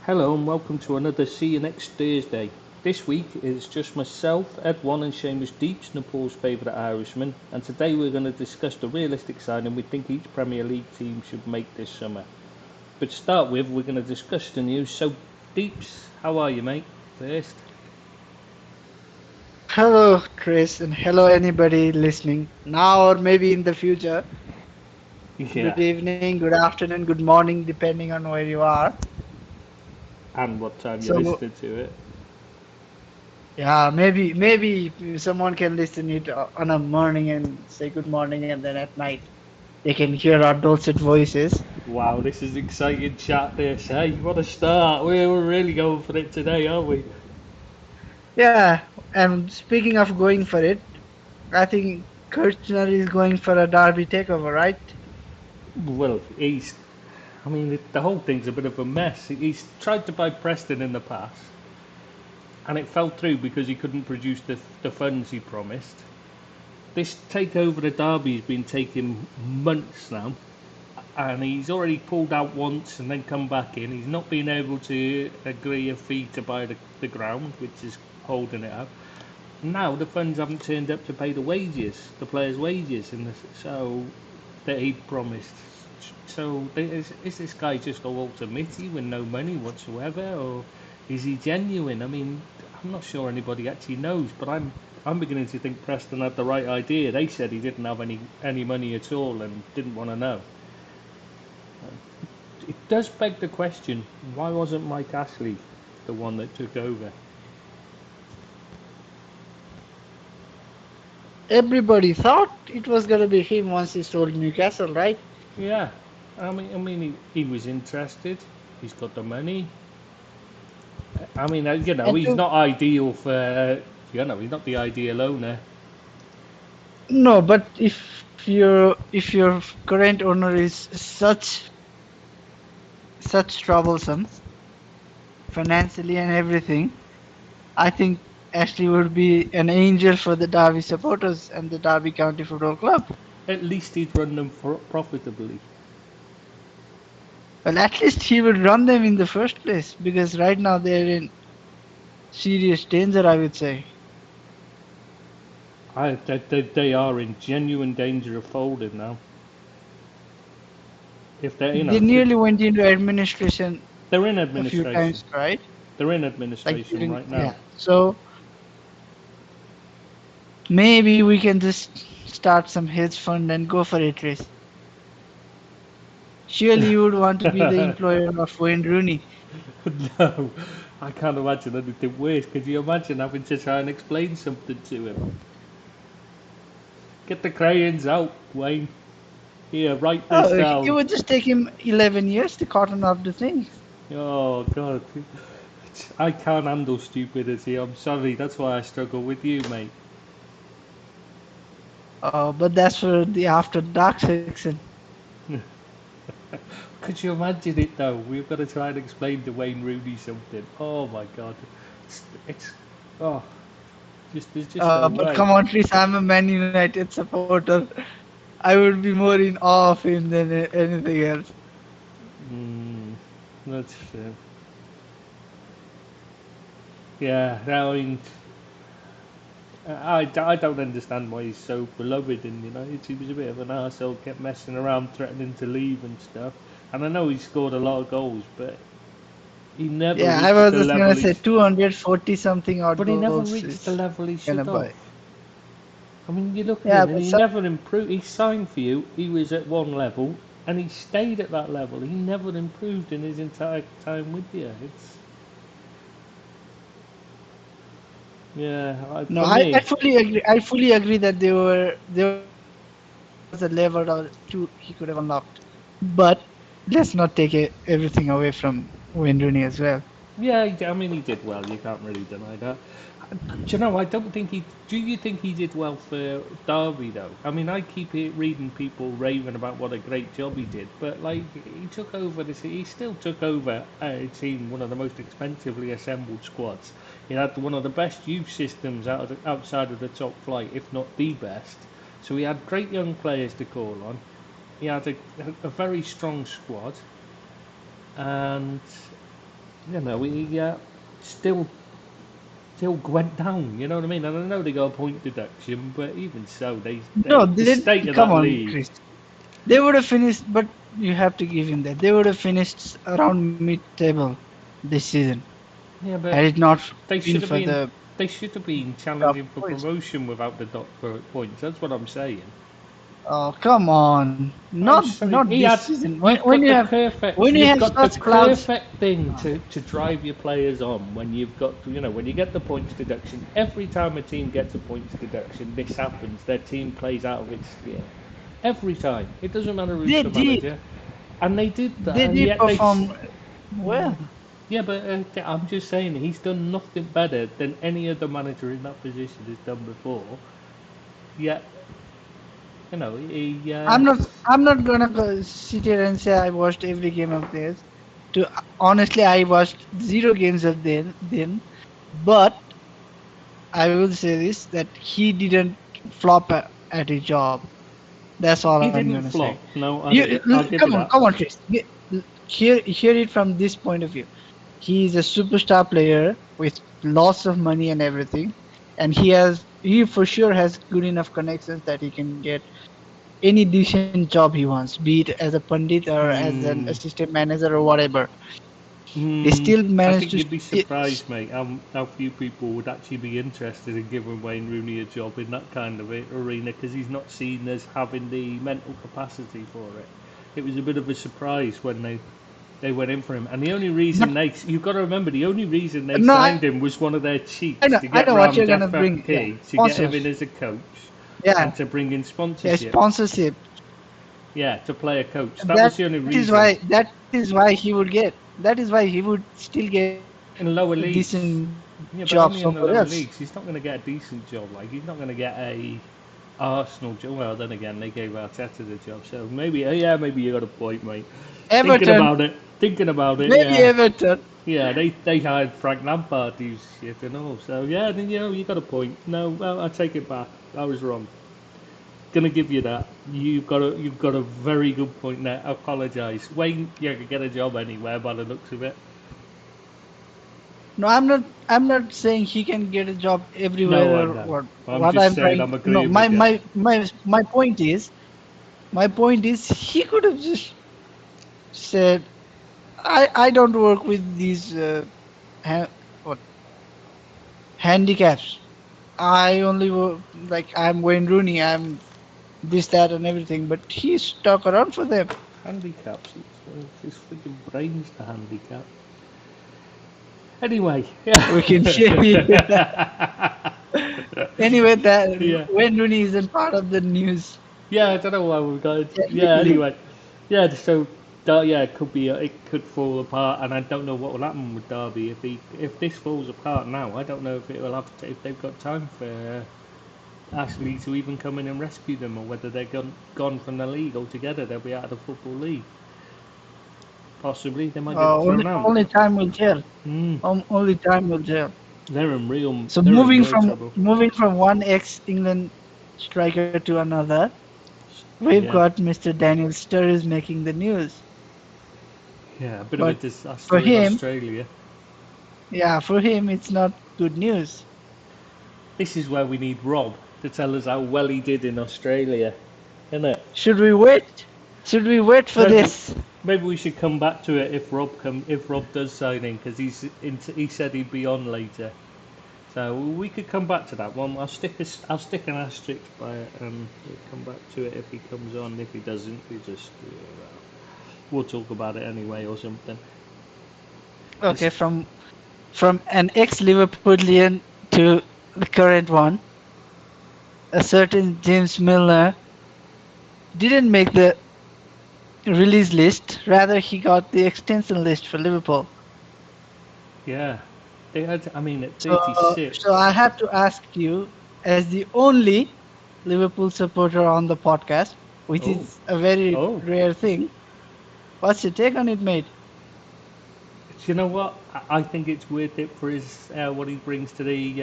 Hello and welcome to another See You Next Thursday. This week it's just myself, Ed One and Seamus Deeps, Nepal's favourite Irishman, and today we're going to discuss the realistic signing we think each Premier League team should make this summer. But to start with, we're going to discuss the news. So, Deeps, how are you, mate? First. Hello, Chris, and hello, anybody listening now or maybe in the future. Yeah, Good evening, good afternoon, good morning, depending on where you are. and what time you're So, listening to it. yeah, maybe someone can listen it on a morning and say good morning, and then at night they can hear our dulcet voices. Wow, this is exciting chat this, hey? What a start. We're really going for it today, aren't we? Yeah, and speaking of going for it, I think Kirchner is going for a Derby takeover, right? Well, I mean, the whole thing's a bit of a mess. He's tried to buy Preston in the past, and it fell through because he couldn't produce the funds he promised. This takeover of Derby has been taking months now, and he's already pulled out once and then come back in. He's not been able to agree a fee to buy the ground, which is holding it up. Now the funds haven't turned up to pay the players' wages, so that he promised. So is this guy just a Walter Mitty with no money whatsoever, or is he genuine? I mean, I'm not sure anybody actually knows, but I'm beginning to think Preston had the right idea. They said he didn't have any money at all and didn't want to know. It does beg the question: why wasn't Mike Ashley the one that took over? Everybody thought it was gonna be him once he sold Newcastle, right? Yeah, I mean, he was interested. He's got the money. I mean, And he's to not ideal for, he's not the ideal owner. No, but if your current owner is such troublesome financially and everything, I think Ashley would be an angel for the Derby supporters and the Derby County Football Club. At least he'd run them profitably. Well, at least he would run them in the first place because right now they're in serious danger, I would say. They are in genuine danger of folding now. If they're, They nearly went into administration they're in a few administration. times, right? They're in Like administration during, right now. yeah. So maybe we can just start some hedge fund and go for it, Chris. Surely you would want to be the employer of Wayne Rooney. No, I can't imagine anything worse. Could you imagine having to try and explain something to him? Get the crayons out, Wayne. Here, write this Oh, it down. would just take him 11 years to cotton up the thing. Oh God, I can't handle stupidity. I'm sorry. That's why I struggle with you, mate. But that's for the after dark section. Could you imagine it though? We've got to try and explain to Wayne Rooney something. Oh my God, it's oh, just there's just no But way. come on, Chris, I'm a Man United supporter. I would be more in awe of him than anything else. Mm, that's yeah. I mean, I don't understand why he's so beloved in United. He was a bit of an arsehole, kept messing around, threatening to leave and stuff. And I know he scored a lot of goals, but he never Yeah, I reached was the just level gonna say 240 something odd but he never goals reached the is level he gonna should have. buy. I mean, you look at Yeah, him and but he some, never improved. He signed for you. He was at one level and he stayed at that level. He never improved in his entire time with you. It's yeah. no, For I me, fully agree. I fully agree that there was a level or two he could have unlocked. But let's not take everything away from Wayne Rooney as well. yeah. I mean, he did well. You can't really deny that. Do you know? I don't think he. Do you think he did well for Derby though? I mean, I keep reading people raving about what a great job he did, but like he took over this. He still took over a team, one of the most expensively assembled squads. He had one of the best youth systems outside of the top flight, if not the best. So he had great young players to call on. He had a very strong squad, and you know, he still went down. You know what I mean? And I know they got a point deduction, but even so, No, the they state didn't. of Come that on, league. Chris. They would have finished, but you have to give him that. They would have finished around mid-table this season Yeah, had but it not they been should have for been the they should have been top challenging for points. promotion without the dot points. That's what I'm saying. Oh, come on! I'm Not saying this season. When you you've have got the such clouds. perfect thing to drive your players on when you've got when you get the points deduction. Every time a team gets a points deduction, this happens. Their team plays out of its gear. Every time. It doesn't matter who's They the did. manager. And they did that, They and did yet perform well. yeah, but I'm just saying he's done nothing better than any other manager in that position has done before. Yet, he I'm not gonna sit here and say I watched every game of theirs. To honestly, I watched zero games of them, but I will say this that he didn't flop at his job. That's all he I'm didn't gonna say. flop. No, I'll give you that. Come on, Chris. Hear it from this point of view. He is a superstar player with lots of money and everything, and he for sure has good enough connections that he can get any decent job he wants, be it as a pundit or as an Hmm. assistant manager or whatever. He Hmm. still I managed think to. you'd be surprised, mate, how few people would actually be interested in giving Wayne Rooney a job in that kind of arena because he's not seen as having the mental capacity for it. It was a bit of a surprise when they went in for him, and the only But reason you've got to remember the only reason they no, signed him was one of their cheats to I get know what you're round gonna bring. Yeah, FFP, to get him in sponsors. as a coach, Yeah, and to bring in yeah, sponsorship. sponsorship. Yeah, to play a coach. That That was the only is reason. why he would get. That is why he would still get In lower a leagues. decent Yeah, but job only in the somewhere lower else. leagues. He's not going to get a decent job. Like he's not going to get a Arsenal job. Well, then again, they gave Arteta the job, so maybe maybe you got a point, mate. Everton, Thinking about it, maybe yeah. Everton. Yeah, they hired Frank Lampard, who's shit and all. So yeah, then you got a point. No, well, I take it back. I was wrong. Gonna give you that. You've got a very good point there. I apologise. Wayne, you could get a job anywhere by the looks of it. No, I'm not saying he can get a job No, I everywhere or know. what. I'm What just I'm saying trying. I'm No, agreeing with you. my point is he could have just said, I don't work with these what handicaps. I only work like I'm Wayne Rooney. I'm this, that, and everything. But he stuck around for them. Handicaps. It's his freaking brains to handicap. Anyway, We can share it. yeah. Anyway, that Yeah. Wayne Rooney isn't part of the news Yeah, I don't know why we've got it. Yeah, technically. anyway. Yeah, so yeah, it could be it could fall apart, and I don't know what will happen with Derby if this falls apart now. I don't know if it will have if they've got time for Ashley to even come in and rescue them, or whether they're gone from the league altogether. They'll be out of the football league. Possibly they might get thrown out. Only time will tell. Mm, Only time will tell. So they're in real trouble. moving from one ex-England striker to another, we've Yeah, got Mr. Daniel Sturridge making the news. yeah, a bit of a But for disaster in him, Australia. yeah, for him it's not good news. This is where we need Rob to tell us how well he did in Australia, isn't it? Should we wait? Should we wait for Maybe, this? maybe we should come back to it if Rob does sign in because he said he'd be on later. So we could come back to that one. I'll stick an asterisk by it and we'll come back to it if he comes on. If he doesn't, we'll talk about it anyway or something. Okay, from an ex-Liverpoolian to the current one, a certain James Milner didn't make the release list. Rather, he got the extension list for Liverpool. Yeah, they had. I mean, at So, 36. so I have to ask you, as the only Liverpool supporter on the podcast, which Oh, is a very oh. rare thing, what's your take on it, mate? Do you know what? I think it's worth it for his what he brings to the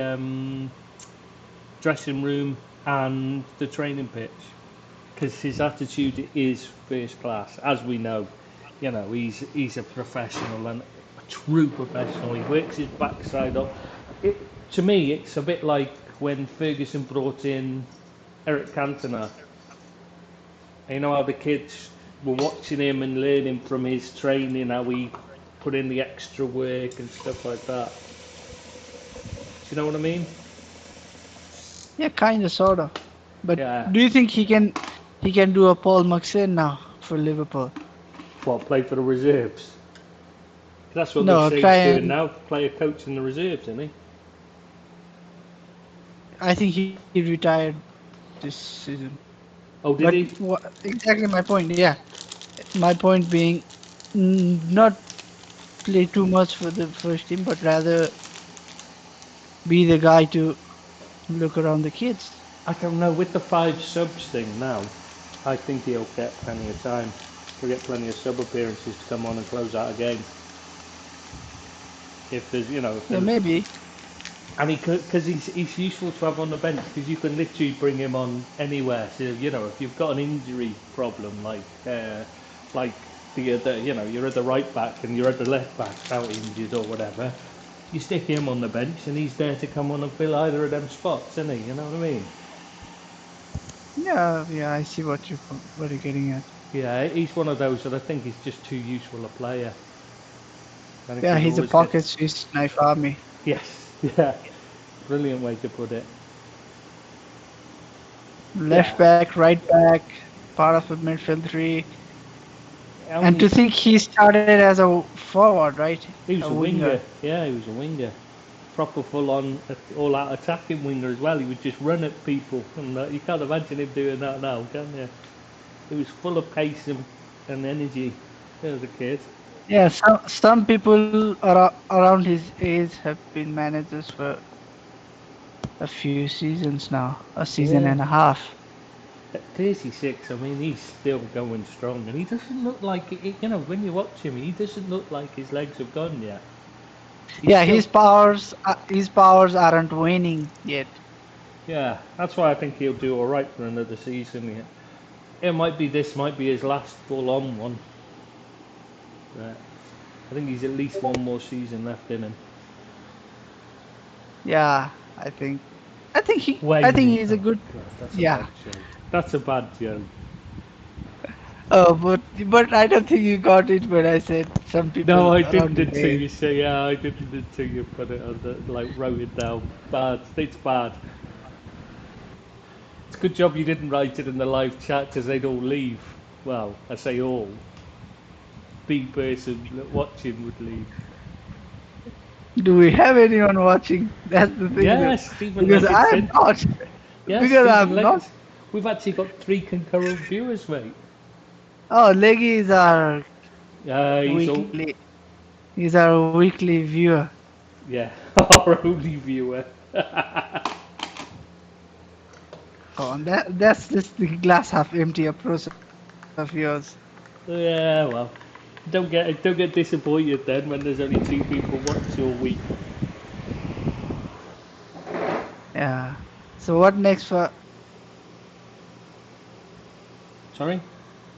dressing room and the training pitch because his attitude is first class, as we know. He's a professional, and true professional. He works his backside off. To me, it's a bit like when Ferguson brought in Eric Cantona. You know how the kids were watching him and learning from his training, how he put in the extra work and stuff like that. Do you know what I mean? Yeah, kind of, sort of. But Yeah. do you think he can do a Paul McSain now for Liverpool? What, play for the reserves? That's what No, try McSane's doing and now, play a coach in the reserves, isn't he? I think he retired this season. Oh, did But he? exactly my point. Yeah, my point being, not play too much for the first team, but rather be the guy to look around the kids. I don't know. With the 5 subs thing now, I think he'll get plenty of time. He'll get plenty of sub appearances to come on and close out a game. If there's, you know, Yeah, maybe. and because he's useful to have on the bench because you can literally bring him on anywhere. So you know, if you've got an injury problem like the other, you know, you're at the right back and you're at the left back out injured or whatever, you stick him on the bench and he's there to come on and fill either of them spots, isn't he? You know what I mean? Yeah, I see what you're getting at. Yeah, he's one of those that I think he's just too useful a player. Yeah, he's a pocket Swiss knife army. Yes, yeah, brilliant way to put it. Left back, right back, part of a midfield three. And to think he started as a forward, right? He was a winger. Yeah, he was a winger. Proper full-on, all-out attacking winger as well. He would just run at people, and you can't imagine him doing that now, can you? He was full of pace and energy as a kid. Yeah, some people around his age have been managers for a few seasons now, a season and a half. At 36, I mean, he's still going strong, and he doesn't look like it. You know, when you watch him, he doesn't look like his legs have gone yet. Yeah, his powers aren't waning yet. Yeah, that's why I think he'll do all right for another season. It might be his last full-on one. But I think he's at least one more season left in him. Yeah, I think he's a good. That's a bad joke. Oh, but I don't think you got it when I said some people. No, I didn't until you say. Yeah, I didn't until you put it on wrote it down. Bad. It's bad. It's a good job you didn't write it in the live chat because they'd all leave. Well, I say all. The person watching would leave. Do we have anyone watching? That's the thing. Yes, Stephen. Because I'm not. Yes, because I'm not. We've actually got 3 concurrent viewers, mate. Oh, Leggy is our weekly. He's our weekly viewer. Yeah, our only viewer. Oh, that's just the glass half empty approach of yours. Yeah, well, don't get disappointed then when there's only 2 people watch your week. Yeah. So what next for? Sorry?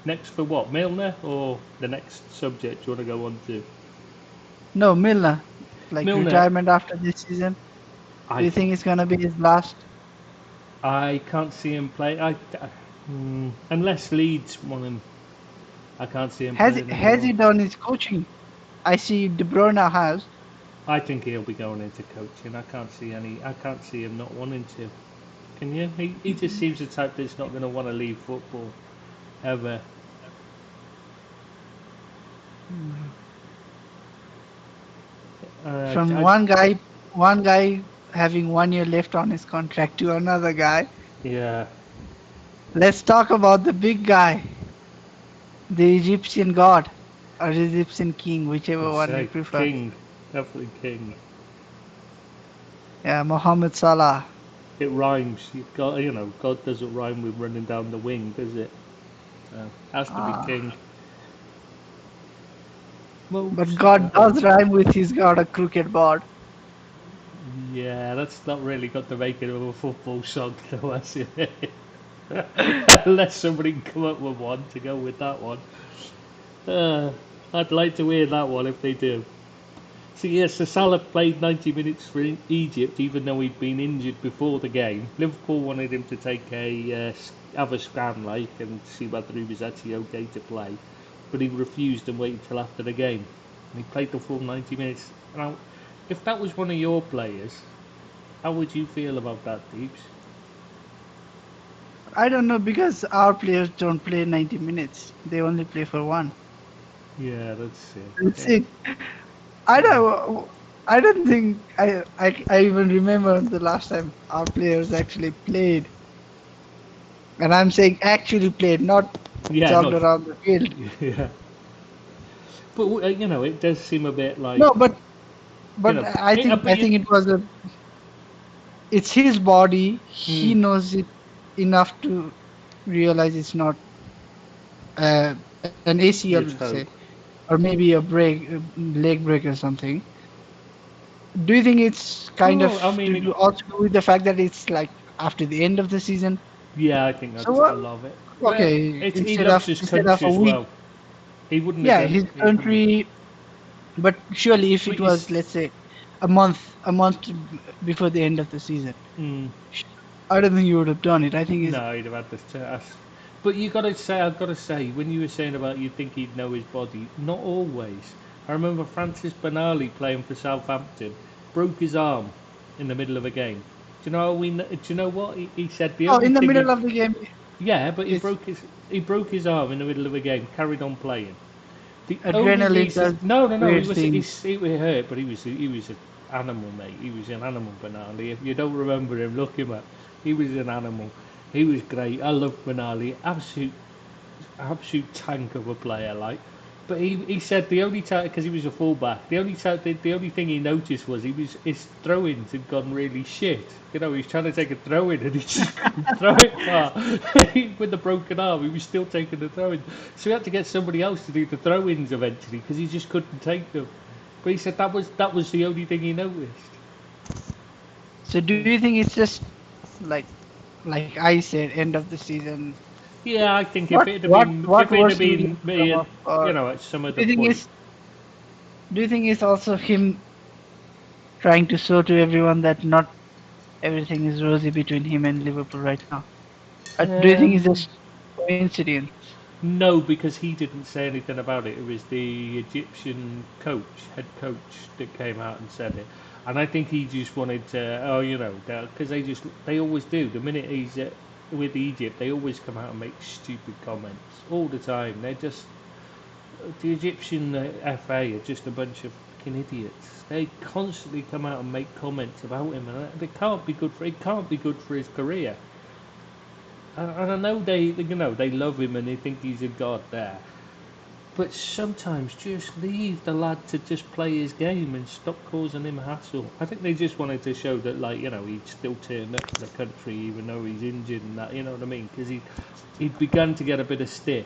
Next for what? Milner or the next subject you want to go on to? No, Milner. Milner. Retirement after this season. Do you think it's gonna be his last? I can't see him play. Unless Leeds want him, I can't see him. Has he done his coaching? I see De Bruyne has. I think he'll be going into coaching. I can't see him not wanting to. Can you? He just seems the type that's not going to want to leave football ever. From one guy having 1 year left on his contract to another guy. Yeah. Let's talk about the big guy, the Egyptian god or Egyptian king, whichever one you prefer. King, definitely king. Yeah, Mohamed Salah. It rhymes. God doesn't rhyme with running down the wing, does it? Has to be king. Well, but God does rhyme with he's got a crooked board. Yeah, that's not really got the making of a football song, though, has it? Unless somebody can come up with one to go with that one. I'd like to hear that one if they do. So yes, so Salah played 90 minutes for Egypt, even though he'd been injured before the game. Liverpool wanted him to take have a scan and see whether he was actually okay to play, but he refused and waited till after the game. And he played the full 90 minutes. Now, if that was one of your players, how would you feel about that, Deeps? I don't know because our players don't play 90 minutes. They only play for one. Yeah, that's it. That's Yeah. it. I don't. I don't think I even remember the last time our players actually played. And I'm saying actually played, not Yeah, jogged not around the field. yeah. But it does seem a bit like No, but I it, think but I you. think it was a. It's his body. He Mm, knows it enough to realize it's not an ACL, you'd let's say, hope. or maybe a leg break or something. Do you think it's kind of Well, I mean, to do also do with the fact that it's like after the end of the season? yeah, I think So that's a what? lot of it. But Okay, he loves his instead of country a as week, well. He wouldn't have yeah, done. his He wouldn't have. country. But surely, if But it was, let's say, a month before the end of the season, mm, sh- I don't think you would have done it. I think it's no, he'd have had this chance. But I've got to say, when you were saying about you think he'd know his body, not always. I remember Francis Benali playing for Southampton, broke his arm in the middle of a game. Do you know what he said? The oh, only in the thing middle he, of the game, yeah, but it's he broke his arm in the middle of a game, carried on playing. The only adrenaline reason, does no, weird things. he was hurt, but he was an animal, mate. He was an animal, Benali. If you don't remember him, look him up. He was an animal. He was great. I love Benali. Absolute tank of a player, like. But he said the only time because he was a fullback, the only thing he noticed was his throw-ins had gone really shit. You know, he's trying to take a throw-in and he just couldn't throw it far. With the broken arm, he was still taking the throw-in, so he had to get somebody else to do the throw-ins eventually because he just couldn't take them. But he said that was the only thing he noticed. So do you think it's just like like I said, end of the season? Yeah, I think if it had Worse needed been to come me, up? Or at some do other you think point. it's do you think it's also him trying to show to everyone that not everything is rosy between him and Liverpool right now? Do you think it's Um, just coincidence? No, because he didn't say anything about it. It was the Egyptian head coach, that came out and said it. And I think he just wanted to, because they always do. The minute he's with Egypt, they always come out and make stupid comments all the time. The Egyptian FA are just a bunch of fucking idiots. They constantly come out and make comments about him, and it can't be good for his career. And I know they love him and they think he's a god there. But sometimes just leave the lad to just play his game and stop causing him hassle. I think they just wanted to show that, he'd still turn up to the country even though he's injured and that, you know what I mean? Because he'd begun to get a bit of stick.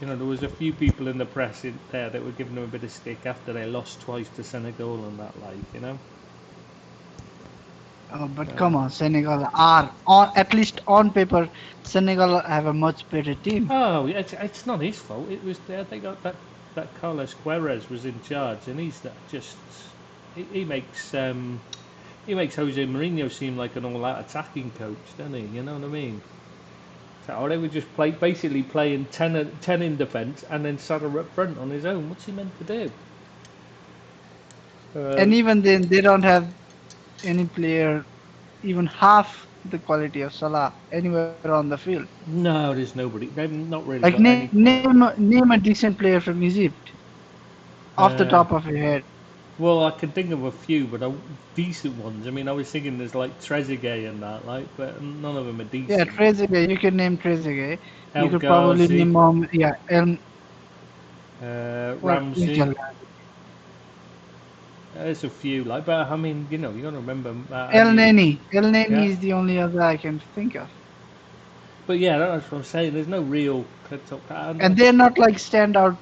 You know, there was a few people in the press there that were giving him a bit of stick after they lost twice to Senegal and that, you know? Oh, but Uh, come on, Senegal are on at least on paper, Senegal have a much better team. Oh, it's not his fault. It was they got that Carlos Queiroz was in charge, and he's just he he makes Jose Mourinho seem like an all-out attacking coach, doesn't he? You know what I mean? So they would just basically playing 10 in defence and then Salah up front on his own. What's he meant to do? And even then, they don't have any player even half the quality of Salah anywhere on the field. No, there's nobody. They've not really Like got any quality. name a decent player from Egypt off the Uh, top of your head. Well, I can think of a few, but decent ones. I mean, I was thinking there's like Trezeguet and that, but none of them are Yeah, decent. Trezeguet. You can name Trezeguet. You El could probably Ghazi, name yeah, what is Ramsey. the There's a few, but I mean, you got to remember. El Neni. El Neni Yeah, is the only other I can think of. but yeah, that's what I'm saying. There's no real top. And they're not like standout,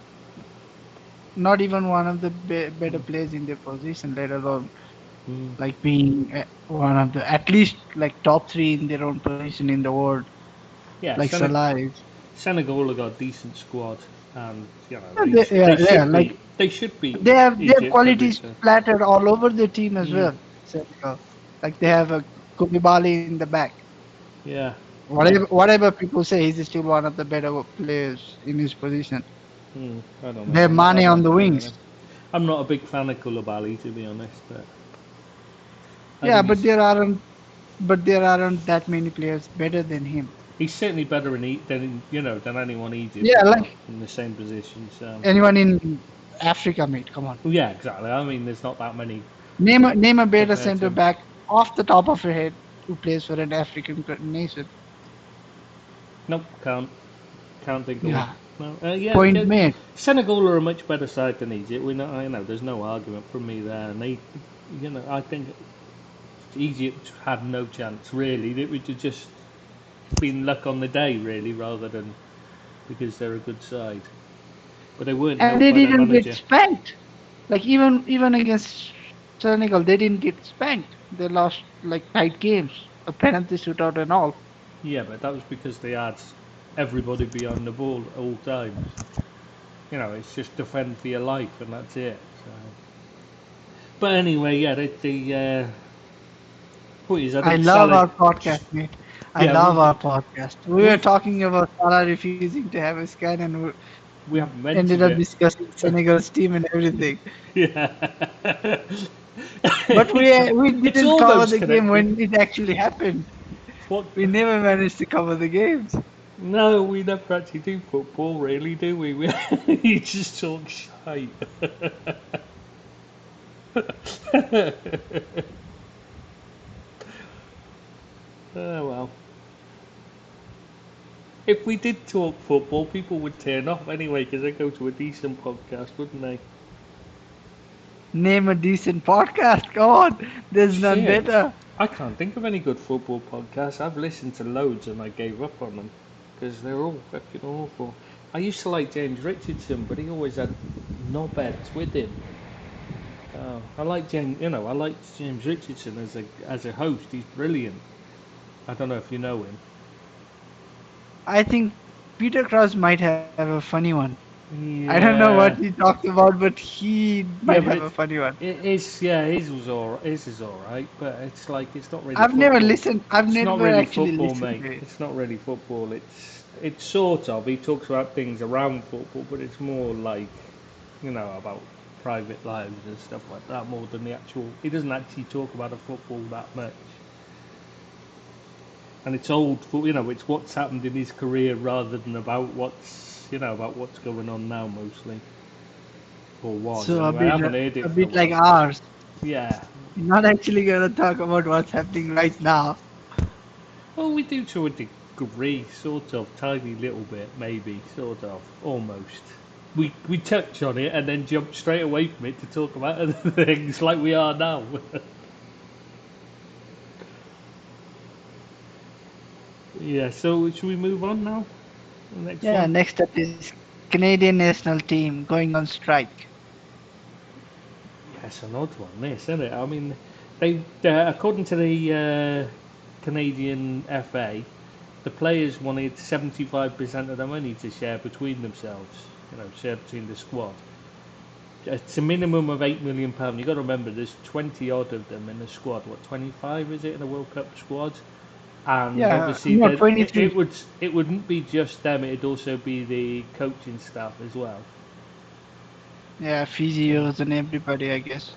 not even one of the better Mm, players in their position, let alone mm. like being one of the at least like top three in their own position in the world, Yeah, like Salah is. Senegal have got a decent squad. and Like they should beat they have Egypt every qualities time. splattered all over the team as Mm, well. Senegal. Like they have a Koulibaly in the back. yeah, yeah. Whatever people say, he's still one of the better players in his position. I don't They know. have Mane I'm on not a the fan of wings. him. I'm not a big fan of Koulibaly, to be honest. But I Yeah, think but there aren't that many players better than him. he's certainly better than anyone Egypt Yeah, have got like in the same position. So anyone in Africa, mate. Come on, yeah, exactly. I mean, there's not that many name a better compared to center him. back off the top of your head who plays for an African nation. Nope, can't think of one. Yeah, No, yeah, point made. Senegal are a much better side than Egypt. I know there's no argument from me there, and I think Egypt had no chance really. It would have just been luck on the day really, rather than because they're a good side. But they weren't And helped they by their didn't get manager. spanked. Like even against Senegal, they didn't get spanked. They lost like tight games, a penalty shootout and all. Yeah, but that was because they had everybody behind the ball at all times. It's just defend for your life, and that's it. So. But anyway, yeah, what is? I I think love Salah. our podcast, mate. I Yeah, love our podcast. We were we've talking about Salah refusing to have a scan, and we we haven't ended mentioned up it. discussing Senegal's team and everything. Yeah, But we it's didn't cover almost the game connected. when it actually happened. What? We never managed to cover the games. No, we never actually do football, really, do we? You just talk shite. Oh well. If we did talk football, people would turn off anyway because they go to a decent podcast, wouldn't they? Name a decent podcast. Come on, there's none Shit. better. I can't think of any good football podcasts. I've listened to loads and I gave up on them because they're all fucking awful. I used to like James Richardson, but he always had knobheads with him. I like James Richardson as a host. He's brilliant. I don't know if you know him. I think Peter Krause might have a funny one. I don't know what Yeah, he talks about, but he yeah, might but have a funny one. his is all right, but it's like it's not really I've never football. listened. I've It's not never really actually football, listened mate. to it. It's not really football. It's sort of. He talks about things around football, but it's more like about private lives and stuff like that more than the actual. He doesn't actually talk about a football that much. And it's it's what's happened in his career rather than about what's going on now mostly, or was So a anyway. I bit, haven't heard a it for a bit like while. ours. Yeah. We're not actually gonna talk about what's happening right now. Well, we do to a degree, sort of, tiny little bit, maybe, sort of, almost. We touch on it and then jump straight away from it to talk about other things like we are now. Yeah. So should we move on now? The next Yeah. one. Next up is Canadian national team going on strike. Yeah, it's an odd one, this, isn't it? I mean, according to the Canadian FA, the players wanted 75% of the money to share between themselves. Share between the squad. It's a minimum of £8 million. You've got to remember, there's 20 odd of them in the squad. What, 25 is it in a World Cup squad? And Yeah. obviously, No, that it, 23. it would it wouldn't be just them. It'd also be the coaching staff as well. Yeah, So. physios and everybody, I guess.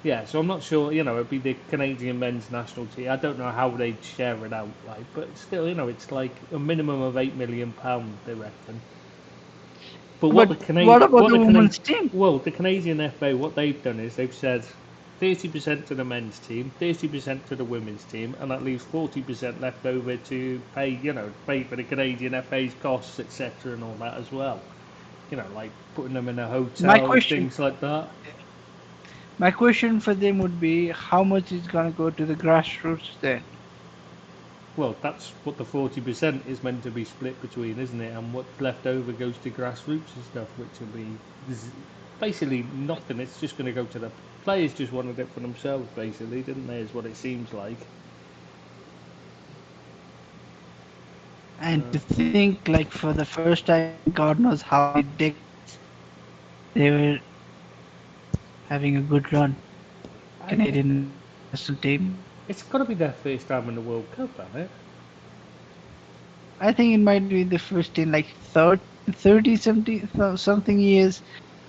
Yeah, so I'm not sure, it'd be the Canadian men's national team. I don't know how they'd share it out, like, but still, it's like a minimum of £8 million, they reckon. But But what about the women's team? the Canadian FA, what they've done is they've said 30% to the men's team, 30% to the women's team, and that leaves 40% left over to pay for the Canadian FA's costs, etc., and all that as well. Like putting them in a My hotel, question, things like that. my question for them would be, how much is gonna go to the grassroots then? Well, that's what the 40% is meant to be split between, isn't it? And what's left over goes to grassroots and stuff, which will be basically nothing. It's just going to go to the players. Just wanted it for themselves, basically, didn't they? Is what it seems like. And to think, like for the first time in God knows how many decades, they were having a good run. I, Canadian national team. it's got to be their first time in the World Cup, hasn't it? I think it might be the first in like 30 something years.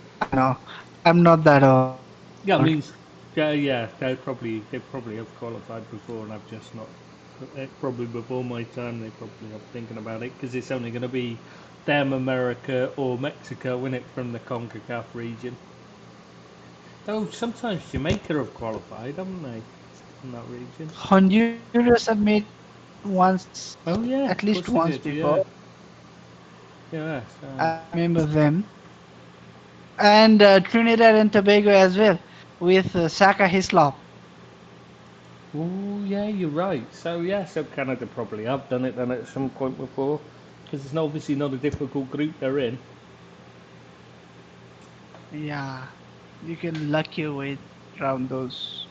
I don't know. I'm not that old. Yeah, I mean, yeah, they probably have qualified before, and I've just not. Probably before my time, they probably are thinking about it because it's only going to be them, America, or Mexico in it from the CONCACAF region. Oh, sometimes Jamaica have qualified, haven't they, in that region? Honduras have made once, Oh yeah, at of least course they once did. Yeah, before. yeah. I remember them. And Trinidad and Tobago as well, with Saka Hislop. Oh yeah, you're right. So yeah, so Canada probably have done it then at some point before, because it's obviously not a difficult group they're in. Yeah, you can luck your way around those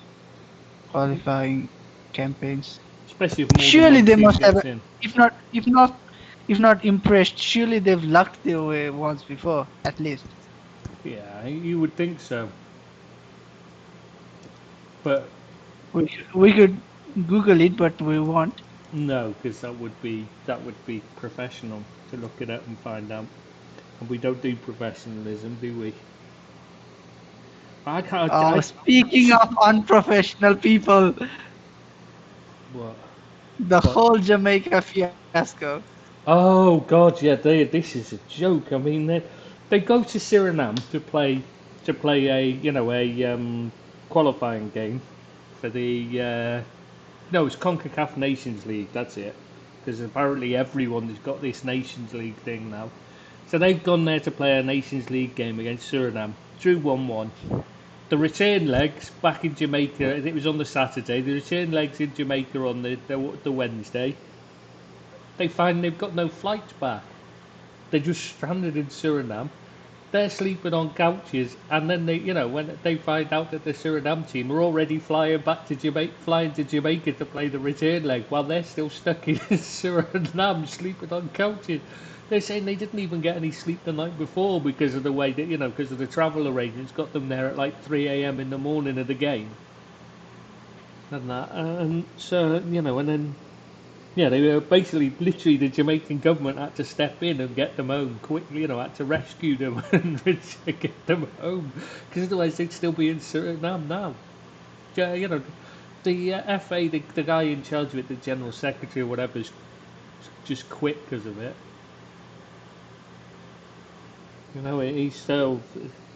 qualifying campaigns. Especially if more than Surely one they team must have, gets in. if not impressed. Surely they've lucked their way once before, at least. Yeah, you would think so. But We could Google it, but we won't. no, because that would be professional to look it up and find out. And we don't do professionalism, do we? I can't. Oh, speaking of unprofessional people, What? the What? whole Jamaica fiasco. Oh God, yeah. This is a joke. I mean, they go to Suriname to play a qualifying game for the no, it's CONCACAF Nations League. That's it. Because apparently everyone has got this Nations League thing now. So they've gone there to play a Nations League game against Suriname. Drew 1-1. The return legs back in Jamaica. It was on the Saturday. The return legs in Jamaica on the Wednesday. They find they've got no flights back. They're just stranded in Suriname. They're sleeping on couches, and then when they find out that the Suriname team are already flying to Jamaica to play the return leg, while they're still stuck in Suriname sleeping on couches. They're saying they didn't even get any sleep the night before because of the way that because of the travel arrangements got them there at like 3 a.m. in the morning of the game, and that, and so and then yeah, they were basically, literally, the Jamaican government had to step in and get them home quickly. Had to rescue them and get them home, because otherwise they'd still be in Suriname now. The FA, the guy in charge of it, the general secretary or whatever's just quit because of it. He's still,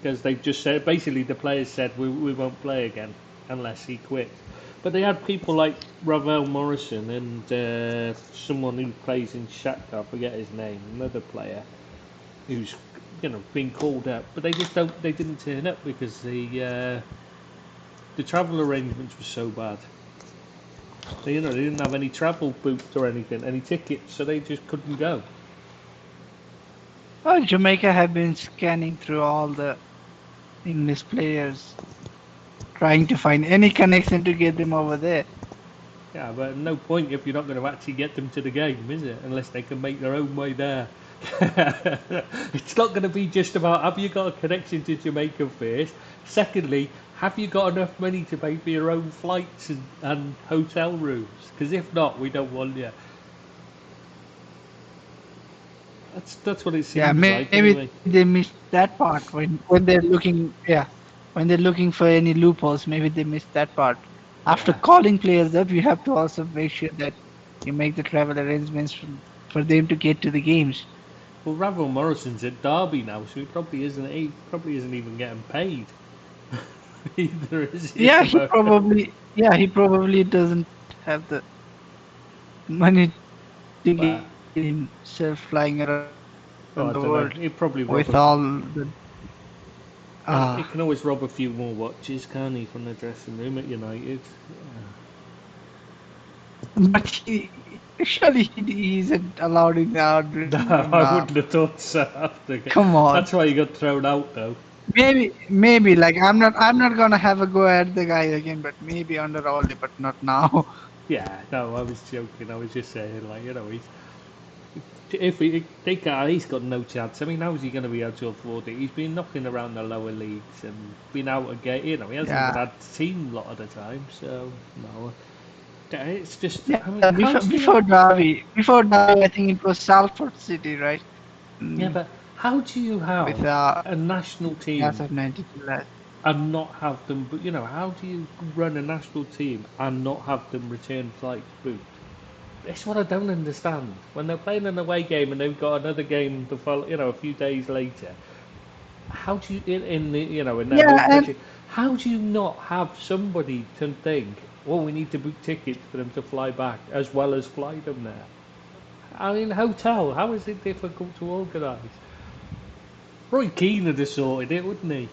because they've just said, basically the players said we won't play again unless he quits. But they had people like Ravel Morrison and someone who plays in Shakhtar, I forget his name, another player who's been called up, but they didn't turn up because the travel arrangements were so bad. They didn't have any travel boots or anything, any tickets, so they just couldn't go. Well, Jamaica have been scanning through all the English players, trying to find any connection to get them over there. Yeah, but no point if you're not going to actually get them to the game, is it? Unless they can make their own way there. It's not going to be just about have you got a connection to Jamaica first. Secondly, have you got enough money to pay for your own flights and hotel rooms? Because if not, we don't want you. That's what it seems Yeah, like maybe anyway. they missed that part when they're looking. Yeah, when they're looking for any loopholes, maybe they missed that part. After Yeah. calling players up, you have to also make sure that you make the travel arrangements for them to get to the games. Well, Ravel Morrison's at Derby now, so he probably isn't even getting paid. Either is he at Yeah, the moment? he probably doesn't have the money to Well, get himself flying around the world I don't know. with He'd probably all rob a the He can always rob a few more watches, can he, from the dressing room at United? but he isn't allowed in our No, dressing room I now. wouldn't have thought so. Come on. That's why he got thrown out, though. Maybe like I'm not gonna have a go at the guy again, but maybe under Ole, but not now. Yeah, no, I was joking. I was just saying, like, if he's got no chance. I mean, how is he going to be able to afford it? He's been knocking around the lower leagues and been out again. You know, he hasn't even Yeah. had the team a lot of the time. So no, it's just. Yeah, I mean, how do you? before Derby, I think it was Salford City, right? Yeah, Mm, but how do you have with a national class team of 92 lads. and not have them? But you know, how do you run a national team and not have them return flights booked? It's what I don't understand. When they're playing an away game and they've got another game to follow, you know, a few days later, how do you in the in their home Yeah, and country? How do you not have somebody to think? Well, we need to book tickets for them to fly back as well as fly them there. I mean, hotel. How is it difficult to organise? Roy Keane would have sorted it, wouldn't he?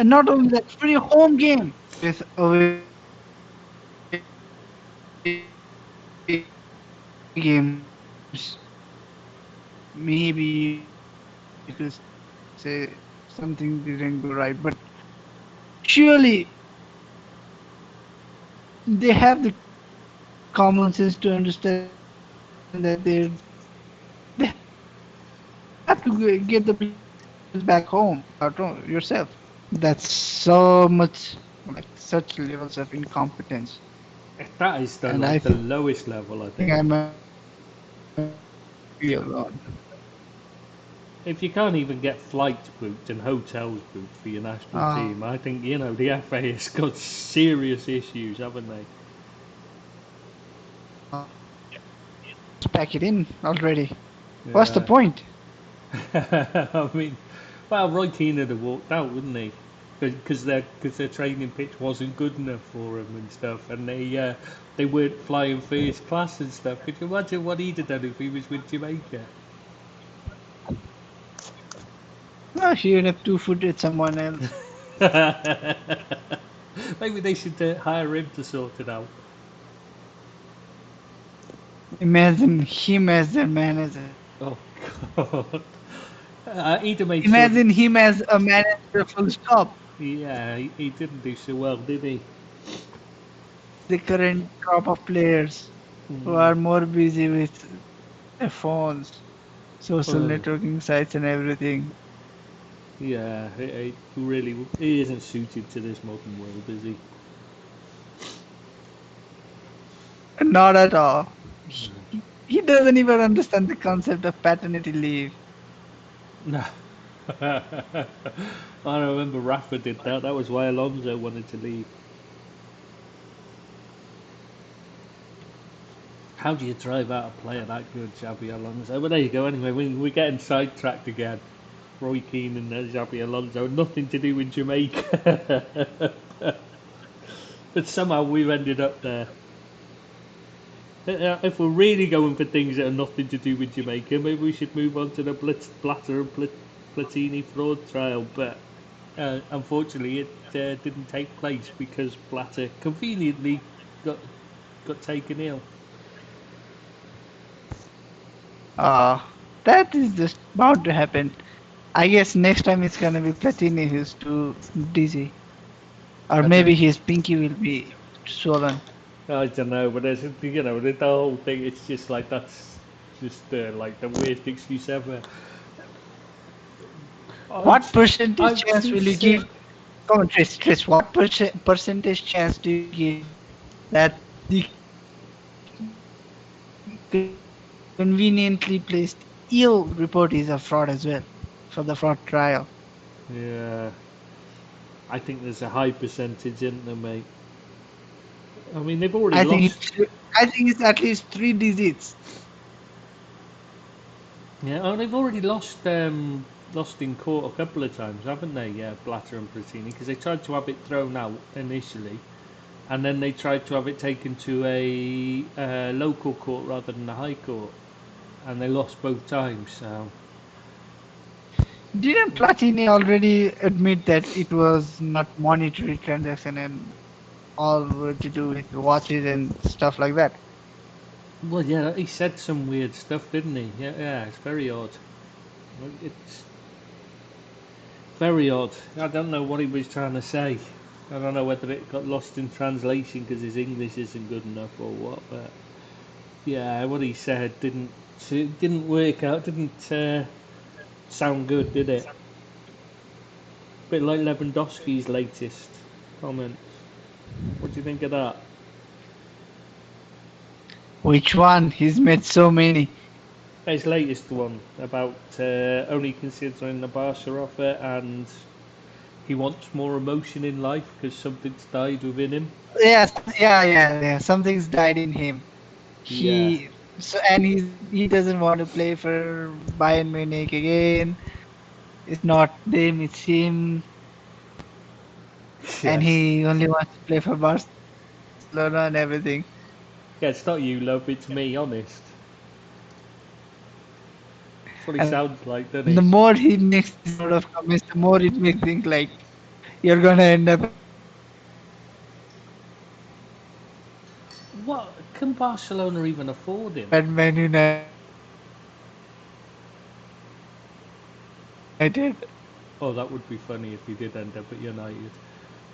not only that, for your home game with away games, maybe you could say something didn't go right, but surely they have the common sense to understand that they have to get the players back home yourself. That's so much like such levels of incompetence, That is the and I like the think lowest level, I I think. might be alone. If you can't even get flights booked and hotels booked for your national Uh, team, I think the FA has got serious issues, haven't they? just pack it in already. What's the Yeah. point? I mean, well, Roy Keane would have walked out, wouldn't he? Because their training pitch wasn't good enough for him and stuff, and they weren't flying first class and stuff. Could you imagine what he'd have done if he was with Jamaica? No, he would have two-footed someone else. Maybe they should hire him to sort it out. Imagine him as their manager. Oh God. He'd have made sure. Imagine him as a manager full stop. Yeah, he didn't do so well, did he? The current crop of players who Mm. are more busy with their phones, social Oh, networking sites and everything. yeah, he isn't suited to this modern world, is he? Not at all. He doesn't even understand the concept of paternity leave. No. I remember Rafa did that. That was why Alonso wanted to leave. How do you drive out a player that good, Xabi Alonso? But there you go. Anyway, we're getting sidetracked again. Roy Keane and Xabi Alonso, nothing to do with Jamaica. But somehow we've ended up there. If we're really going for things that are nothing to do with Jamaica, maybe we should move on to the Blatter and Platini fraud trial. But unfortunately, it didn't take place because Blatter conveniently got got taken ill. Uh, that is just bound to happen. I guess next time it's gonna be Platini who's too dizzy. Or I don't, maybe his pinky will be swollen. I don't know, but there's the whole thing. It's just like that's just like the weirdest excuse ever. I'm What percentage I'm chance too will you sick. give? Come on, Tris, what percentage chance do you give that the conveniently placed ill report is a fraud as well for the fraud trial? Yeah, I think there's a high percentage in there, mate. I mean, they've already I think lost. it's I think it's at least three digits. Yeah, oh, they've already lost in court a couple of times, haven't they? Yeah, Blatter and Platini, because they tried to have it thrown out initially, and then they tried to have it taken to a local court rather than the High Court, and they lost both times. So Didn't Platini already admit that it was not monetary transaction and all were to do with watches and stuff like that? well, yeah, he said some weird stuff, didn't he? Yeah, yeah, it's very odd. It's very odd. I don't know what he was trying to say. I don't know whether it got lost in translation because his English isn't good enough or what, but Yeah, what he said didn't work out. Didn't sound good, did it? Bit like Lewandowski's latest comments. What do you think of that? Which one? He's made so many. His latest one about only considering the Barca offer, and he wants more emotion in life because something's died within him. Yes, yeah. Something's died in him. Yeah. He doesn't want to play for Bayern Munich again. It's not them, it's him, and Yes. he only wants to play for Barcelona and everything. Yeah, it's not you, love. It's me, honest. That's what he And sounds like, doesn't the he? more he makes this sort of comments, the more it makes me think like you're gonna end up What can Barcelona even afford him? at Man United. Oh, that would be funny if he did end up at United.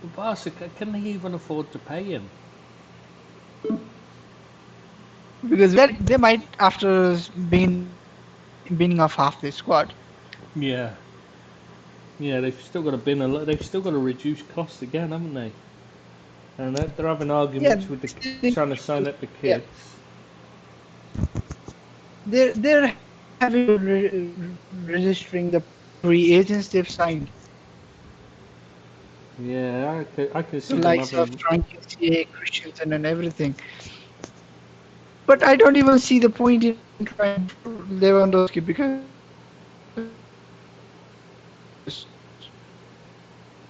But Barca, can they even afford to pay him? Because they might after being off half the squad. Yeah. Yeah, they've still got to bin a lot. They've still got to reduce costs again, haven't they? And they're having arguments with the trying to sign up the Yeah, kids. they're having registering the free agents they've signed. Yeah, I can see The them likes of having. Frankie, Christensen, and everything. But I don't even see the point in trying Lewandowski because,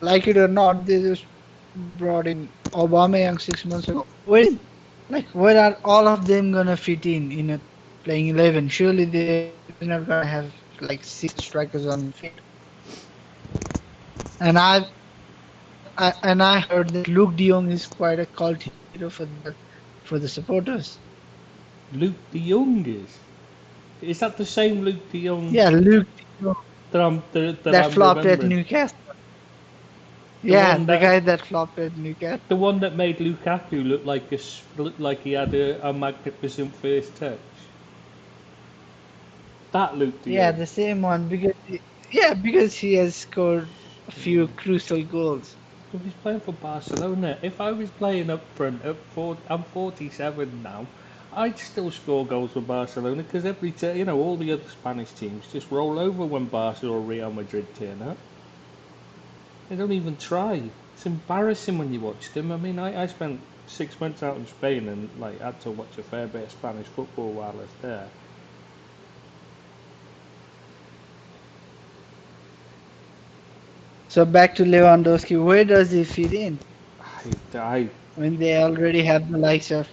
like it or not, they just brought in Aubameyang 6 months ago. Where are all of them gonna fit in a playing 11? Surely they're not gonna have like 6 strikers on fit. And I heard that Luke De Jong is quite a cult hero for the supporters. Luke De Jong is. Is that the same Luke De Jong Yeah, Luke De Jong that that I'm flopped at remembering? Newcastle. The Yeah, one the that guy that flopped at Newcastle. the one that made Lukaku look like he had a magnificent first touch. That Luke De Yeah, Jong. the same one because he has scored a few crucial goals. If he's playing for Barcelona, if I was playing up front I'm 47 now, I'd still score goals for Barcelona because all the other Spanish teams just roll over when Barca or Real Madrid turn up. They don't even try. It's embarrassing when you watch them. I mean, I spent 6 months out in Spain and had to watch a fair bit of Spanish football while I was there. So back to Lewandowski, where does he fit in I when they already have the likes of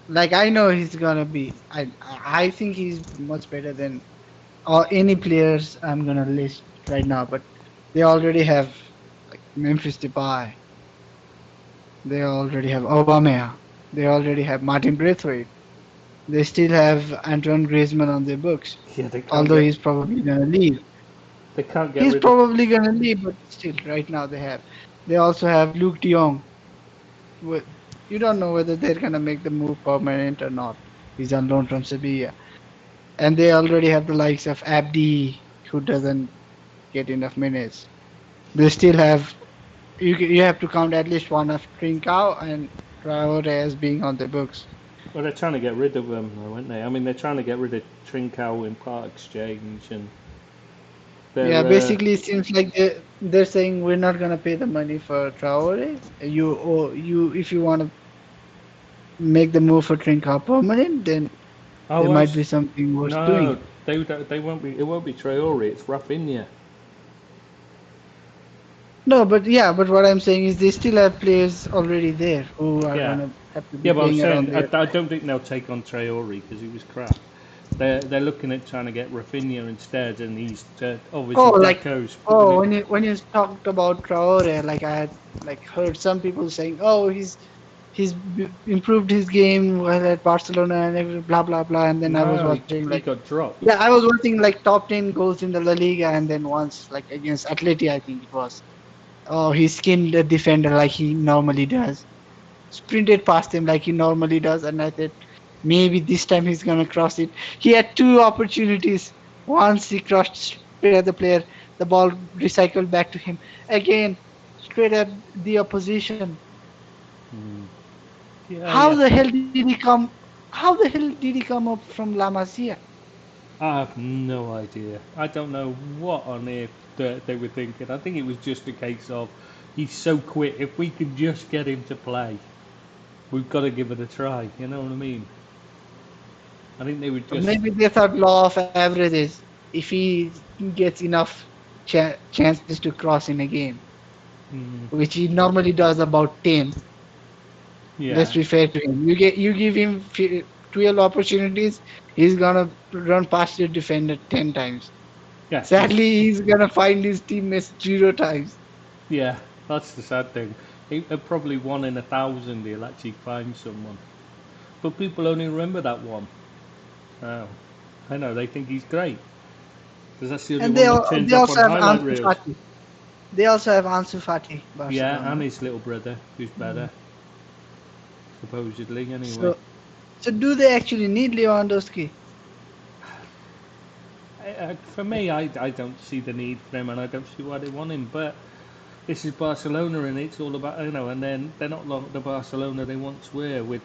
like I know he's gonna be. I think he's much better than or any players I'm gonna list right now. But they already have like Memphis Depay. They already have Aubameyang. They already have Martin Braithwaite. They still have Antoine Griezmann on their books. yeah Although he's probably gonna leave. they can't get He's rid of. probably gonna leave, but still, right now they have. They also have Luke De Jong. You don't know whether they're gonna make the move permanent or not. He's on loan from Sevilla, and they already have the likes of Abdi, who doesn't get enough minutes. They still have. You have to count at least one of Trincao and Traore as being on the books. Well, they're trying to get rid of them, though, aren't they? I mean, they're trying to get rid of Trincao in part exchange, and Yeah, they're basically, it seems like they're saying we're not gonna pay the money for Traore. If you want to make the move for Trincao permanent, then there oh, might be something worth doing. no, they won't be. It won't be Traore. It's Rafinha. No, but what I'm saying is they still have players already there who are Yeah, gonna have to be yeah, but I'm playing around saying I there. don't think they'll take on Traore because he was crap. They're looking at trying to get Rafinha instead, and he's Oh, obviously Deco's putting oh, it. when you talked about Traore, like I had heard some people saying, oh, improved his game while at Barcelona and blah blah blah, and then I was No, watching he got dropped. yeah, I was watching like top 10 goals in the La Liga, and then once like against Atleti, I think it was. Oh, he skinned the defender like he normally does, sprinted past him like he normally does, and I said, maybe this time he's gonna cross it. He had two opportunities. Once he crossed straight at the player, the ball recycled back to him. Again, straight at the opposition. Mm. Yeah, How yeah. the hell did he come? How the hell did he come up from La Masia? I have no idea. I don't know what on earth they were thinking. I think it was just a case of he's so quick. If we can just get him to play, we've got to give it a try. You know what I mean? I think they were Or just. maybe they thought law of averages. If he gets enough chances to cross in a game, Mm, which he normally does about 10. Let's yeah, be fair to him. You give him 12 opportunities, he's gonna run past your defender 10 times. yeah, Sadly, he's gonna find his teammates 0 times. yeah. That's the sad thing. Probably 1 in 1,000 he'll actually find someone, but people only remember that one. Oh, I know they think he's great because that's the only And one that turns they up on also have highlight Ansu reels. Fati. They also have Ansu Fati, Yeah, and Barcelona. his little brother, who's better, supposedly. Anyway. So so do they actually need Lewandowski? For me, I don't see the need for him, and I don't see why they want him. But this is Barcelona, and it's all about and then they're not like the Barcelona they once were, with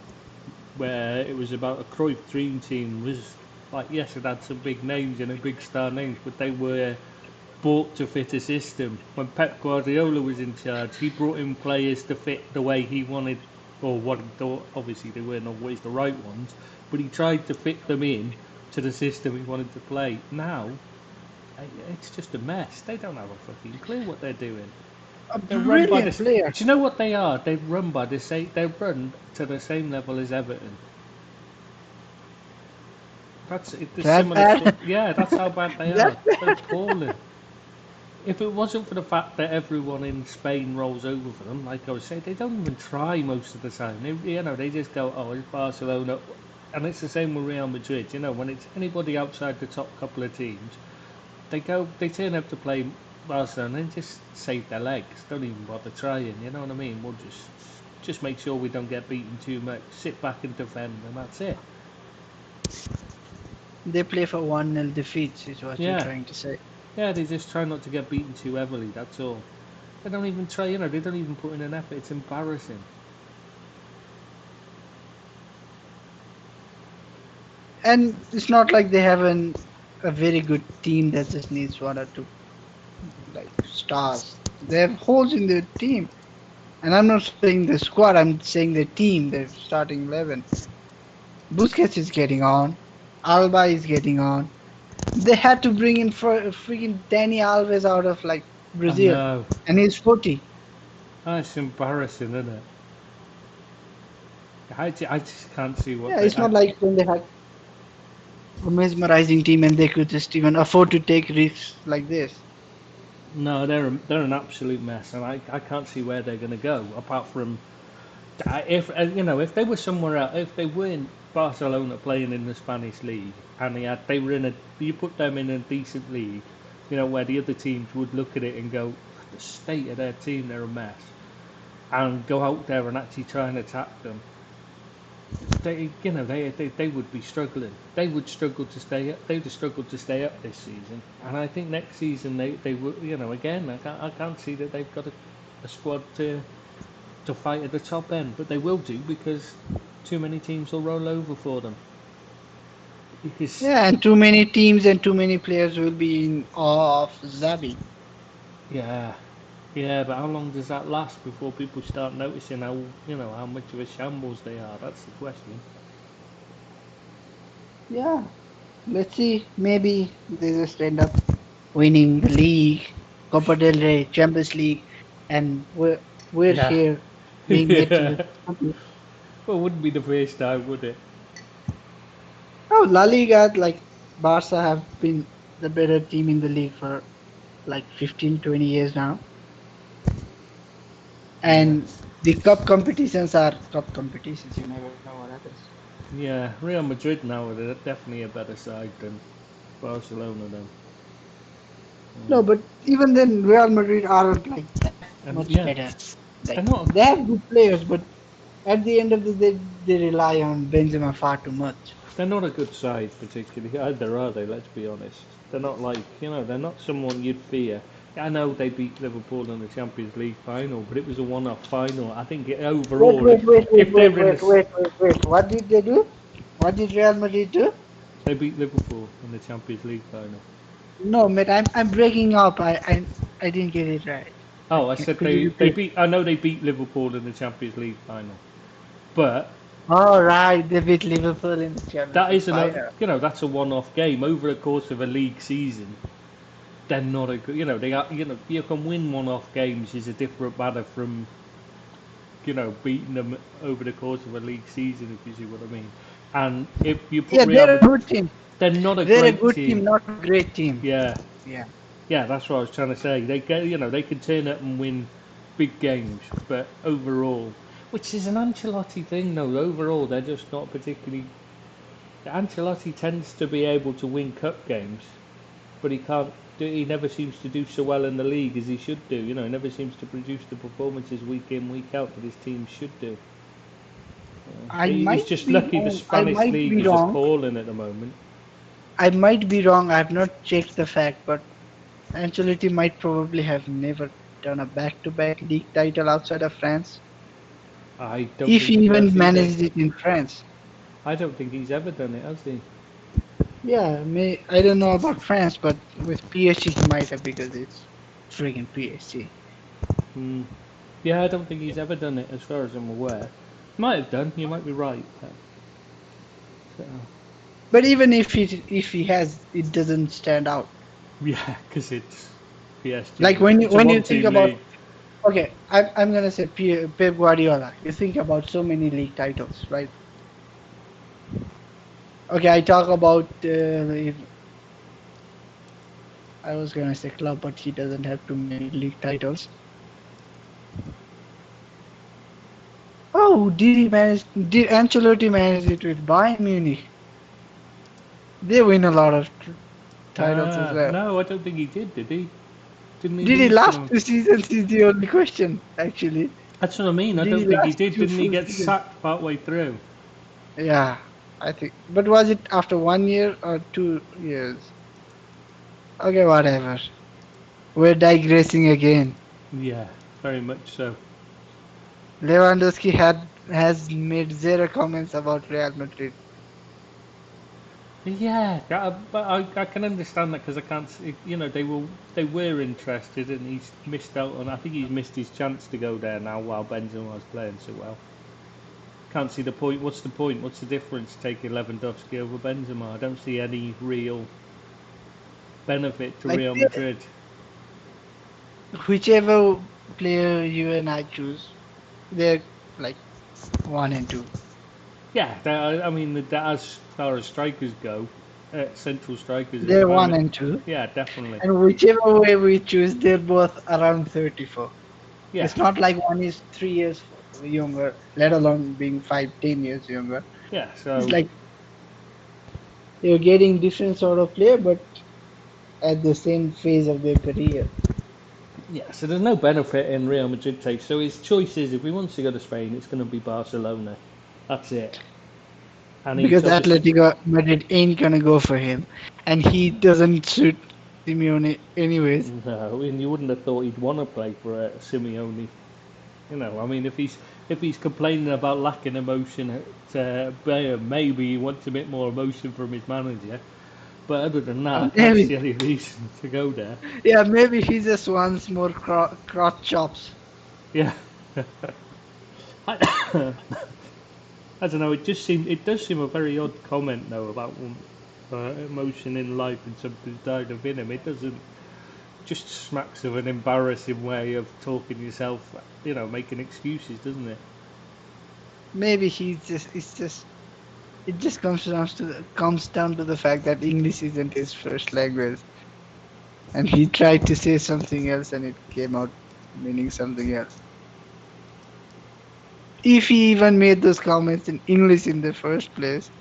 where it was about a Cruyff dream team. Was like yes, it had some big names and a big star names, but they were bought to fit a system. When Pep Guardiola was in charge, he brought in players to fit the way he wanted, or what. Obviously, they weren't always the right ones, but he tried to fit them in to the system he wanted to play. Now it's just a mess. They don't have a fucking clue what they're doing. A They're run by brilliant this. player. Do you know what they are? They run by the same. They run to the same level as Everton. That's the That similar. bad? Yeah, that's how bad they That are. They're appalling. If it wasn't for the fact that everyone in Spain rolls over for them, like I was saying, they don't even try most of the time. They just go, "Oh, it's Barcelona," and it's the same with Real Madrid. When it's anybody outside the top couple of teams, they turn up to play Barcelona and just save their legs. Don't even bother trying. You know what I mean? We'll just make sure we don't get beaten too much. Sit back and defend, and that's it. they play for 1-0 defeats, is what you're Yeah, trying to say. yeah. They just try not to get beaten too heavily. That's all. They don't even try. They don't even put in an effort. It's embarrassing. And it's not like they have a very good team that just needs one or two like stars. They have holes in their team. And I'm not saying the squad, I'm saying the team, the starting 11. Busquets is getting on. Alba is getting on. They had to bring in for freaking Danny Alves out of like I Brazil. know. And he's 40. That's embarrassing, isn't it? I just can't see what Yeah, they. it's not like when they had a mesmerizing team and they could just even afford to take risks like this. No, they're an absolute mess, and I can't see where they're going to go apart from if if they were somewhere else, if they weren't Barcelona playing in the Spanish league, and they were in you put them in a decent league, where the other teams would look at it and go, the state of their team, they're a mess, and go out there and actually try and attack them. They would be struggling. They would struggle to stay up. They would have struggled to stay up this season, and I think next season they would. Again, I can't see that they've got a squad to fight at the top end, but they will do because too many teams will roll over for them. Because Yeah, and too many teams and too many players will be in awe of Xavi. yeah, yeah, but how long does that last before people start noticing how much of a shambles they are? That's the question. Yeah, let's see. Maybe they just end up winning the league, Copa del Rey, Champions League, and we're Yeah, here being made to look yeah. stupid. Well, it wouldn't be the first time, would it? Oh, La Liga, like Barca have been the better team in the league for like 15, 20 years now. Yeah. And the cup competitions are cup competitions. You never know what happens. Yeah, Real Madrid now are definitely a better side than Barcelona then. No, Mm. but even then, Real Madrid aren't like that And much yeah, better. Like they're not. they have good players, but at the end of the day, they rely on Benzema far too much. They're not a good side, particularly either, are they? Let's be honest. They're not like they're not someone you'd fear. I know they beat Liverpool in the Champions League final, but it was a one-off final. I think overall, if they were in the, Wait. What did they do? What did Real Madrid do? they beat Liverpool in the Champions League final. No, mate, I'm breaking up. I didn't get it right. Oh, I said Could you they repeat? beat. I know they beat Liverpool in the Champions League final, but All right, they beat Liverpool in the Champions that League is final. that's a one-off game over the course of a league season. They're not a good. They are. You can win one-off games is a different matter from beating them over the course of a league season, if you see what I mean. And if you put Yeah, Real they're a Madrid, good team. they're not a They're a great good team. team, not a great team. Yeah, Yeah. yeah, that's what I was trying to say. They get, they can turn up and win big games, but overall, which is an Ancelotti thing, though. Overall, they're just not particularly. Ancelotti tends to be able to win cup games, but he can't. He never seems to do so well in the league as he should do. He never seems to produce the performances week in, week out that his team should do. I He's might just be lucky the wrong. I Spanish might league be is just wrong. falling at the moment. I might be wrong. I have not checked the fact, but Ancelotti might probably have never done a back-to-back league title outside of France, I don't if think he he has even either. managed it in France. I don't think he's ever done it, has he? Yeah, I don't know about France, but with PSG he might have because it's friggin' PSG. Hmm. Yeah, I don't think he's ever done it, as far as I'm aware. Might have done. You might be right. So, But even if he has, it doesn't stand out. yeah, because it's PSG. Like It's a when you think one-team about, league. okay, I'm gonna say Pep Guardiola. You think about so many league titles, right? Okay, I talk about I was gonna say club, but he doesn't have too many league titles. Oh, did he manage? Did Ancelotti manage it with Bayern Munich? They win a lot of titles as well. No, I don't think he did he? Didn't he Did he lose to last them? 2 seasons? Is the only question, actually. That's what I mean. I Did he don't think he last did. two Didn't he full get seasons? sacked partway through? Yeah, I think. But was it after 1 year or 2 years? Okay, whatever. We're digressing again. Yeah, very much so. Lewandowski has made zero comments about Real Madrid. Yeah, but I can understand that because I can't. They were interested, and he's missed out on. I think he's missed his chance to go there now while Benzema's playing so well. Can't see the point. What's the point? What's the difference taking Lewandowski over Benzema? I don't see any real benefit to Like Real Madrid. whichever player you and I choose, they're like 1 and 2. Yeah, I mean, as far as strikers go, central strikers at the They're one moment. and two, Yeah, definitely. and whichever way we choose, they're both around 34. Yeah, It's not like one is 3 years younger, let alone being 5, 10 years younger. yeah. It's So like you're getting different sort of player, but at the same phase of their career. yeah, so there's no benefit in Real Madrid take. So his choice is if he wants to go to Spain, it's going to be Barcelona. That's it. And he's Because obviously Atletico Madrid ain't gonna go for him, and he doesn't suit Simeone anyways. no, and you wouldn't have thought he'd want to play for Simeone. I mean, if he's complaining about lacking emotion at Bayern, maybe he wants a bit more emotion from his manager. But other than that, I can't Maybe, see any reason to go there. yeah, maybe he just wants more crotch chops. Yeah. I, I don't know. It does seem a very odd comment though about emotion in life and something's died of in him. It doesn't just smacks of an embarrassing way of talking yourself, making excuses, doesn't it? Maybe it just comes down to the fact that English isn't his first language, and he tried to say something else, and it came out meaning something else. If he even made those comments in English in the first place,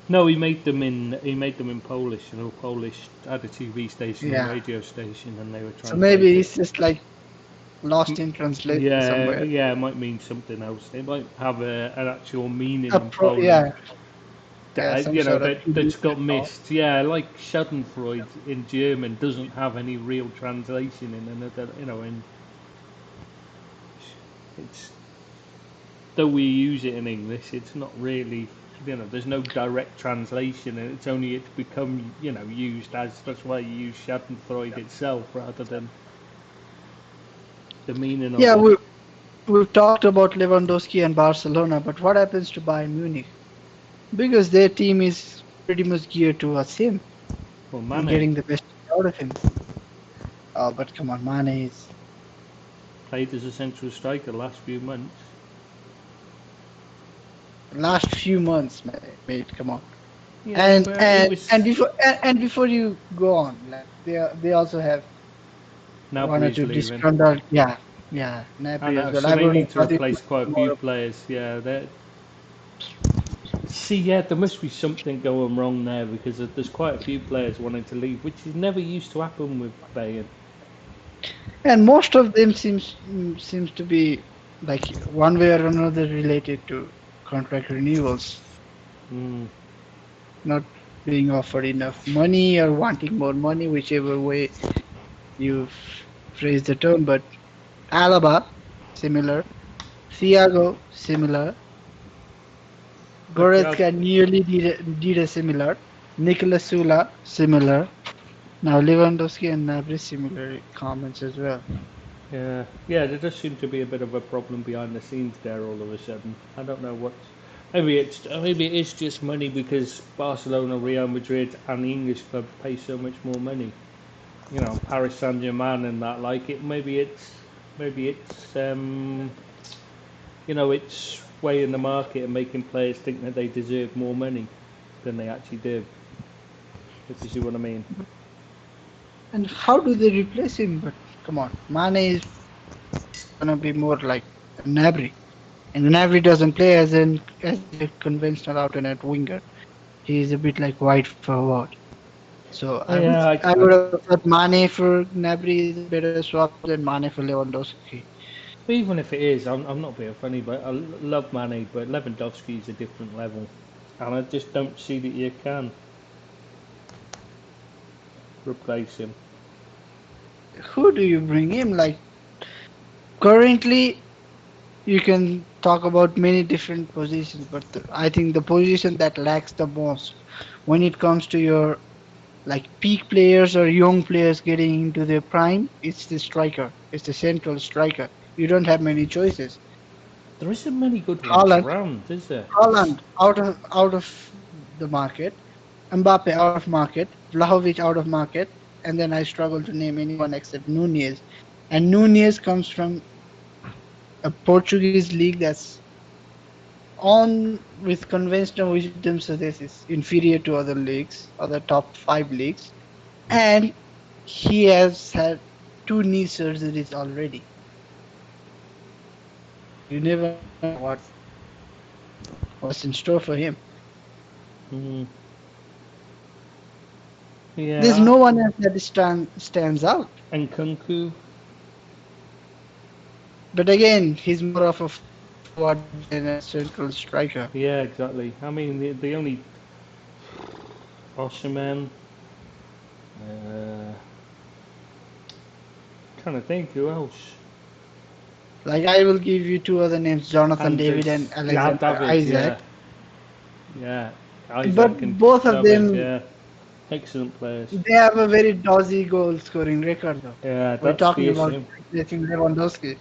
No, he made them in Polish. Polish had a TV station and yeah. radio station, and they were So translated. maybe it's just like lost in translation Yeah, somewhere. yeah, it might mean something else. It might have an actual meaning in Poland. Yeah, yeah, some You know, sort of that's got PDA. missed. Yeah, like Schadenfreude in German doesn't have any real translation in another. You know, in it's though we use it in English, it's not really. You know, there's no direct translation, and it's only it's become used as. That's why you use Schadenfreude itself rather than the meaning of Yeah, it. we've talked about Lewandowski and Barcelona, but what happens to Bayern Munich? Because their team is pretty much geared towards him Well, and Mane getting the best out of him. Oh, but come on, Mane is played as a central striker last few months. last few months, mate. Come on. Yeah, but he was Before you go on, like they also have one or Gnabry's two leaving. disgruntled. Yeah, I Gnabry as know, well. so I they would have need to thought it replace was quite a more few of players. Yeah, see, yeah, there must be something going wrong there because there's quite a few players wanting to leave, which is never used to happen with Bayern. and most of them seems to be like one way or another related to contract renewals, Mm. not being offered enough money or wanting more money, whichever way you phrase the term. But Alaba, similar. Thiago, similar. But yeah, Goretzka nearly did a similar. Nicolas Sula, similar. Now Lewandowski and Gnabry, similar comments as well. yeah, there does seem to be a bit of a problem behind the scenes there. All of a sudden, I don't know what. Maybe it is just money because Barcelona, Real Madrid, and the English clubs pay so much more money. You know, Paris Saint-Germain and that. Like it, maybe it's it's swaying the market and making players think that they deserve more money than they actually do. If you see what I mean. And how do they replace him? But come on, Mane is gonna be more like Gnabry, and Gnabry doesn't play as a conventional out and out winger. He is a bit like wide forward. So Yeah, I would have thought Mane for Gnabry is a better swap than Mane for Lewandowski. even if it is, I'm not being funny, but I love Mane, but Lewandowski is a different level, and I just don't see that you can replace him. Who do you bring him? Like currently, you can talk about many different positions, but I think the position that lacks the most when it comes to your like peak players or young players getting into their prime, it's the striker. It's the central striker. You don't have many choices. There isn't many good ones Haaland, around, is there? Haaland out of the market, Mbappe out of market, Vlahovic out of market, and then I struggle to name anyone except Nunez. And Nunez comes from a Portuguese league that's on with conventional wisdom suggests is inferior to other leagues, other top five leagues, and he has had two knee surgeries already. You never know what's in store for him. Mm, There's yeah, no one else that stands out. and Kunku. But again, he's more of a forward than a central striker. Yeah, exactly. I mean, the only Osimhen. Uh, Trying to think who else. Like I will give you two other names, Jonathan And David and yeah, Alexander David. Isaac. Yeah, But Isaac and both of David. them, Yeah, excellent players. they have a very dodgy goal scoring record though. Yeah, We're that's the talking about issue. replacing Lewandowski.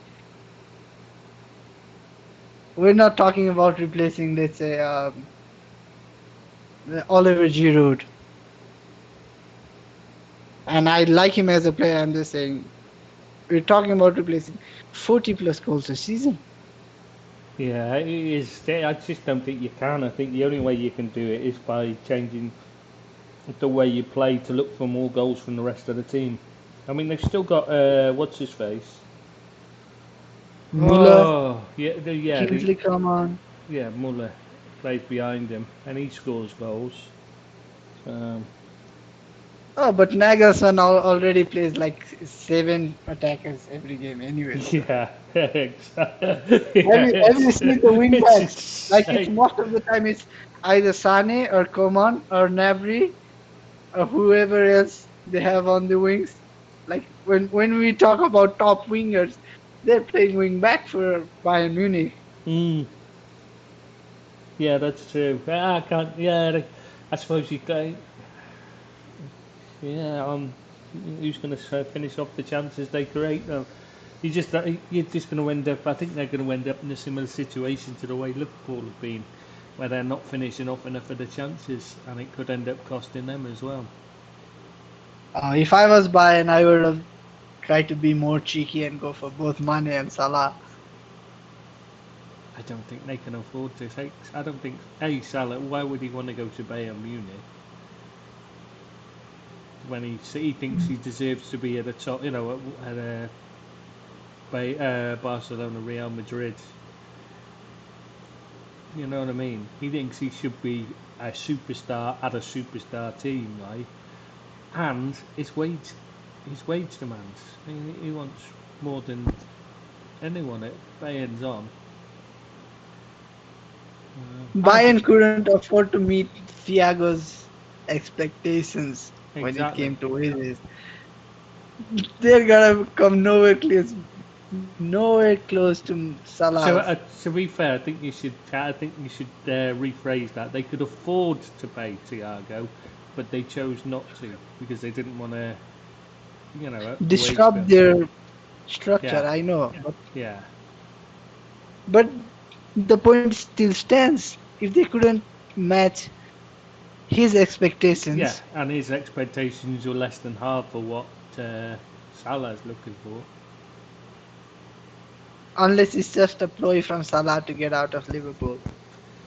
We're not talking about replacing, let's say, Oliver Giroud. And I like him as a player. I'm just saying, we're talking about replacing 40 plus goals a season. Yeah, it is. I just don't think you can. I think the only way you can do it is by changing the way you play to look for more goals from the rest of the team. I mean, they've still got what's his face? Muller, Oh, Kingsley Coman. Muller plays behind him and he scores goals. Um, Oh, but Nagelsmann already plays like 7 attackers every game anyway. So. Yeah, exactly. Have Yeah, you seen the wing it's backs? Like it's insane. most of the time it's either Sane or Coman or Nabry or whoever else they have on the wings. Like when we talk about top wingers, they're playing wing back for Bayern Munich. Mm, yeah, that's true. I can't. Yeah, I suppose you can. Yeah, who's going to finish off the chances they create though? You're just going to end up. I think they're going to end up in a similar situation to the way Liverpool have been, where they're not finishing off enough of the chances, and it could end up costing them as well. If I was Bayern, I would have tried to be more cheeky and go for both Mane and Salah. I don't think they can afford to take. I don't think. Hey, Salah, why would he want to go to Bayern Munich when he thinks he deserves to be at the top? You know, at Barcelona, Real Madrid. You know what I mean? He thinks he should be a superstar at a superstar team, right? And his wage demands. He wants more than anyone at Bayern's on. Bayern couldn't afford to meet Thiago's expectations when it Exactly. came to wages. They're gonna come nowhere close to So Salah's. to be fair, I think you should. I think you should rephrase that. They could afford to pay Thiago, but they chose not to because they didn't want to, up the wage Disrupt bill. their structure. Yeah, I know, yeah, but the point still stands. If they couldn't match his yeah. expectations, And his expectations were less than half of what Salah's looking for. unless it's just a ploy from Salah to get out of Liverpool,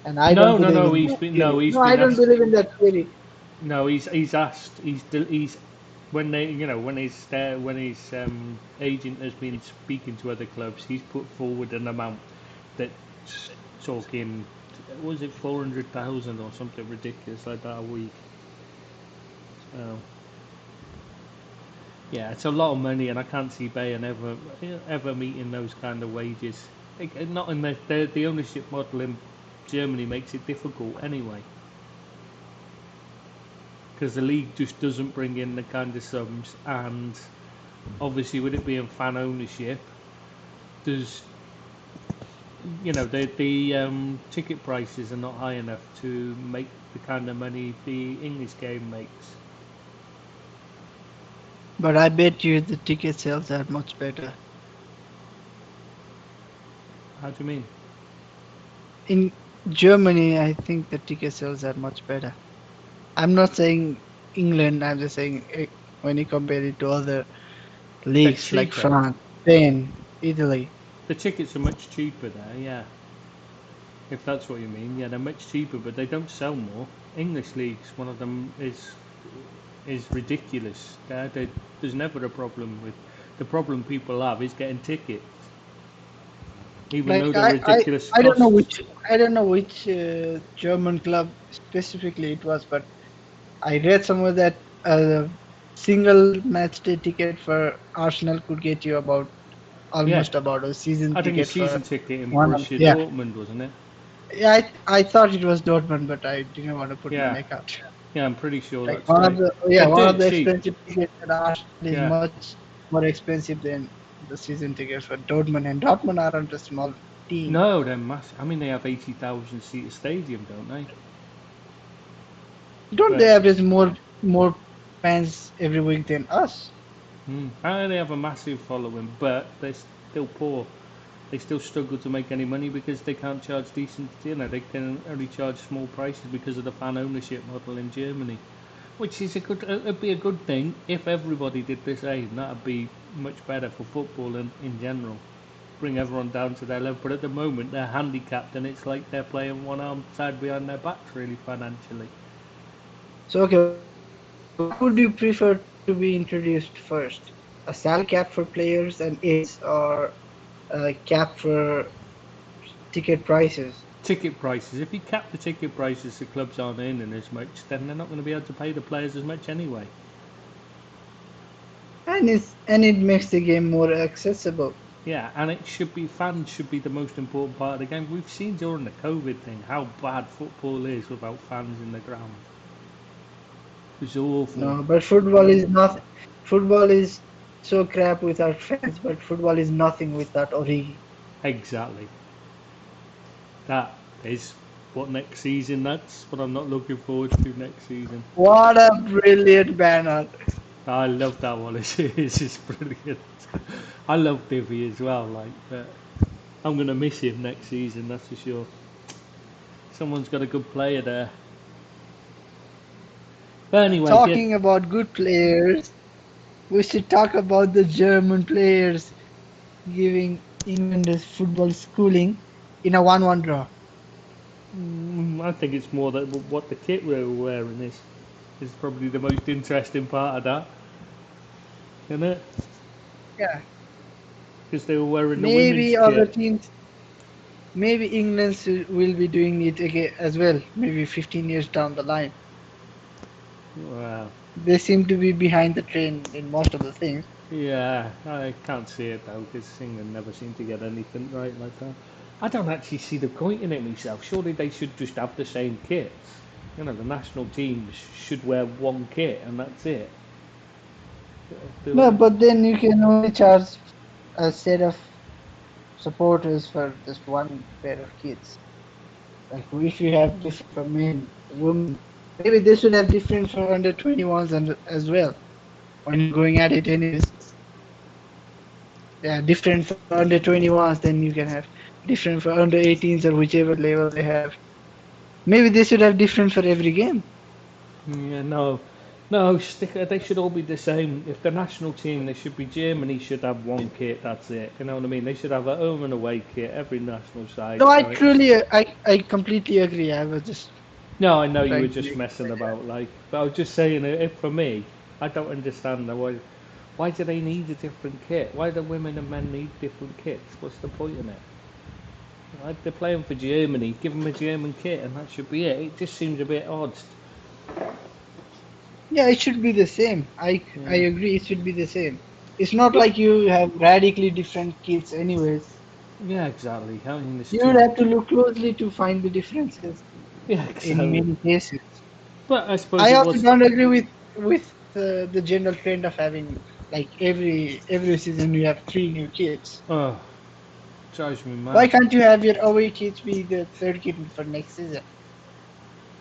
and I don't No, no, believe no. in He's that been theory. no. He's No, I been don't asked. believe in that theory. No, he's asked. He's when they when his agent has been speaking to other clubs, he's put forward an amount that's talking. Was it 400,000 or something ridiculous like that a week? So yeah, it's a lot of money, and I can't see Bayern ever meeting those kind of wages. Not in the ownership model in Germany makes it difficult anyway. Because the league just doesn't bring in the kind of sums, and obviously with it being fan ownership, there's the ticket prices are not high enough to make the kind of money the English game makes. But I bet you the ticket sales are much better. How do you mean? In Germany, I think the ticket sales are much better. I'm not saying England, I'm just saying when you compare it to other They're leagues like cheaper. France, Spain, Italy. The tickets are much cheaper there, yeah. If that's what you mean, yeah, they're much cheaper, but they don't sell more. English leagues, one of them is ridiculous. There's never a problem with. The problem people have is getting tickets, even though Like they're ridiculous I don't know costs. which German club specifically it was, but I read somewhere that a single match day ticket for Arsenal could get you about Yeah, almost about a season I think a ticket for season ticket in one. Borussia Yeah, Dortmund, wasn't it? yeah. I thought it was Dortmund, but I didn't want to put my Yeah, neck out. yeah, I'm pretty sure Like that's right. They're one of dirt the cheap. expensive tickets at Arsenal is Yeah. much more expensive than the season tickets for Dortmund, and Dortmund aren't a small team. No, they're massive. I mean, they have 80,000 seat stadium, don't they? Don't they But average more fans every week than us? they have a massive following, but they're still poor. They still struggle to make any money because they can't charge decent. They can only charge small prices because of the fan ownership model in Germany, which is it'd be a good thing if everybody did the same. That'd be much better for football in general. Bring everyone down to their level. But at the moment, they're handicapped, and it's like they're playing one arm tied behind their backs, really financially. So okay, what would you prefer to be introduced first? A salary cap for players and age, or a cap for ticket prices? Ticket prices. If you cap the ticket prices, the clubs aren't earning as much, then they're not going to be able to pay the players as much anyway. and it makes the game more accessible. Yeah, and it should be fans should be the most important part of the game. We've seen during the COVID thing how bad football is without fans in the ground. It's awful. No, but football is not. Football is so crap without fans, but football is nothing without Origi. Exactly. That is what next season. That's what I'm not looking forward to next season. What a brilliant banner! I love that one. It's just brilliant. I love Divi as well. Like, but I'm gonna miss him next season. That's for sure. Someone's got a good player there. But anyway, Talking about good players, we should talk about the German players giving England a football schooling in a 1-1 draw. I think it's more that what the kit we were wearing is probably the most interesting part of that, isn't it? Yeah, Because they were wearing the maybe women's other kit. teams, maybe England will be doing it again as well. Maybe 15 years down the line. Wow. They seem to be behind the trend in most of the things. Yeah, I can't see it though, because England never seem to get anything right like that. I don't actually see the point in it myself. Surely they should just have the same kits. You know, the national teams should wear one kit and that's it. No, but then you can only charge a set of supporters for just one pair of kits. Like if you have different for men, women, maybe they should have different for under 21s and as well. When you're going at it anyways. Yeah, different for under 21s, then you can have different for under 18s or whichever level they have. Maybe they should have different for every game. Yeah, no, no, they should all be the same. If the national team, they should be Germany should have one kit. That's it. You know what I mean? They should have a home and away kit every national side. No, So I completely agree. I was just no, I know you were trying to just make messing it about, like, but I was just saying, if for me, I don't understand why do they need a different kit? Why do women and men need different kits? What's the point in it? Like they're playing for Germany, give them a German kit, and that should be it. It just seems a bit odd. Yeah, it should be the same. I Yeah. agree. It should be the same. It's not like you have radically different kits, anyways. Yeah, exactly. I mean, it's You too would have much. to look closely to find the differences Yeah, in exactly. many cases. But I suppose I it also was. don't agree with the general trend of having like every season you have 3 new kits. Oh, drives me Why mad. can't you have your away kits be the third kit for next season?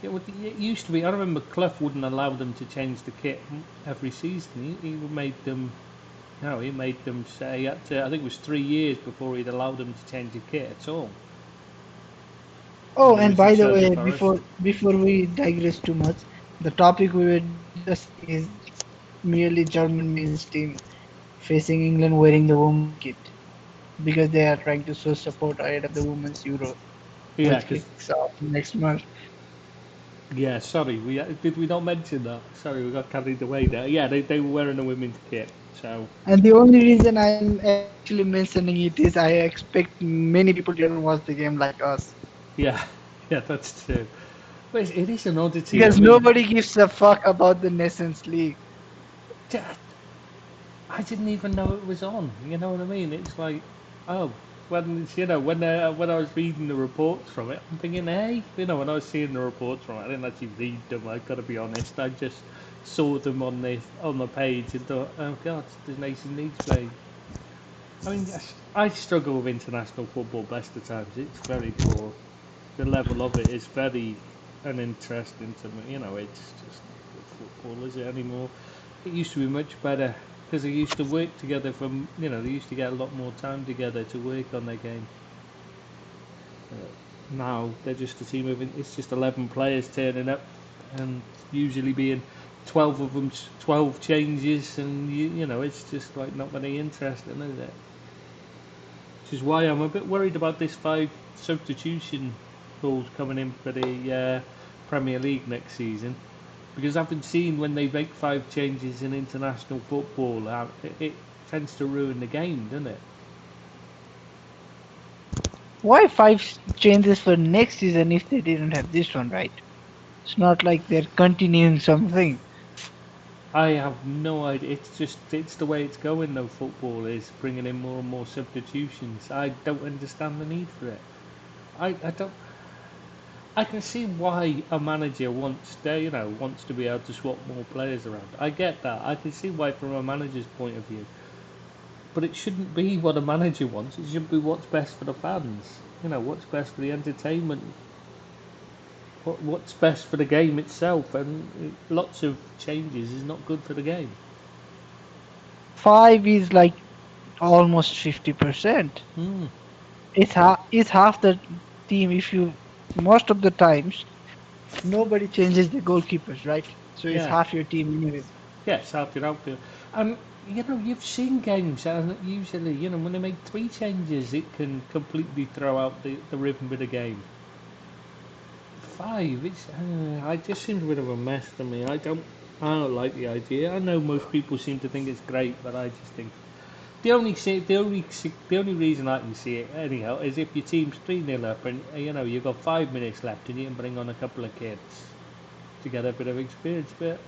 Yeah, well, it used to be. I remember Clough wouldn't allow them to change the kit every season. He made them. No, he made them say. I think it was 3 years before he'd allow them to change the kit at all. Oh, He and was in by the charge of way, Forest. before we digress too much, the topic we were discussing is merely German men's team facing England wearing the women's kit because they are trying to show support ahead of the Women's Euro, Yeah, which because kicks off next month. yeah, sorry, did we not mention that? Sorry, we got carried away there. Yeah, they were wearing a women's kit, so And the only reason I'm actually mentioning it is I expect many people didn't watch the game like us yeah, yeah, that's true. But it is an oddity. I because mean, nobody gives a fuck about the Nations League. I didn't even know it was on. You know what I mean? It's like, oh, when I was reading the reports from it, I'm thinking, hey, when I was seeing the reports from it, I didn't actually read them. I've got to be honest. I just saw them on the page and thought, oh God, the Nation League's playing. I mean, I struggle with international football best of times. It's very poor. The level of it is very uninteresting to me. It's just not good football, is it anymore? It used to be much better because they used to work together they used to get a lot more time together to work on their game. Now they're just a team of, it's just 11 players turning up and usually being 12 of them, 12 changes, and it's just like not very interesting, is it? Which is why I'm a bit worried about this 5 substitution rules coming in for the Premier League next season. Because I've been seeing when they make 5 changes in international football, it tends to ruin the game, doesn't it? Why 5 changes for next season if they didn't have this one, right? It's not like they're continuing something. I have no idea. It's the way it's going though. Football is bringing in more and more substitutions. I don't understand the need for it. I don't. I can see why a manager wants to be able to swap more players around. I get that. I can see why from a manager's point of view. But it shouldn't be what a manager wants. It should be what's best for the fans. What's best for the entertainment. What's best for the game itself. And lots of changes is not good for the game. 5 is like almost 50%. Hmm. It's half the team. If you most of the times nobody changes the goalkeepers, right? So it's Yeah. half your team anyway. Yes, half your outfield. And you've seen games, and usually, when they make 3 changes, it can completely throw out the rhythm of the game. 5, it just seems a bit of a mess to me. I don't like the idea. I know most people seem to think it's great, but I just think the only reason I can see it anyhow is if your team's 3-0 up and you've got 5 minutes left and you can bring on a couple of kids to get a bit of experience. But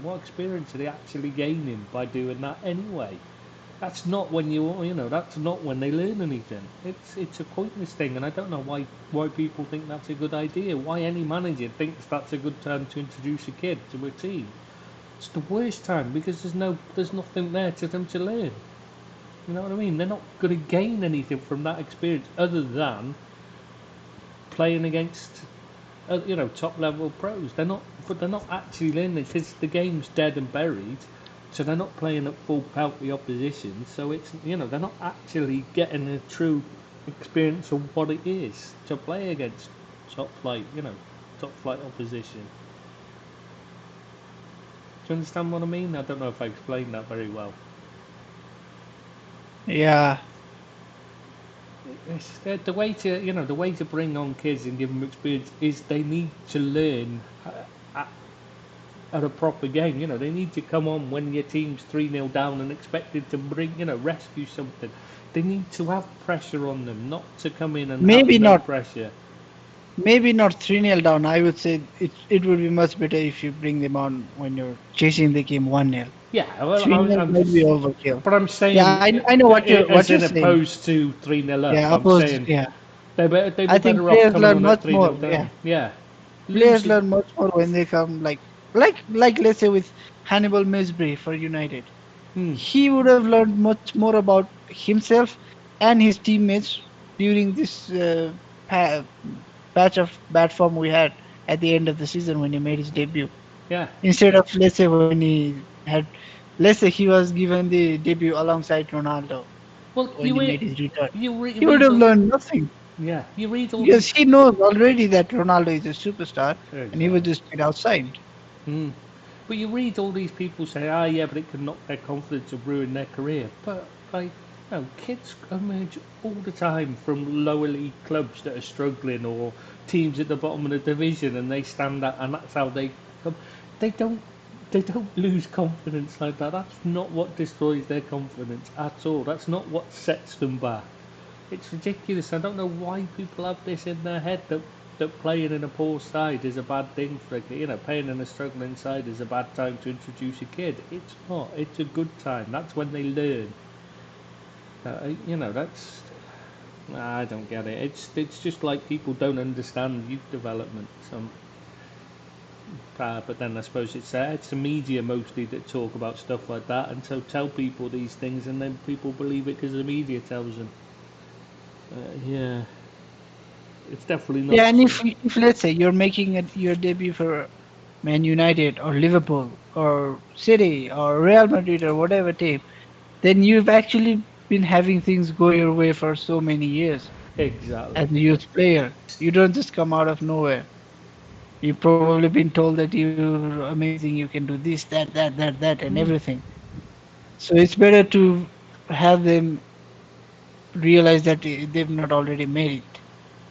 what experience are they actually gaining by doing that anyway? That's not when that's not when they learn anything. It's a pointless thing, and I don't know why people think that's a good idea. Why any manager thinks that's a good time to introduce a kid to a team? It's the worst time because there's nothing there to them to learn. You know what I mean? They're not going to gain anything from that experience other than playing against top level pros. They're not actually learning because the game's dead and buried. So they're not playing at full pelt the opposition. So it's they're not actually getting a true experience of what it is to play against top flight opposition. Do you understand what I mean? I don't know if I explained that very well. Yeah. It's the way to bring on kids and give them experience is they need to learn at a proper game. They need to come on when your team's 3-0 down and expected to rescue something. They need to have pressure on them, not to come in and Maybe have no not. pressure. Maybe not 3-0 down. I would say it would be much better if you bring them on when you're chasing the game 1-0. Yeah, well, 3-0 I'm might be just, overkill. but I'm saying, Yeah, I know what as you're in saying. opposed to 3-0 up. Yeah, I'm opposed. saying Yeah, they'd be I think better off players coming learn on at much 3-0 more. down. Yeah, Players losing. learn much more when they come like let's say with Hannibal Mesbury for United. He would have learned much more about himself and his teammates during this patch of bad form we had at the end of the season when he made his debut. Yeah. Instead of let's say when he had, let's say he was given the debut alongside Ronaldo Well, when he made his return. you He would read have all, learned nothing yeah, you read all because these. he knows already that Ronaldo is a superstar and he was Exactly. just outside. But you read all these people say, yeah, but it can knock their confidence or ruin their career. But kids emerge all the time from lower league clubs that are struggling or teams at the bottom of the division, and they stand out, and that's how they come. They don't. They don't lose confidence like that. That's not what destroys their confidence at all. That's not what sets them back. It's ridiculous. I don't know why people have this in their head that playing in a poor side is a bad thing for a kid. Playing in a struggling side is a bad time to introduce a kid. It's not. It's a good time. That's when they learn. That's. I don't get it. It's just like people don't understand youth development. But then I suppose it's the media mostly that talk about stuff like that, and so tell people these things, and then people believe it because the media tells them. Yeah, it's definitely not. Yeah, and if let's say you're making your debut for Man United or Liverpool or City or Real Madrid or whatever team, then you've actually been having things go your way for so many years Exactly. as a youth player. You don't just come out of nowhere. You've probably been told that you're amazing, you can do this, that, and Hmm. everything. So it's better to have them realize that they've not already made it.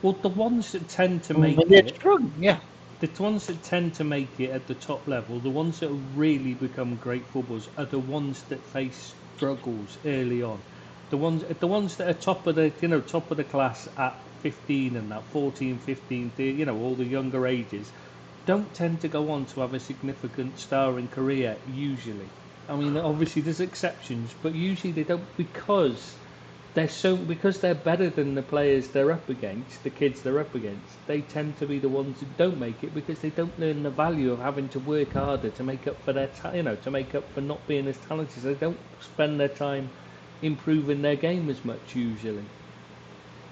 Well, the ones that tend to When make they're it, struggling, yeah. the ones that tend to make it at the top level, the ones that really become great footballers, are the ones that face struggles early on. The ones that are top of the class at 15 and that 14, 15, all the younger ages. don't tend to go on to have a significant starring career usually. I mean, obviously there's exceptions, but usually they don't because they're better than the players they're up against, the kids they're up against. They tend to be the ones who don't make it because they don't learn the value of having to work harder to make up for to make up for not being as talented. They don't spend their time improving their game as much usually.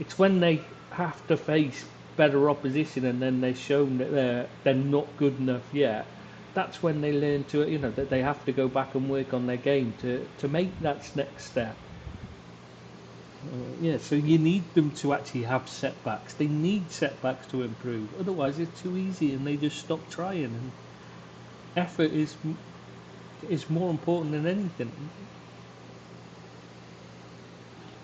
It's when they have to face better opposition and then they're shown that they're not good enough yet. That's when they learn that they have to go back and work on their game to make that next step. So you need them to actually have setbacks. They need setbacks to improve. Otherwise, it's too easy and they just stop trying. And effort is more important than anything.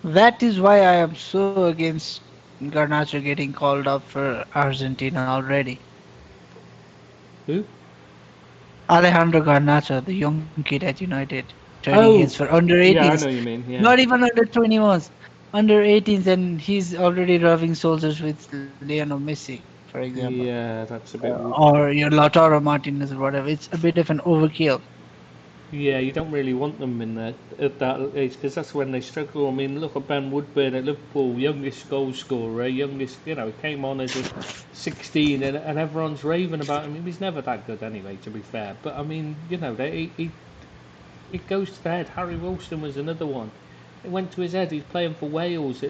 That is why I am so against Garnacho getting called up for Argentina already. Who? Alejandro Garnacho, the young kid at United, turning heads for under 18s. Yeah, I know what you mean. Yeah. Not even under 21s, under 18s, and he's already rubbing shoulders with Lionel Messi, for example. Yeah, that's a bit. Or your Lautaro Martinez or whatever. It's a bit of an overkill. Yeah, you don't really want them in there at that age because that's when they struggle. I mean, look at Ben Woodburn at Liverpool, youngest goal scorer, youngest. He came on as a 16, and everyone's raving about him. He's never that good anyway, to be fair. But I mean, it goes to the head. Harry Wilson was another one. It went to his head. He's playing for Wales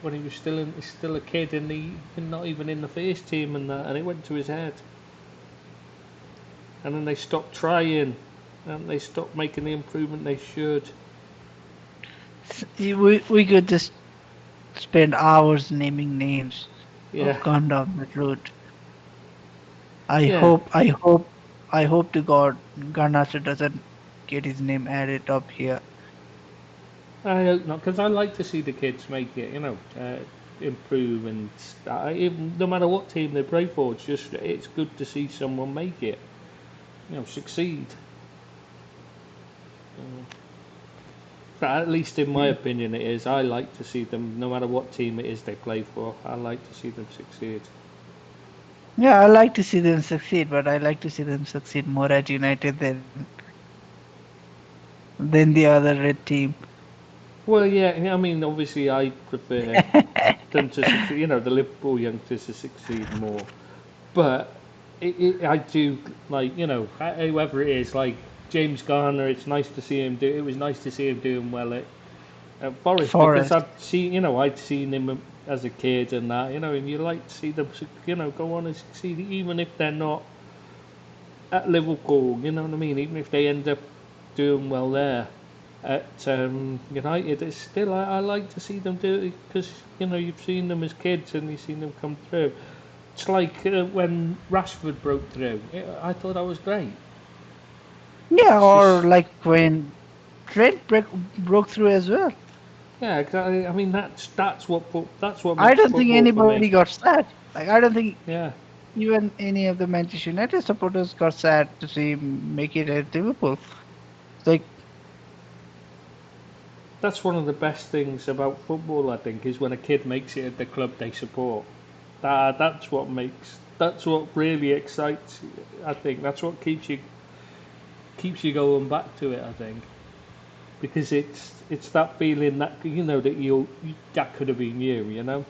when he was still a kid, and he not even in the first team, and it went to his head. And then they stopped trying. And they stopped making the improvement they should. We could just spend hours naming names Yeah. who've gone down that route. I hope to God Garnacho doesn't get his name added up here. I hope not, because I like to see the kids make it, improve, and even no matter what team they play for, it's good to see someone make it, succeed. But at least in my opinion it is. I like to see them, no matter what team it is they play for, I like to see them succeed. Yeah, I like to see them succeed, but I like to see them succeed more at United than the other red team. Well, yeah, I mean, obviously I prefer them to succeed, the Liverpool youngsters to succeed more. But I do, like, whoever it is, like, James Garner, it's nice to see him it was nice to see him doing well at Forest. Because I'd seen him as a kid and that, and you like to see them, go on and succeed, even if they're not at Liverpool, you know what I mean? Even if they end up doing well there at United, it's still, I like to see them do it because, you've seen them as kids and you've seen them come through. It's like when Rashford broke through. I thought that was great. Yeah, or like when Trent broke through as well. Yeah, exactly. I mean, that's what makes I don't think anybody me. got sad. Like, I don't think Yeah. even any of the Manchester United supporters got sad to see him make it at Liverpool. Like, that's one of the best things about football, I think, is when a kid makes it at the club they support. That's what really excites you, I think. That's what keeps you going back to it, I think. Because it's that feeling that that could have been you,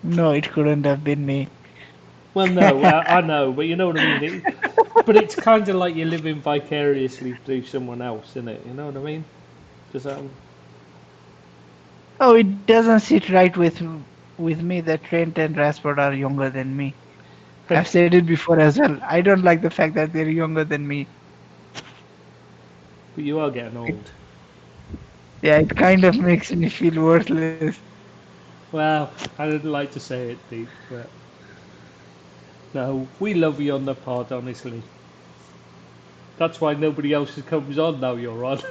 No, it couldn't have been me. Well, no, I know, but you know what I mean. But it's kind of like you're living vicariously through someone else, isn't it? You know what I mean? Does that? Oh, it doesn't sit right with me that Trent and Rashford are younger than me. I've said it before as well. I don't like the fact that they're younger than me. But you are getting old. Yeah, it kind of makes me feel worthless. Well, I didn't like to say it, Deep, but no, we love you on the pod, honestly. That's why nobody else comes on now you're on.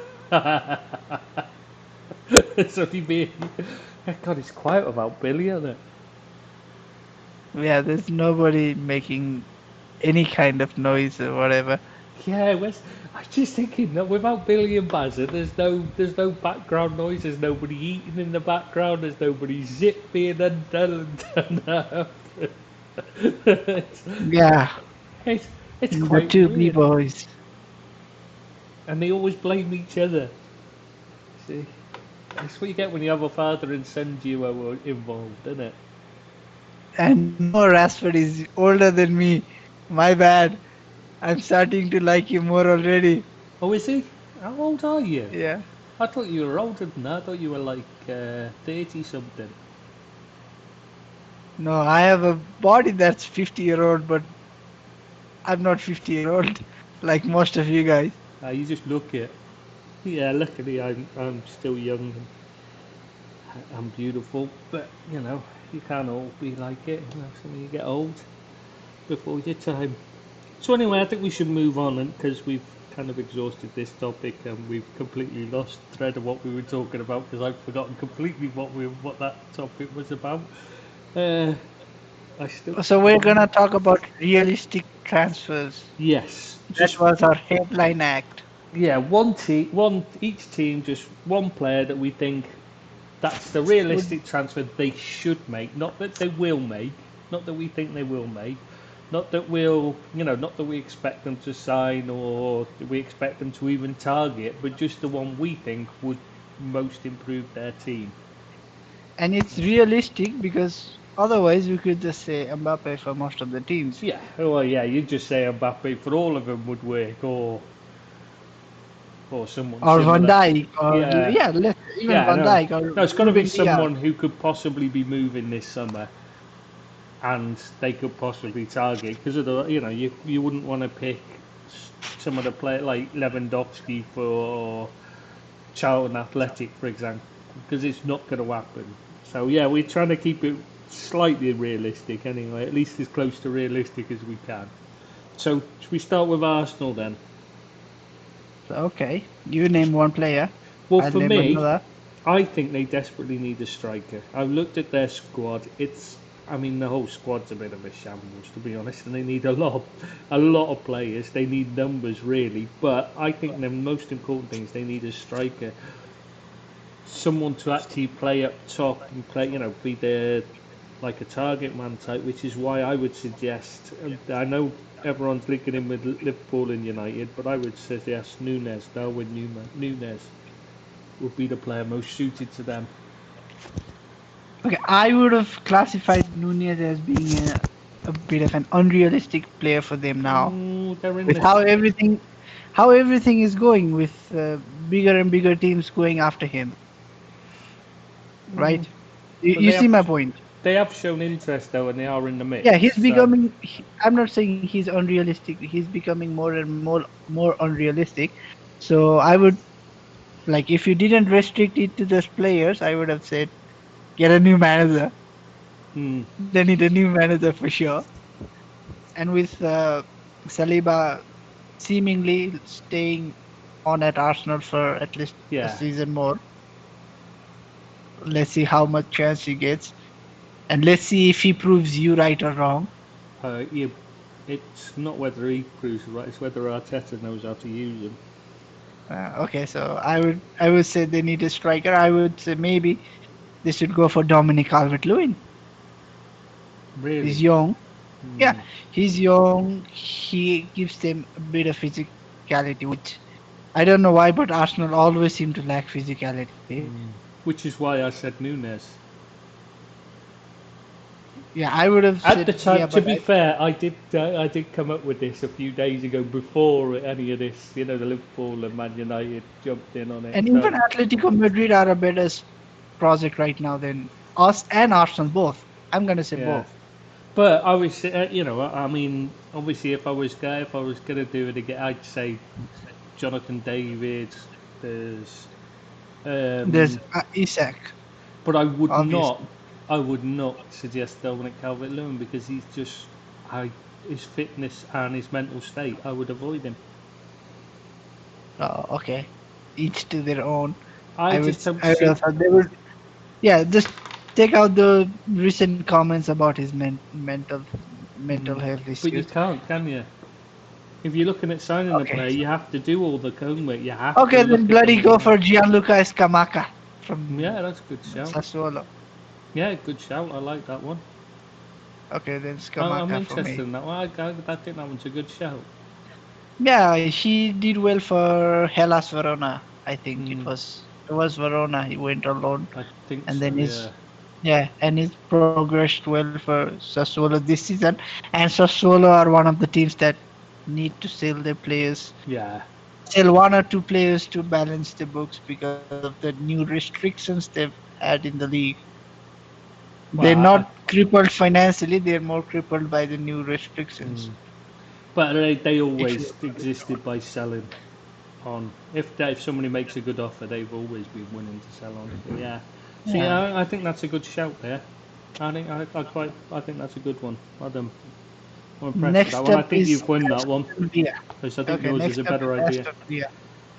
It's only me. God, it's quiet without Billy, isn't it? Yeah, there's nobody making any kind of noise or whatever. Yeah, I'm just thinking that without Billy and Bazza, there's no background noise. There's nobody eating in the background. There's nobody zip being undone and done up. it's, Yeah, it's, it's the quite two B weird. boys. And they always blame each other. See, that's what you get when you have a father and son duo involved, isn't it? And no, Rashford is older than me. My bad. I'm starting to like him more already. Oh, is he? How old are you? Yeah. I thought you were older than that. I thought you were like 30 something. No, I have a body that's 50-year-old, but I'm not 50-year-old like most of you guys. You just look it. Yeah, luckily I'm still young and beautiful, but you can't all be like it. So when you get old before your time. So anyway, I think we should move on, and because we've kind of exhausted this topic and we've completely lost thread of what we were talking about because I've forgotten completely what that topic was about. Uh, I still So we're gonna talk about realistic transfers. yes, That just was our headline act. yeah, each team, just one player that we think that's the Would realistic transfer they should make, not that they will make, not that we think they will make, not that not that we expect them to sign or that we expect them to even target, but just the one we think would most improve their team. and it's realistic because otherwise we could just say Mbappe for most of the teams. Yeah, well, yeah, you just say Mbappe for all of them would work, or someone Or Van similar. Dijk, or Yeah, yeah, let's even yeah, Van no, Dijk or no, it's got to be Ruben Diaz. someone who could possibly be moving this summer, and they could possibly target because of the you wouldn't want to pick some of the play like Lewandowski for Charlton Athletic, for example, because it's not going to happen. So yeah, we're trying to keep it slightly realistic anyway, at least as close to realistic as we can. So should we start with Arsenal then? So, okay, you name one player, Well, I'll for name me, another. I think they desperately need a striker. I've looked at their squad. I mean, the whole squad's a bit of a shambles, to be honest, and they need a lot of players. They need numbers, really. But I think the most important thing is they need a striker, someone to actually play up top and play, be there like a target man type. Which is why I would suggest. I know everyone's linking him with Liverpool and United, but I would suggest Darwin Nunes would be the player most suited to them. Okay, I would have classified Nunez as being a bit of an unrealistic player for them now, They're in with this. how everything is going with bigger and bigger teams going after him. Mm, Right? You, but you see my point? they have shown interest though, and they are in the Yeah, mix. he's So becoming. I'm not saying he's unrealistic. He's becoming more and more unrealistic. So I would like if you didn't restrict it to those players, I would have said get a new manager. mm, They need a new manager for sure. And with Saliba seemingly staying on at Arsenal for at least a yeah, season more, let's see how much chance he gets, and let's see if he proves you right or wrong. you, it's not whether he proves it right; it's whether Arteta knows how to use him. Okay, so I would say they need a striker. I would say maybe they should go for Dominic Calvert-Lewin. Really. He's young. Yeah, Mm, he's young. He gives them a bit of physicality, which I don't know why, but Arsenal always seem to lack physicality. which is why I said Nunes. Yeah, I would have At said the yeah, time, to but be fair, I did come up with this a few days ago before any of this. The Liverpool and Man United jumped in on it. and So even Atletico Madrid are a better project right now than us and Arsenal both. I'm gonna say yeah. both. But I was, I mean, obviously, if I was gonna do it again, I'd say Jonathan David. There's, There's um, Isak, but obviously. I would not suggest Dominic Calvert-Lewin because his fitness and his mental state, I would avoid him. Okay, each to their own. I just don't I would see. have thought they would. Yeah, just take out the recent comments about his mental Mm, health but you issues. can't, can you? If you're looking at signing a Okay. player, you have to do all the homework. You have to Okay, then look at bloody them go all. for Gianluca from Yeah, that's a good shout. Sassuolo. Yeah, good shout. I like that one. Okay, then I'm Scamacca for interested me. in that one. I think that one's a good shout. Yeah, she did well for Hellas Verona. I think Mm, it was Verona. He went alone, I think and so. then Yeah. he's progressed well for Sassuolo this season. And Sassuolo are one of the teams that need to sell their players, Yeah. sell one or two players to balance the books because of the new restrictions they've had in the league. They're Well, not crippled financially; they're more crippled by the new restrictions. mm. But they If always you existed by selling on. If somebody makes a good offer, they've always been willing to sell on. So yeah. So yeah. yeah, I think that's a good shout there. I think that's a good one. I'm impressed with that Next one. I up think is you've won that one Aston Villa. because I think Okay, yours is next a up is better idea. Aston Villa.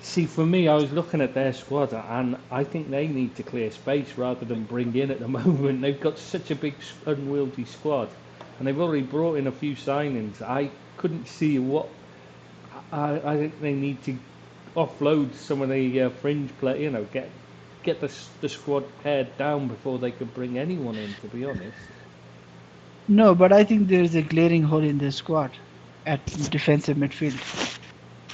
See, for me, I was looking at their squad, and I think they need to clear space rather than bring in at the moment. They've got such a big, unwieldy squad, and they've already brought in a few signings. I couldn't see what. I think they need to offload some of the fringe play. Get the squad pared down before they can bring anyone in. To be honest, No, but I think there is a glaring hole in the squad at defensive midfield.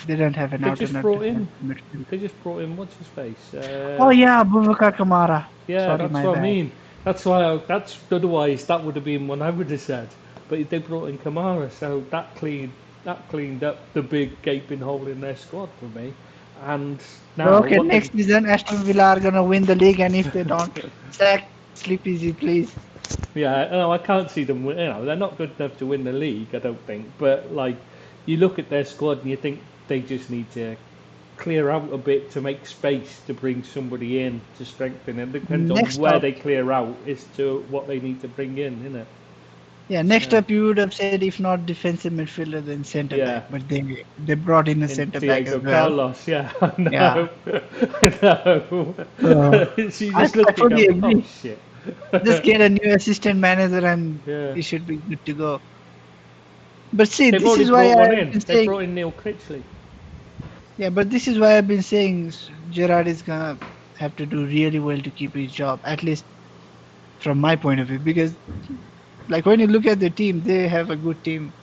They don't have an they just alternate brought in. defensive midfield. They just brought in what's his face. Oh yeah, Boubacar Kamara. Yeah, Sorry, that's my what I bad. mean. That's why. That's otherwise that would have been one I would have said. But they brought in Kamara, so that cleaned up the big gaping hole in their squad for me. And now Okay, what they next season Aston Villa are gonna win the league, and if they don't, sack Sleep Easy, please. yeah, no, I can't see them. They're not good enough to win the league, I don't think. But like, you look at their squad and you think they just need to clear out a bit to make space to bring somebody in to strengthen. It depends on Next where up, they clear out as to what they need to bring in, isn't it? yeah, next Yeah. up you would have said if not defensive midfielder then centre back, Yeah. but they brought in a In centre back as Diego well. Carlos, yeah, I Yeah, know. I know. so So you I, just look I at it and fully go, oh agree. shit. Just get a new assistant manager and Yeah. it should be good to go. But see, They've this already is why brought one I've in. been They saying, brought in Neil Critchley. yeah, but this is why I've been saying Gerard is gonna have to do really well to keep his job, at least from my point of view, because like when you look at the team, they have a good team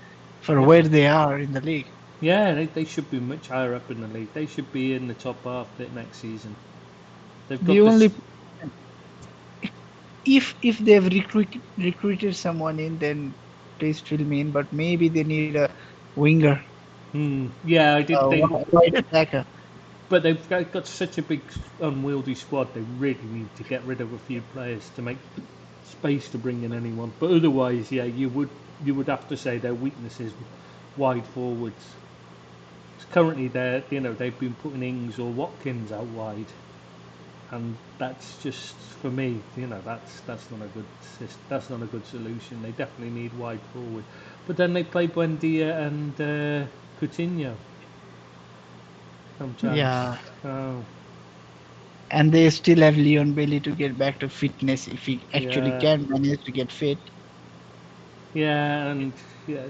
for Yeah. where they are in the league. Yeah, they should be much higher up in the league. They should be in the top half next season. They've The got this. only if they've recruited someone in, then please fill me in. But maybe they need a winger, Yeah, I did. a wide attacker. But they've got such a big, unwieldy squad. They really need to get rid of a few players to make space to bring in anyone. But otherwise, yeah, you would have to say their weakness is wide forwards. Currently, they've been putting Ings or Watkins out wide, and that's just for me. That's not a that's not a good solution. They definitely need wide forward. But then they play Buendia and Coutinho sometimes. Yeah, Oh, and they still have Leon Bailey to get back to fitness if he actually yeah. can manage to get fit. Yeah, and yeah,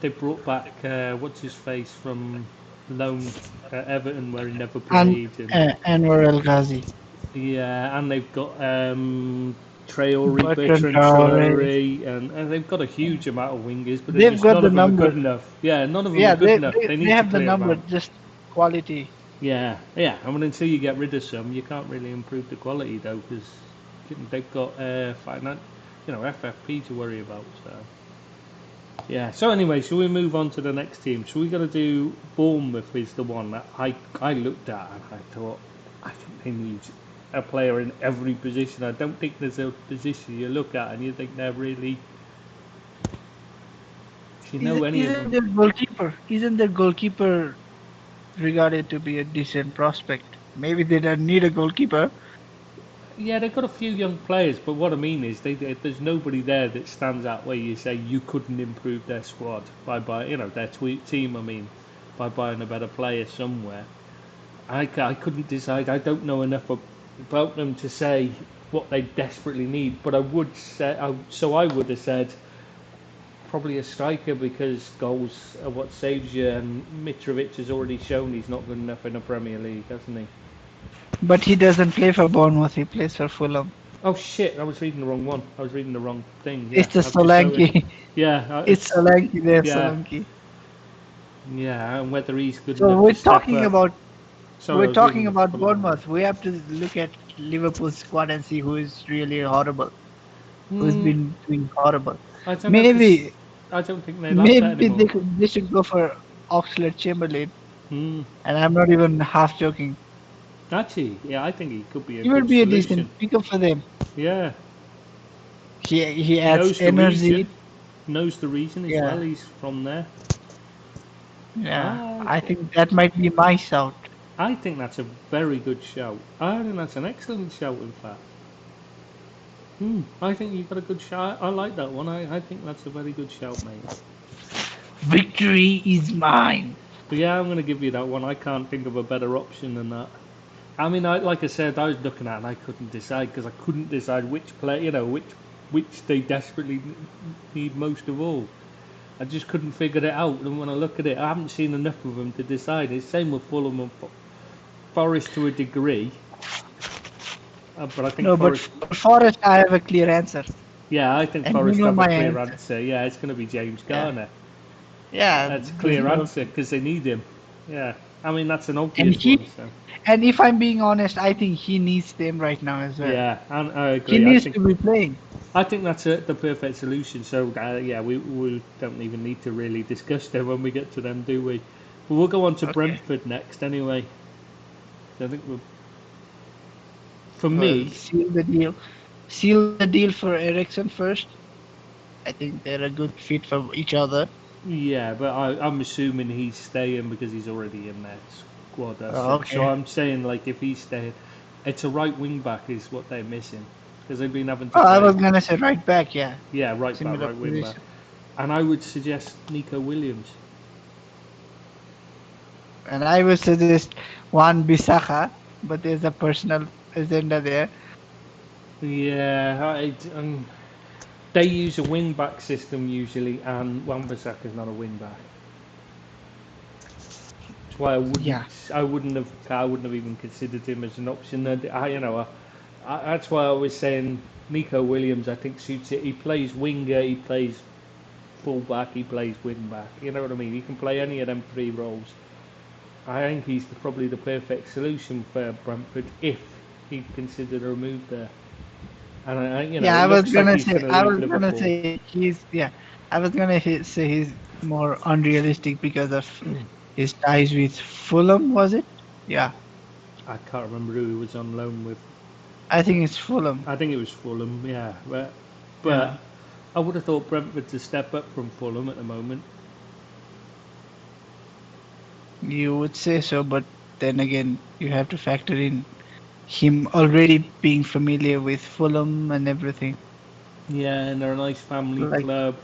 they brought back what's his face from loan Everton where he never And played, and Anwar El Ghazi, yeah, and they've got Traore, Bertrand Bertrand Traore. Traore, and they've got a huge amount of wingers, but they're They've just got none the of them are number. good enough. Yeah, none of them are Yeah, good enough. They they need to have the clear number, out. just quality. Yeah, yeah. I mean, until you get rid of some, you can't really improve the quality though, because they've got FFP to worry about. So. Yeah. So anyway, shall we move on to the next team? So we got to do Bournemouth is the one that I looked at and I thought I think they need a player in every position. I don't think there's a position you look at and you think they're really. If you know any of Isn't them. their goalkeeper? Isn't their goalkeeper regarded to be a decent prospect? Maybe they don't need a goalkeeper. Yeah, they've got a few young players, but what I mean is, there's nobody there that stands out where you say you couldn't improve their squad by buying, their team. I mean, by buying a better player somewhere. I couldn't decide. I don't know enough about them to say what they desperately need. But I would say, I would have said probably a striker because goals are what saves you. And Mitrovic has already shown he's not good enough in the Premier League, hasn't he? But he doesn't play for Bournemouth. He plays for Fulham. Oh shit! I was reading the wrong one. I was reading the wrong thing. Yeah, It's the I've just noticed. Solanke. Yeah, It's Solanke there, yeah, Solanke. yeah, and whether he's good So enough to step up. Sorry, I we're was reading talking the about Fulham one. Bournemouth. We have to look at Liverpool's squad and see who is really horrible, who's Hmm, been doing horrible. I don't know because Maybe I don't think they like that maybe anymore. they should go for Oxlade-Chamberlain, Hmm. and I'm not even half joking. Actually, yeah, I think he could be a He would good be a solution. decent pickup for them. Yeah, He adds knows the region, energy. knows the region as well. Yeah, He's from there. yeah. I, I think that might be my shout. I think that's a very good shout. I think that's an excellent shout, in fact. I think you've got a good shout. I like that one. I think that's a very good shout, mate. Victory is mine. But yeah, I'm going to give you that one. I can't think of a better option than that. I mean, like I said, I was looking at it and I couldn't decide because I couldn't decide which play, which they desperately need most of all. I just couldn't figure it out. And when I look at it, I haven't seen enough of them to decide. It's same with Fulham and Forest to a degree. But I think No, but Forest. for Forest, I have a clear answer, Yeah, I think and you Forest know have a my clear answer. answer. Yeah, it's going to be James Yeah, Garner. yeah. That's a There's clear no, answer because they need him. Yeah, I mean that's an and obvious one. he, So and if I'm being honest, I think he needs them right now as well. yeah, and I He agree. needs to be playing. I think that's the perfect solution. So yeah, we don't even need to really discuss them when we get to them, do we? But we'll go on to Okay. Brentford next anyway. I think for Well, me, seal the deal. Seal the deal for Ericsson first. I think they're a good fit for each other. yeah, but I'm assuming he's staying because he's already in their squad. Oh, So okay. I'm saying like if he's staying, it's a right wing back is what they're missing because they've been having to Oh, I play. was gonna say right back. Yeah, Yeah, right back, similar right wing back. position. And I would suggest Nico Williams. And I would suggest Juan Bisaka, but there's a personal agenda there. Yeah, they use a wing back system usually, and Wan-Bissaka is not a wing back. That's why Yeah. I wouldn't have even considered him as an option. That's why I was saying Nico Williams. I think suits it. He plays winger, he plays full back, he plays wing back. You know what I mean? He can play any of them three roles. I think he's probably the perfect solution for Brentford if he'd considered a move there. And Yeah, it looks like he's going to I leave was gonna Liverpool. say I was gonna say he's more unrealistic because of his ties with Fulham, was it? Yeah, I can't remember who he was on loan with. I think it's Fulham. I think it was Fulham, yeah. Yeah, But I would have thought Brentford to step up from Fulham at the moment. you would say so, but then again, you have to factor in him already being familiar with Fulham and everything. Yeah, and they're a nice family Like, club.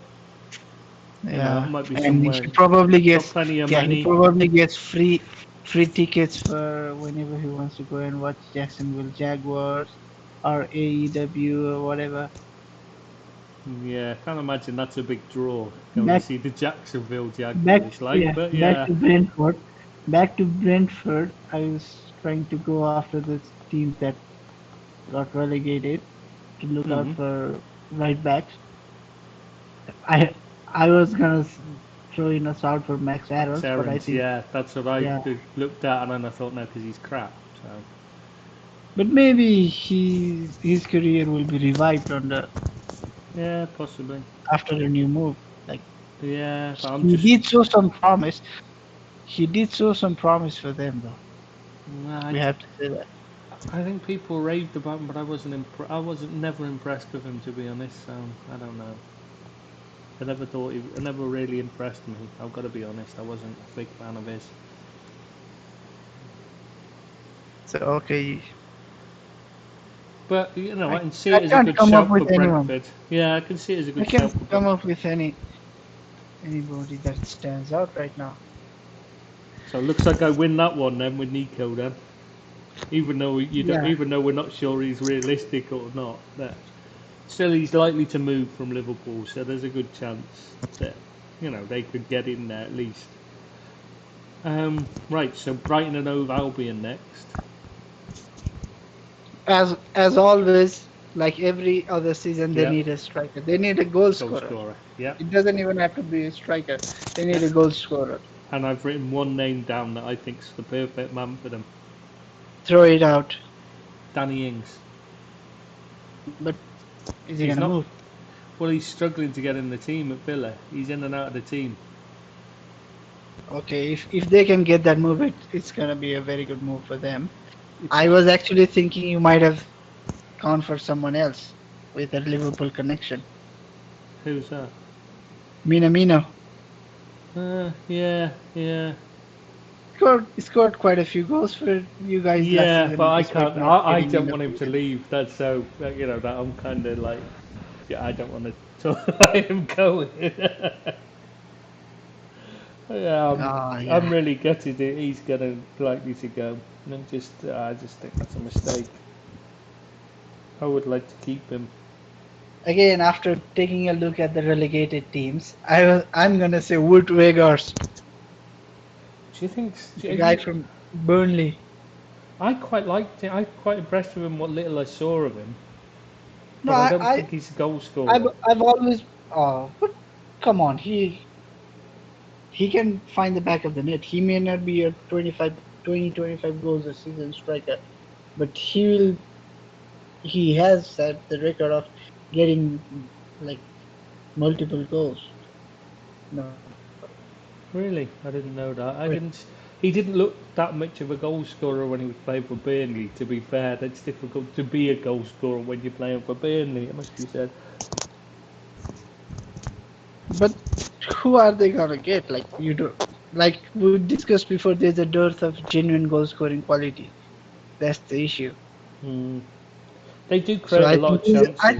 It yeah, might be and somewhere he probably got gets plenty of yeah he money. probably gets free tickets for whenever he wants to go and watch Jacksonville Jaguars or AEW or whatever. Yeah, can't imagine that's a big draw going to Back see the Jacksonville back Jaguars. Like, yeah but back yeah, to Brentford. Back to Brentford. I was trying to go after the teams that got relegated to look out mm, for right backs. I I was gonna throw in a shout for Max Aaron, but I Terrence. think Yeah, that's what I yeah. looked at, and then I thought no, because he's crap. So But maybe his career will be revived on the yeah, possibly. after a new move. Like Yeah, but I'm he just. did show some promise. He did show some promise for them, though. I, We have to say that. I think people raved about him, but I wasn't. I wasn't never impressed with him, to be honest. So I don't know. I never really impressed me. I've got to be honest. I wasn't a big fan of his. So okay, But I I can see I it as a can't good come up shout for with anyone. Brentford. Yeah, I can see it as a I good shout can't for come Brentford. up with anybody that stands out right now. So it looks like I win that one then with Nico then. Even though Yeah, even though we're not sure he's realistic or not, that still he's likely to move from Liverpool. So there's a good chance that they could get in there at least. Right, so Brighton and Hove Albion next. as always, Like every other season, they Yeah. need a striker. They need a goal Goal scorer. scorer. Yeah. It doesn't even have to be a striker. They need Yeah. a goal scorer. And I've written one name down that I think's the perfect man for them. Throw it out. Danny Ings. But is he He's gonna not. move? Well, he's struggling to get in the team at Villa. He's in and out of the team. Okay, if they can get that move, it's gonna be a very good move for them. It's, I was actually thinking you might have gone for someone else with a Liverpool connection. who's that? Minamino Yeah, yeah. scored quite a few goals for you guys last Yeah, season, but I despite can't. not I getting in don't the want him to position. leave. That's so. That I'm kind of like. Yeah, I don't want to talk about him going. Yeah, Oh I'm yeah. really gutted that he's gonna likely to go. And I just think that's a mistake. I would like to keep him. Again, after taking a look at the relegated teams, I'm gonna say Wout Weghorst, Do you think? the guy from Burnley. I quite liked him. I'm quite impressed with him. What little I saw of him, No, but I don't think he's a goal I've, scorer. I've always. Oh, but come on, he can find the back of the net. He may not be a 25 goals a season striker, but he has set the record of getting like multiple goals. No, Really, I didn't know that. I wait, didn't. He didn't look that much of a goal scorer when he was playing for Burnley. To be fair, it's difficult to be a goal scorer when you're playing for Burnley. It must be said. but who are they gonna get? Like you do, like we discussed before. There's a dearth of genuine goal scoring quality. That's the issue. Hmm. They do So create a lot of chances. I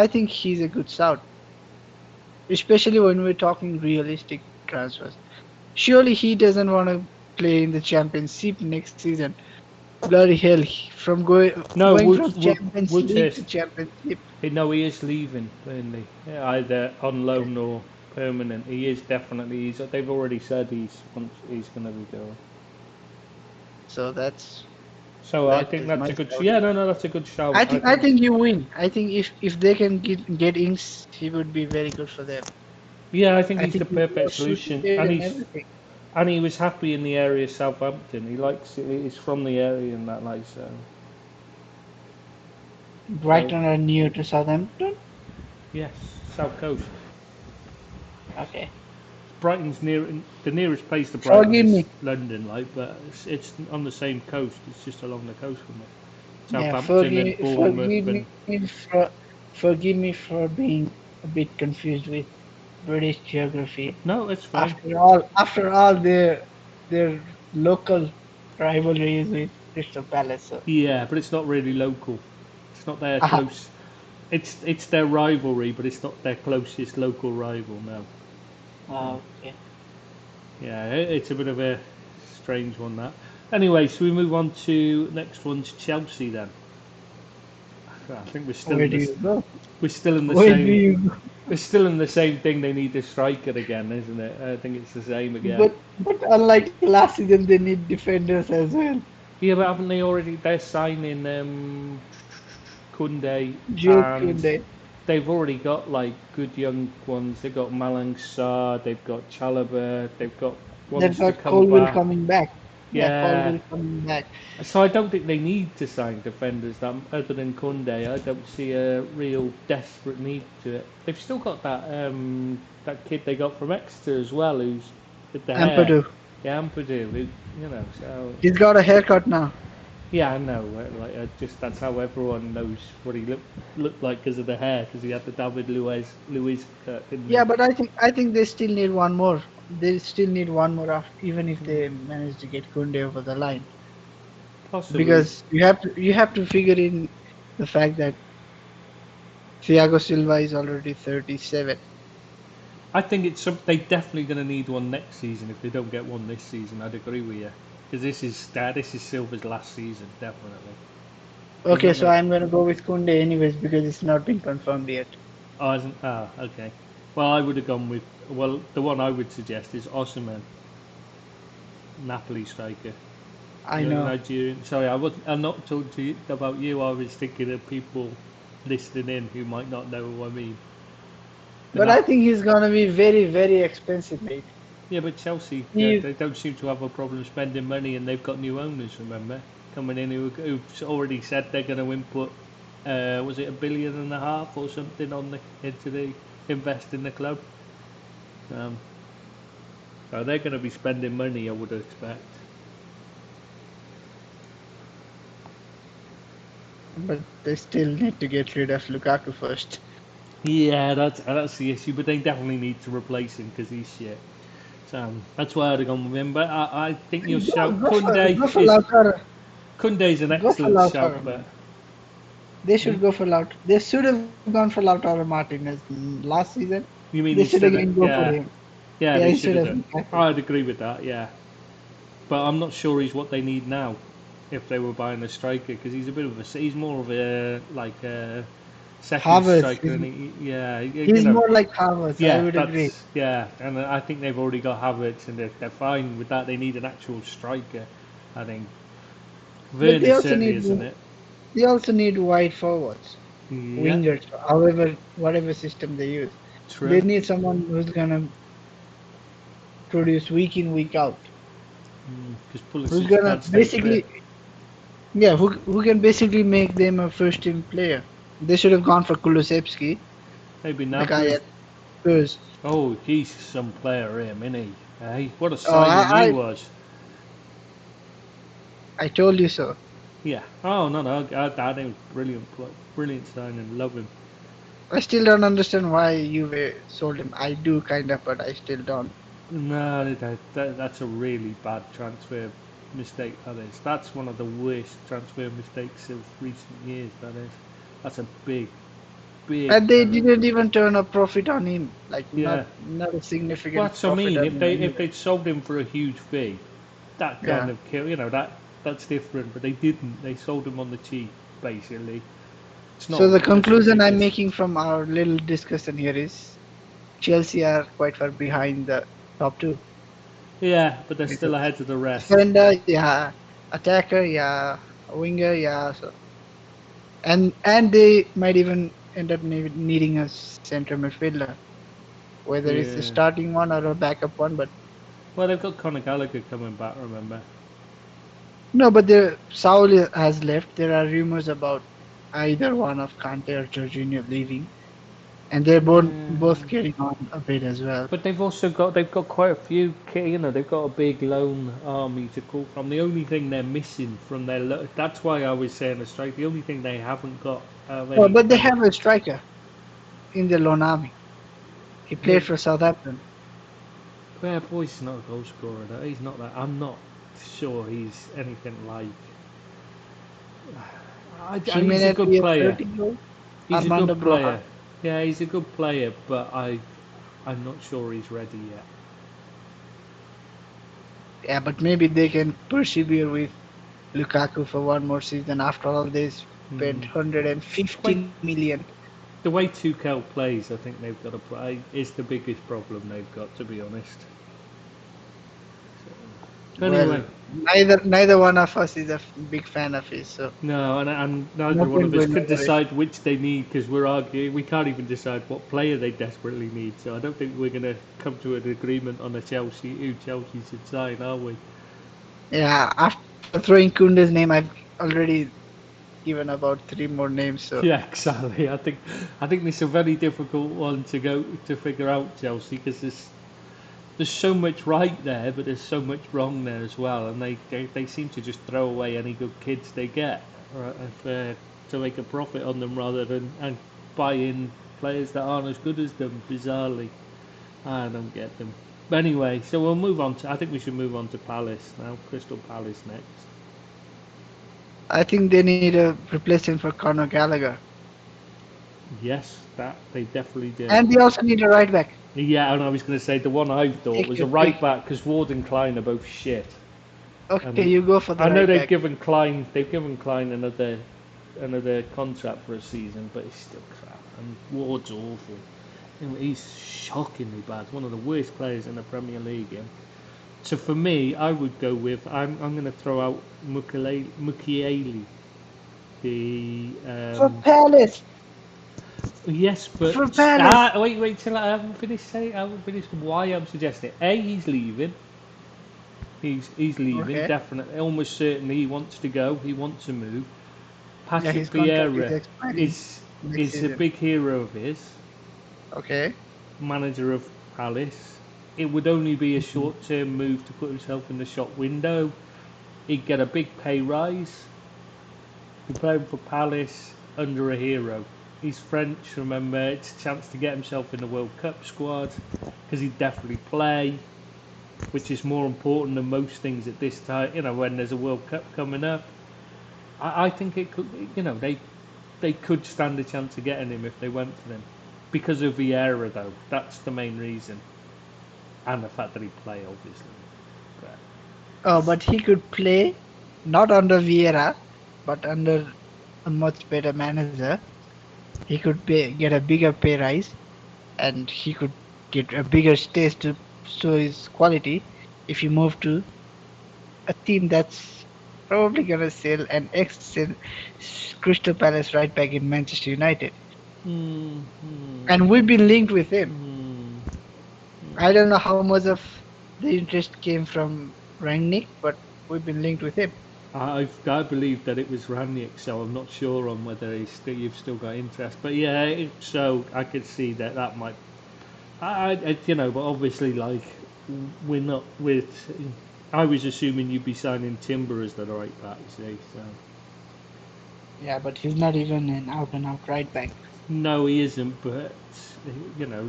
think he's a good shout, especially when we're talking realistic transfers. Surely he doesn't want to play in the championship next season. Bloody hell! From No, going from Champions League to Woodhurst. Championship. No, he is leaving Burnley. Yeah, either on loan or permanent. He is definitely. They've already said he's going to be going. So So I that think is that's my a good. shout. Yeah, no, that's a good shout. I I think. think you win. I think if they can get Ings, he would be very good for them. Yeah, I think I he's the think he's perfect more solution, suited and everything. and he was happy in the area of Southampton. He likes it. He's from the area and that, like so. So Brighton are near to Southampton. yes, South Coast. Okay. Brighton's the nearest place to Brighton Forgive is me. London, like, but it's on the same coast. It's just along the coast from it. Yeah, Southampton and Bournemouth and forgive me for being a bit confused with British geography. no, it's fine. After all their local rivalries with Crystal Palace. So, Yeah, but it's not really local. It's not their uh, close. It's their rivalry, but it's not their closest local rival. No. okay. Yeah, it's a bit of a strange one that. Anyway, so we move on to next one's Chelsea then. I think Where do you go? we're still in the Where do same you go? we're still in the same thing. They need a striker again, isn't it? I think it's the same again. But unlike last season, they need defenders as well. Yeah, but haven't they already? They're signing Kunde, Jules and Koundé. they've already got like good young ones. They've got Malang Sarr, they've got Chalobah, they've got They've ones to got come Colville back. coming back. Yeah, Yeah, Colville coming back. so I don't think they need to sign defenders that other than Kunde. I don't see a real desperate need to it. They've still got that kid they got from Exeter as well, who's with the hair. Ampadu. Yeah, Ampadu. So He's got a haircut now. yeah, I know. Like, just that's how everyone knows what he looked like because of the hair, because he had the David Luiz cut, didn't he? Yeah, but I think they still need one more. They still need one more after, even if they manage to get Kunde over the line. Possibly. Because you have to figure in the fact that Thiago Silva is already 37. I think they definitely going to need one next season if they don't get one this season. I'd agree with you because this is Silva's last season, definitely. He's Okay, not so going to. I'm gonna go with Kunde anyways because it's not been confirmed yet. Oh, isn't? Ah, okay. Well, I would have gone with. Well, the one I would suggest is Osimhen, Napoli striker. I You're know. Nigerian. Sorry, I'm not talking to you about you. I was thinking of people listening in who might not know who I mean. But I think he's gonna be very, very expensive, mate. Yeah, but Chelsea, He, they don't seem to have a problem spending money, and they've got new owners. Remember, coming in who've already said they're going to input, was it $1.5 billion or something into the invest in the club? Um, so they're going to be spending money, I would expect. but they still need to get rid of Lukaku first. Yeah, that's the issue, but they definitely need to replace him because he's shit. So that's why I'd have gone with him. But I think your shout Go for Lautaro. Kunde's an Go for excellent shout, Lautaro. but They should go for Lautaro. They should have gone for Lautaro Martinez last season. you mean They should instead of again go for yeah. him. Yeah, Yeah, they should instead have of done. Lukaku. I'd agree with that, yeah. But I'm not sure he's what they need now if they were buying a striker because he's a bit of he's more of a like a second Havertz. striker and yeah, He's more like Havertz. I yeah, would agree. and I think they've already got Havertz and they're fine with that. They need an actual striker, I think. But they Werner also certainly need isn't it? wide forwards, Yeah, wingers, however whatever system they use. They true. need someone who's gonna produce week in week out. Because Who's Pulisic gonna can't stay basically fit. who can basically make them a first team player. They should have gone for Kulusevski, Maybe the guy Nabry. at Spurs. Oh, he's some player, him, isn't he? Hey, what a Oh, signing he was. I told you so. Yeah. Oh no, I think brilliant, brilliant signing. Love him. I still don't understand why you sold him. I do kind of, but I still don't. No, that's a really bad transfer mistake. That is. That's one of the worst transfer mistakes of recent years. That is. That's a big, big And they error. didn't even turn a profit on him. Like Yeah. not a significant Well, that's what I profit mean. on If him they anyway. if they'd sold him for a huge fee, that kind Yeah. of kill. That's different. But they didn't. They sold him on the cheap, basically. It's So not. the That's conclusion I'm ridiculous. making from our little discussion here is Chelsea are quite far behind the top two. Yeah, but they're still ahead of the rest. Defender, yeah. Attacker, yeah. Winger, yeah. So and they might even end up needing a center midfielder, whether it's a Yeah. starting one or a backup one. But Well, they've got Conor Gallagher coming back. Remember? no, but the Saul has left. There are rumors about either one of Kante or Jorginho leaving, and they're both Yeah. carrying on a bit as well. But they've got quite a few. They've got a big loan army to call from. The only thing they're missing from that's why I was saying a strike. The only thing they haven't got Oh, any but they kind of. have a striker in the Lonami. He played for Southampton. Yeah, Boy's not a goal scorer. He's not that. I'm not sure he's anything like. He may He's a not good be a player. 30 goal. He's a Armando good Broja. player. Yeah, he's a good player, but I'm not sure he's ready yet. Yeah, but maybe they can persevere with Lukaku for one more season. After all, they spent Mm. 115 million. The way Tuchel plays, I think they've got to play is the biggest problem they've got, to be honest. So, Well, anyway, neither one of us is a big fan of his, so no, and no neither one point of us going could over it. decide which they need because we're arguing. We can't even decide what player they desperately need. So I don't think we're going to come to an agreement on who Chelsea should sign, are we? Yeah, after throwing Kunde's name, I've already given about three more names. So Yeah, exactly. I think this is a very difficult one to figure out, Chelsea, because there's so much right there, but there's so much wrong there as well, and they seem to just throw away any good kids they get to make a profit on them rather than and buy in players that aren't as good as them. Bizarrely, I don't get them. But anyway, so we'll move on to. I think we should move on to Palace now. Crystal Palace next. I think they need a replacement for Conor Gallagher, Yes, that they definitely do. and they also need a right back. Yeah, and I was going to say the one I thought Take was a your right pick. back because Ward and Klein are both shit. Okay, And you go for the I know right they've back. given Klein another contract for a season, but it's still crap. And Ward's awful. He's shockingly bad. One of the worst players in the Premier League. So for me, I would go with I'm going to throw out Mukiele. The For Palace, yes, but for Palace. wait till I haven't finished saying. I haven't finished why I'm suggesting. A, he's leaving. He's leaving Okay. definitely, almost certainly. He wants to go. He wants to move. Yeah, Patrick his contract is Vieira expiring is next is a season. big hero of his, Okay. manager of Palace. It would only be a Mhm. short-term move to put himself in the shop window. He'd get a big pay rise. He'd play for Palace under a hero. He's French, remember. It's a chance to get himself in the World Cup squad because he'd definitely play, which is more important than most things at this time. You know, when there's a World Cup coming up, I think it could. You know, they could stand a chance of getting him if they went for him. Because of Vieira, though, that's the main reason, and the fact that he play, obviously. But Oh, but he could play not under Vieira, but under a much better manager. He could get a bigger pay rise, and he could get a bigger stage to show his quality if he moved to a team that's probably gonna sell an ex Crystal Palace right back in Manchester United. hmm, hmm, And we've been linked with him. hmm, I don't know how much of the interest came from Rangnick, but we've been linked with him. I believe that it was Ranić, so I'm not sure on whether you've still got interest. But yeah, so I could see that that might. You know, but obviously, like we're not with. I was assuming you'd be signing Timber as the right back. See, so Yeah, but he's not even an out and out right back. no, he isn't. But you know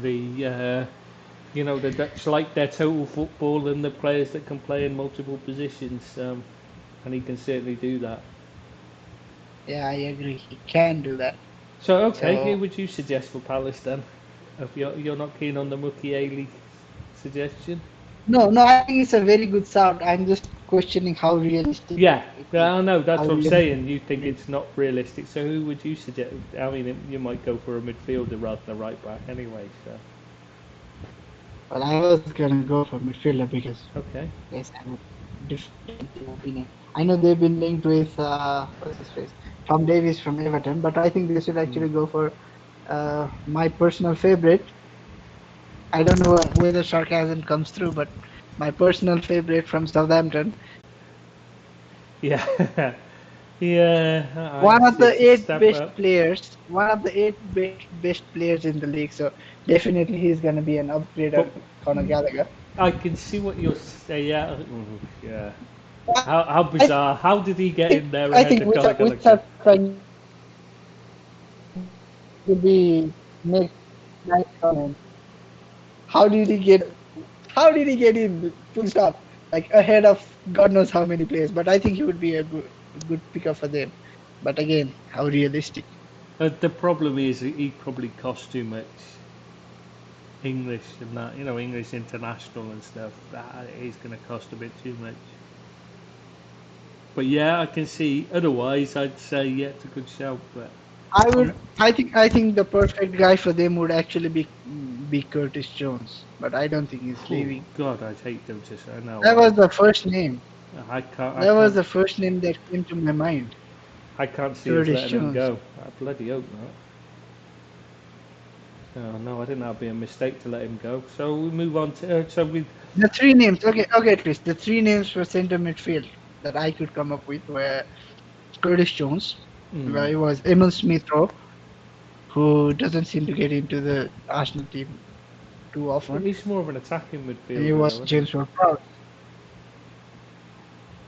the Dutch like their total football and the players that can play in multiple positions, and he can certainly do that. Yeah, I agree. He can do that. So, okay, who So would you suggest for Palace then? If you're not keen on the Mukiele suggestion? no, I think it's a very good shout. I'm just questioning how realistic Yeah, it is. yeah, I know. That's How what I'm realistic saying. You think it is. it's not realistic. So, who would you suggest? I mean, you might go for a midfielder rather than a right back anyway. So, Well, I was gonna go for midfielder because okay. there's a different opinion. I know they've been linked with what's his face, Tom Davies from Everton, but I think they should Hmm. actually go for my personal favorite. I don't know whether sarcasm comes through, but my personal favorite from Southampton, Yeah, yeah. one of the It's a eight step best up. players, one of the best players in the league. So definitely he's gonna be an upgrade But on Conor Gallagher. I can see what you're saying. Yeah, yeah. How I bizarre. How did he get think in there I ahead think of Conor with Gallagher? to be next night comment. How did he get? How did he get in? Full stop. Like ahead of God knows how many players. But I think he would be a good pickup for them. But again, how realistic? The problem is he probably cost too much English and that, English international and stuff. That is going to cost a bit too much. But yeah, I can see. Otherwise, I'd say yeah, it's a good shout. But I um, would. I think the perfect guy for them would actually be Curtis Jones. But I don't think he's oh leaving. God, I'd hate them to say That no. was the first name. I can't. I That was can't. the first name that came to my mind. I can't see us Curtis letting him Jones. go. I bloody hope not. Oh no, I think that'd be a mistake to let him go. So we move on to. So we. The three names. Okay, Chris. The three names for center midfield that I could come up with were Curtis Jones. Mm, It was Emil Smith Rowe, who doesn't seem to get into the Arsenal team too but often. he's more of an attacking And it midfielder, was though, isn't James Ward-Prowse.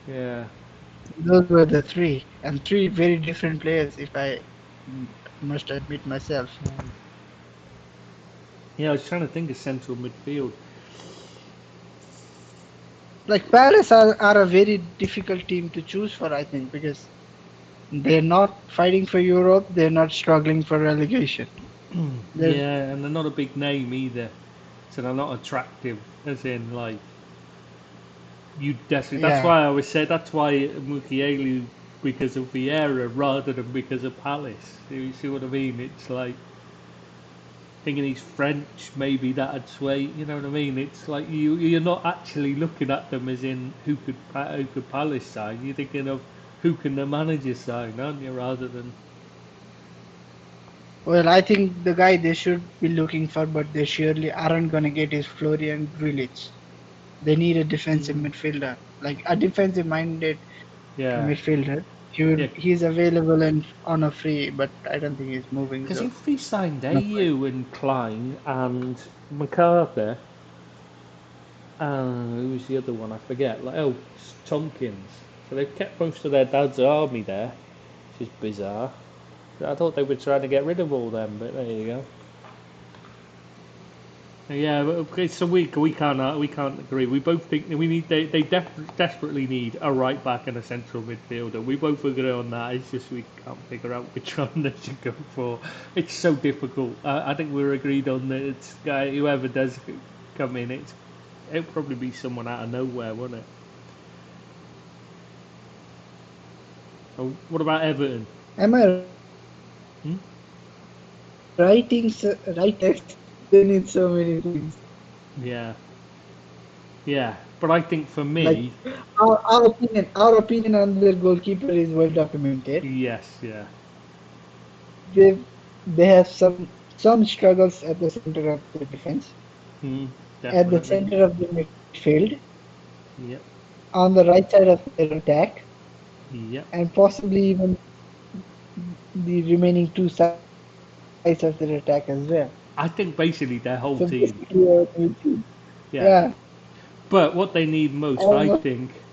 he? Yeah. Those were the three, and three very different players, if I must admit myself. Yeah, I was trying to think of central midfield. Like Palace are a very difficult team to choose for, I think, because they're not fighting for Europe, they're not struggling for relegation. They're Yeah, and they're not a big name either, so they're not attractive. As in, like you definitely. That's yeah, why I always said that's why Mukiele because of Vieira rather than because of Palace. You see what I mean? It's like thinking he's French, maybe that'd sway. You know what I mean? It's like you're not actually looking at them as in who could Palace sign. You're thinking of who can the manager sign, aren't you? Rather than Well, I think the guy they should be looking for, but they surely aren't gonna get is Florian Grillitsch. They need a defensive midfielder, like a defensive-minded yeah, midfielder. yeah. He's available and on a free, but I don't think he's moving. Because So if he signed no point. AU and Klein and MacArthur, who was the other one? I forget. Like Tompkins. So they've kept most of their dad's army there, which is bizarre. I thought they were trying to get rid of all them, but there you go. Yeah, but so we can't agree. We both think that they desperately need a right back and a central midfielder. We both agree on that. It's just we can't figure out which one they should go for. It's so difficult. I think we're agreed on that. It's whoever does come in, it'll probably be someone out of nowhere, won't it? Oh, what about Everton? Am I Hmm? right text? They need so many things. Yeah, yeah. But I think for Like me, our opinion on their goalkeeper is well documented. yes, yeah. They they have some struggles at the center of the defense, Hmm, at the definitely. center of the midfield, Yep, on the right side of their attack, yep. and possibly even the remaining two sides of their attack as well. I think basically their So whole team. basically, a new team. Yeah. Yeah, But what they need most, I almost think,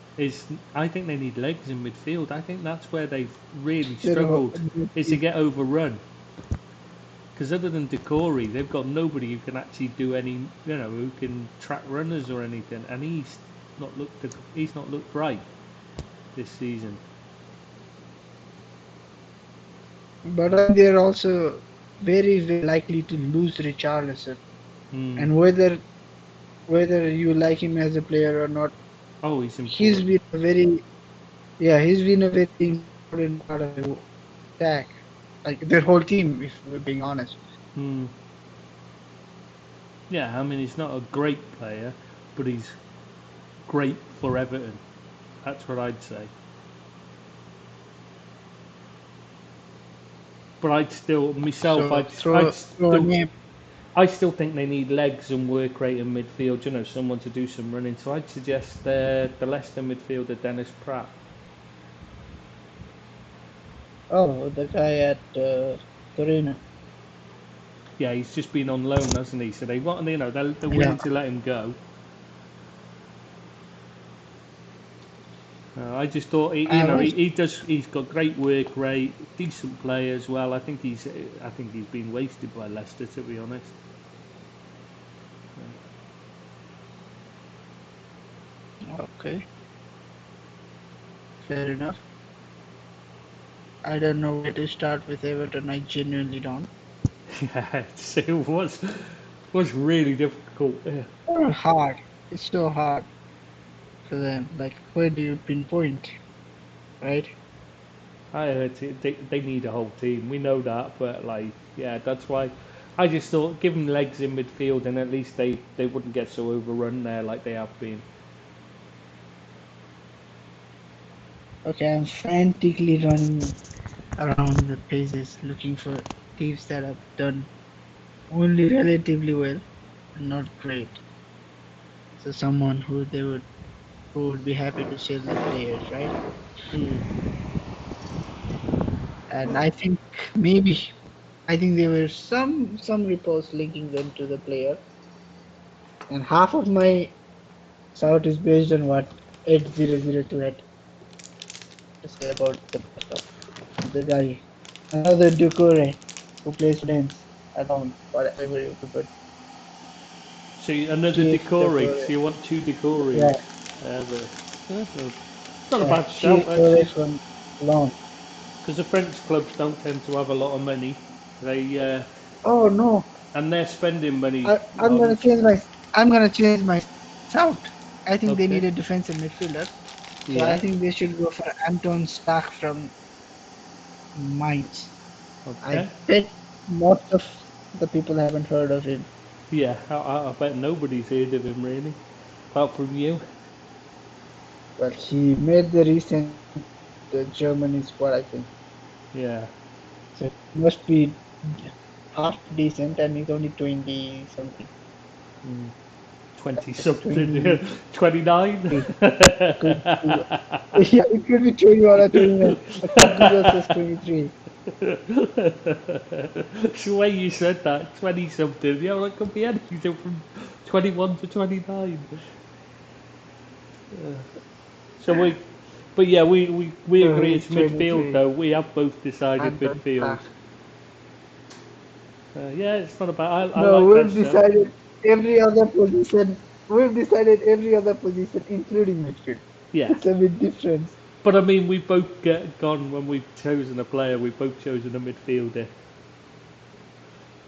I think they need legs in midfield. I think that's where they've really their whole struggled, new is to team. get overrun. Because other than Decore, they've got nobody who can actually do any, who can track runners or anything. And he's not looked right this season. But I think they're also very, very likely to lose Richarlison. Hmm. And whether you like him as a player or not, Oh, he's he's important. been a very he's been a very important part of the attack, like their whole team, if we're being honest. Hmm. Yeah, I mean, he's not a great player, but he's great for Everton. That's what I'd say. But I'd still myself. So I'd throw a still name. I still think they need legs and work rate in midfield. Someone to do some running. So I'd suggest the Leicester midfielder Dennis Pratt. Oh, the guy at Torino. Yeah, he's just been on loan, hasn't he? So they want, they're Yeah, willing to let him go. I just thought, I was. he does. He's got great work rate, decent play as well. I think he's been wasted by Leicester, to be honest. Okay, fair enough. I don't know where to start with Everton. I genuinely don't. Yeah, it was really difficult. Yeah. Oh, hard. It's so hard for them. Like, where do you pinpoint, right? I heard they need a whole team. We know that, but yeah, that's why I just thought give them legs in midfield, and at least they wouldn't get so overrun there like they have been. Okay, I'm frantically running around the pages looking for teams that have done only relatively well and not great. So someone who would be happy to sell the players, right? Hmm. And I think maybe I think there were some reports linking them to the player, and half of my shout is based on what 8002 had to say about the guy. Another Ducore who plays for Dance. I don't whatever you could put. So another Chief Decore. Ducore. So you want two Decores? Yeah, It's not a yeah. bad shout Chief Ducore actually, from Long. because the French clubs don't tend to have a lot of money. They Oh no, and their spending money I'm gonna on. change my shout. I think they need a Okay. defensive midfielder. So I Yeah. think they should go for Anton Stark from Mainz. I Okay. bet most of the people haven't heard of him. Yeah, I bet nobody's heard of him really, apart from you. Well, he made the recent Germany squad, I think. Yeah. So he must be half decent, and he's only 20 something. 20 It's something, 29. 23. Yeah, it could be 21 or 29. But Google says 23. It's the way you said that, 20 something. Yeah, well, it could be anything from 21 to 29. So but yeah, we So agree he's it's midfield 23. though. We have both decided And midfield. Yeah, it's not bad. I no, like that show. every other position. We've decided every other position, including midfield. Yeah. It's a big difference. But I mean, we've both gone when we've chosen a player, we've both chosen a midfielder.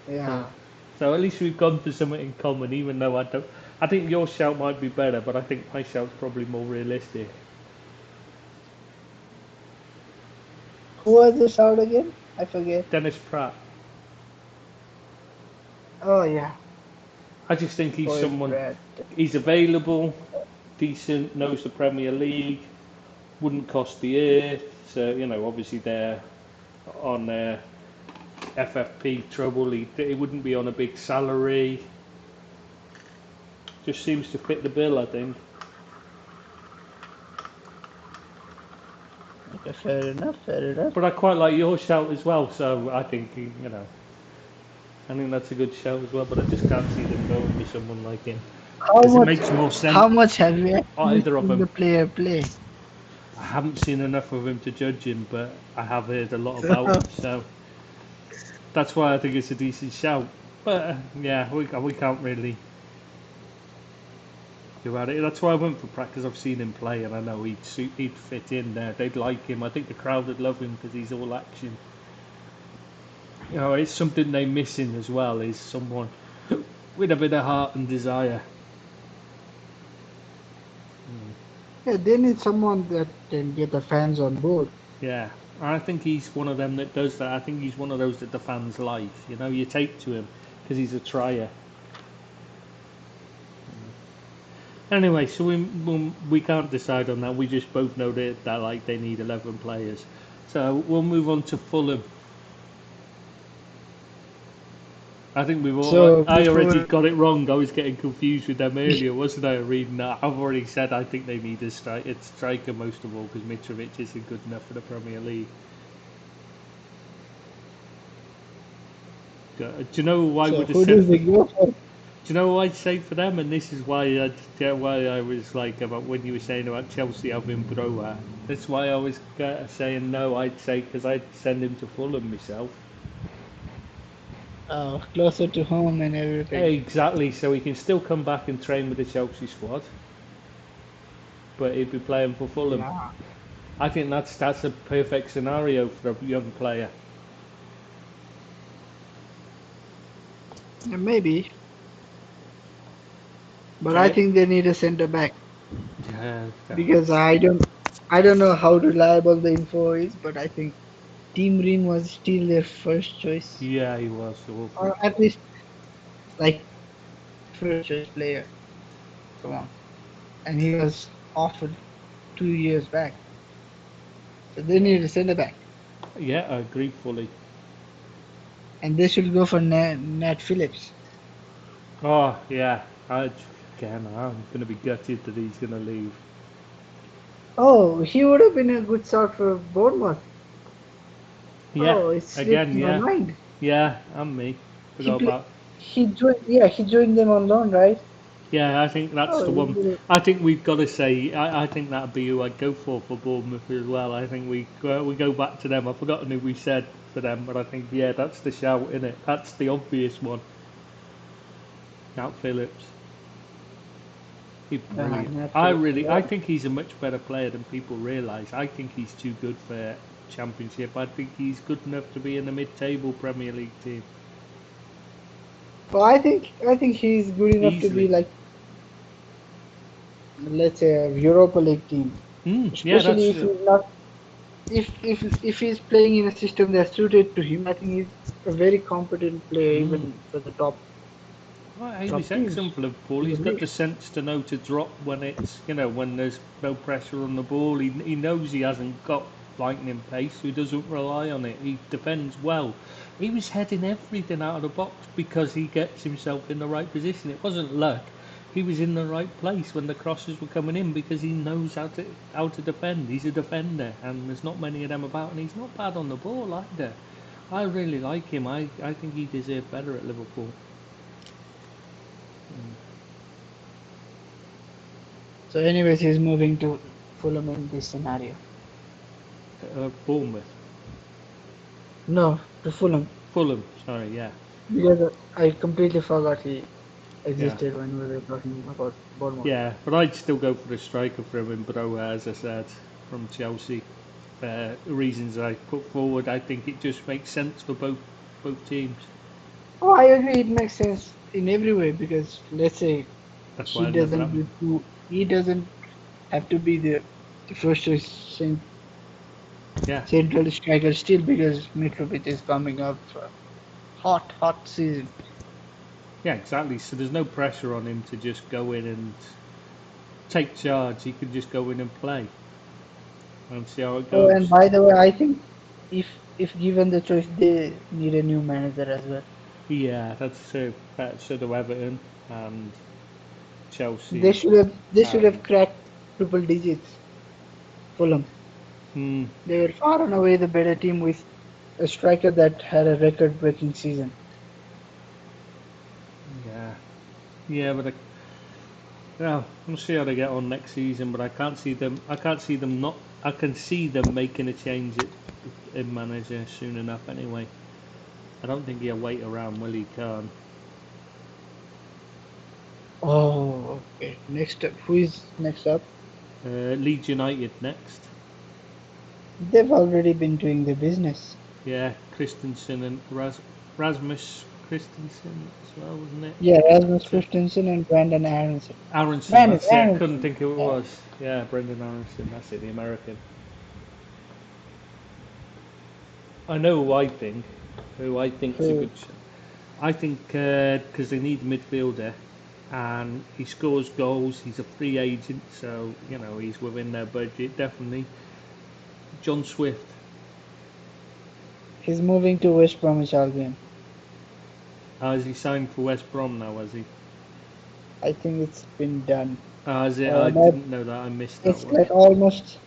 So, Yeah. so at least we've gone for something in common, even though I don't. I think your shout might be better, but I think my shout's probably more realistic. Who was the shout again? I forget. Dennis Pratt. Oh yeah, I just think he's boy someone. Brad. He's available, decent, knows the Premier League, wouldn't cost the earth. So obviously they're on FFP trouble. He wouldn't be on a big salary. Just seems to fit the bill, I think. Okay, fair enough. Fair enough. But I quite like your shout as well. So I think I think that's a good shout as well. But I just can't see them going for someone like him How because it much? makes more sense. How much have you actually Either of seen the them. player play? I haven't seen enough of him to judge him, but I have heard a lot about him. So that's why I think it's a decent shout. But yeah, we can't really do about it. That's why I went for Pratt because I've seen him play and I know he'd fit in there. They'd like him. I think the crowd would love him because he's all action. It's something they're missing as well. Is someone with a bit of heart and desire. Yeah, they need someone that can get the fans on board. Yeah, I think he's one of them that does that. I think he's one of those that the fans like. You take to him because he's a trier. Anyway, so we can't decide on that. We just both know that like they need 11 players. So we'll move on to Fulham. I think we've all. So I already before, got it wrong. I was getting confused with them earlier, wasn't I? Reading that, I've already said I think they need a striker most of all because Mitrovic isn't good enough for the Premier League. Do you know who I so would have who said? does they go for? Do you know what I'd say for them? And this is why I was like about when you were saying about Chelsea having Broa. That's why I was saying no. I'd say because I'd send him to Fulham myself. Closer to home and everything. Exactly. So he can still come back and train with the Chelsea squad, but he'd be playing for Fulham. Yeah. I think that's a perfect scenario for a young player. Yeah, maybe, but I Okay. think they need a centre back Yeah. because I don't know how reliable the info is, but I think Tim Ream was still their first choice, Yeah, he was awful. or at least like first choice player. Come on, and he was offered 2 years back, so they need a centre back, Yeah, I agree fully. and they should go for Nat Phillips. Oh yeah, I'm gonna be gutted that he's gonna leave. Oh, he would have been a good start for Bournemouth. Yeah, Oh, it slipped again, my yeah, mind. yeah, and me. He Forgot play, about. he joined. Yeah, he joined them on loan, right? Yeah, I think that's Oh, the he one. did it. I think we've got to say. I think that'd be who I'd go for Bournemouth as well. I think we go back to them. I've forgotten who we said for them, but I think yeah, that's the shout, isn't it? That's the obvious one. Nat Phillips. He's brilliant. Nat Phillips. I think he's a much better player than people realise. I think he's too good for Championship. I think he's good enough to be in the mid-table Premier League team. Well, I think he's good enough to be Easily. like, let's say, a Europa League team. Yeah, that's Especially if he's not. if he's playing in a system that's suited to him, I think he's a very competent player Mm. even for the top Well, he top was teams excellent for Liverpool. in the He's got league. the sense to know to drop when it's, when there's no pressure on the ball. He knows he hasn't got lightning pace, so he doesn't rely on it. He defends well. He was heading everything out of the box because he gets himself in the right position. It wasn't luck. He was in the right place when the crosses were coming in because he knows how to defend. He's a defender, and there's not many of them about, and he's not bad on the ball either. I really like him. I think he deserved better at Liverpool. So, anyways, he's moving to Fulham in this scenario. Bournemouth. No, to Fulham Fulham, sorry, yeah. because I completely forgot he Yeah. existed when we were talking about Bournemouth. Yeah, but I'd still go for the striker for him in Broha, as I said, from Chelsea. The reasons I put forward, I think it just makes sense for both teams. Oh, I agree. It makes sense in every way because let's say That's why he I ended doesn't up. need to, he doesn't have to be the first choice Yeah, central striker still because Mitrovic is coming up for hot season. yeah, exactly. So there's no pressure on him to just go in and take charge. He can just go in and play and see how it Oh, and goes. by the way, I think if given the choice, they need a new manager as well. Yeah, that's true. So do Everton and They Chelsea. should have they should And have cracked triple digits. Fulham. hmm, They were far and away the better team with a striker that had a record-breaking season. yeah, yeah, but yeah, we'll see how they get on next season, but I can't see them. I can't see them not. I can see them making a change in manager soon enough. Anyway, I don't think he'll wait around. Will he? Khan. Oh, okay. Next up, who is next up? Leeds United next. They've already been doing the business. Yeah, Christensen and Rasmus Christensen as well, wasn't it? Yeah, Rasmus So, Christensen and Brandon Aronson. Aronson. Brandon That's it. I couldn't Aronson. think who it Yeah. was. Yeah, Brendan Aronson. That's it. The American. I know who I think. Who I think's a Who? good. I think because they need a midfielder, and he scores goals. He's a free agent, so he's within their budget. Definitely, John Swift. He's moving to West Bromwich Albion. Has he signed for West Brom now? Has he? I think it's been done. Is it? I But didn't know that. I missed that it's one. like almost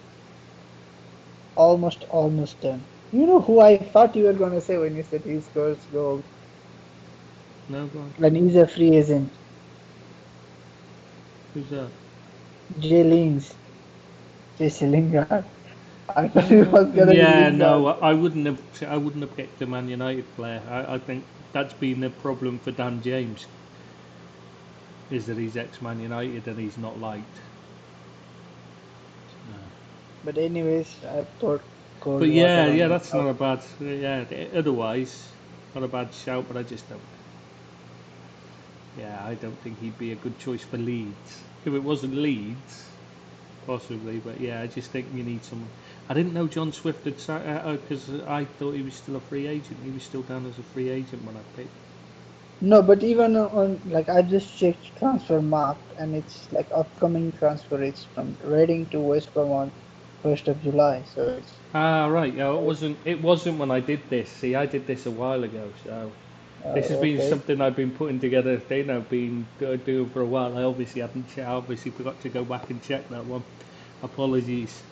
done. You know who I thought you were gonna say when you said he scores goals No, go on. when he's a free agent. Who's that? Jay Lings, Jesse Lingard. I thought it was gonna be Yeah, no, Lingard. I wouldn't have. I wouldn't have picked a Man United player. I think that's been the problem for Dan James. Is that he's ex-Man United and he's not liked. But anyways, I poured cold But water yeah, on yeah, my that's top. not a bad. Yeah, otherwise, not a bad shout. But I just don't. Yeah, I don't think he'd be a good choice for Leeds. If it wasn't Leeds, possibly. But yeah, I just think you need someone. I didn't know John Swift had because I thought he was still a free agent. He was still down as a free agent when I picked. No, but even on like I just checked transfer marked and it's like upcoming transfer. It's from Reading to West Brom on 1st of July. So it's Ah, right. Yeah, it wasn't. It wasn't when I did this. See, I did this a while ago. So this has been okay. something I've been putting together. I've been doing for a while. I obviously hadn't. I obviously forgot to go back and check that one. Apologies.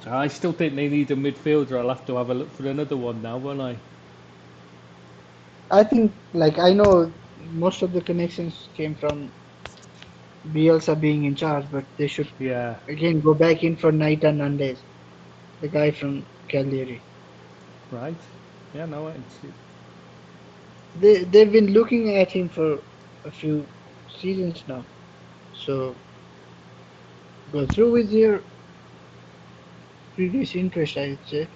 So I still think they need a midfielder. I'll have to have a look for another one now, won't I? I think like I know most of the connections came from Bielsa being in charge, but they should Yeah. again go back in for Naita Nandes, the guy from Cagliari. Right. Yeah. No. They've been looking at him for a few seasons now. So go through with your previous interest, I would say.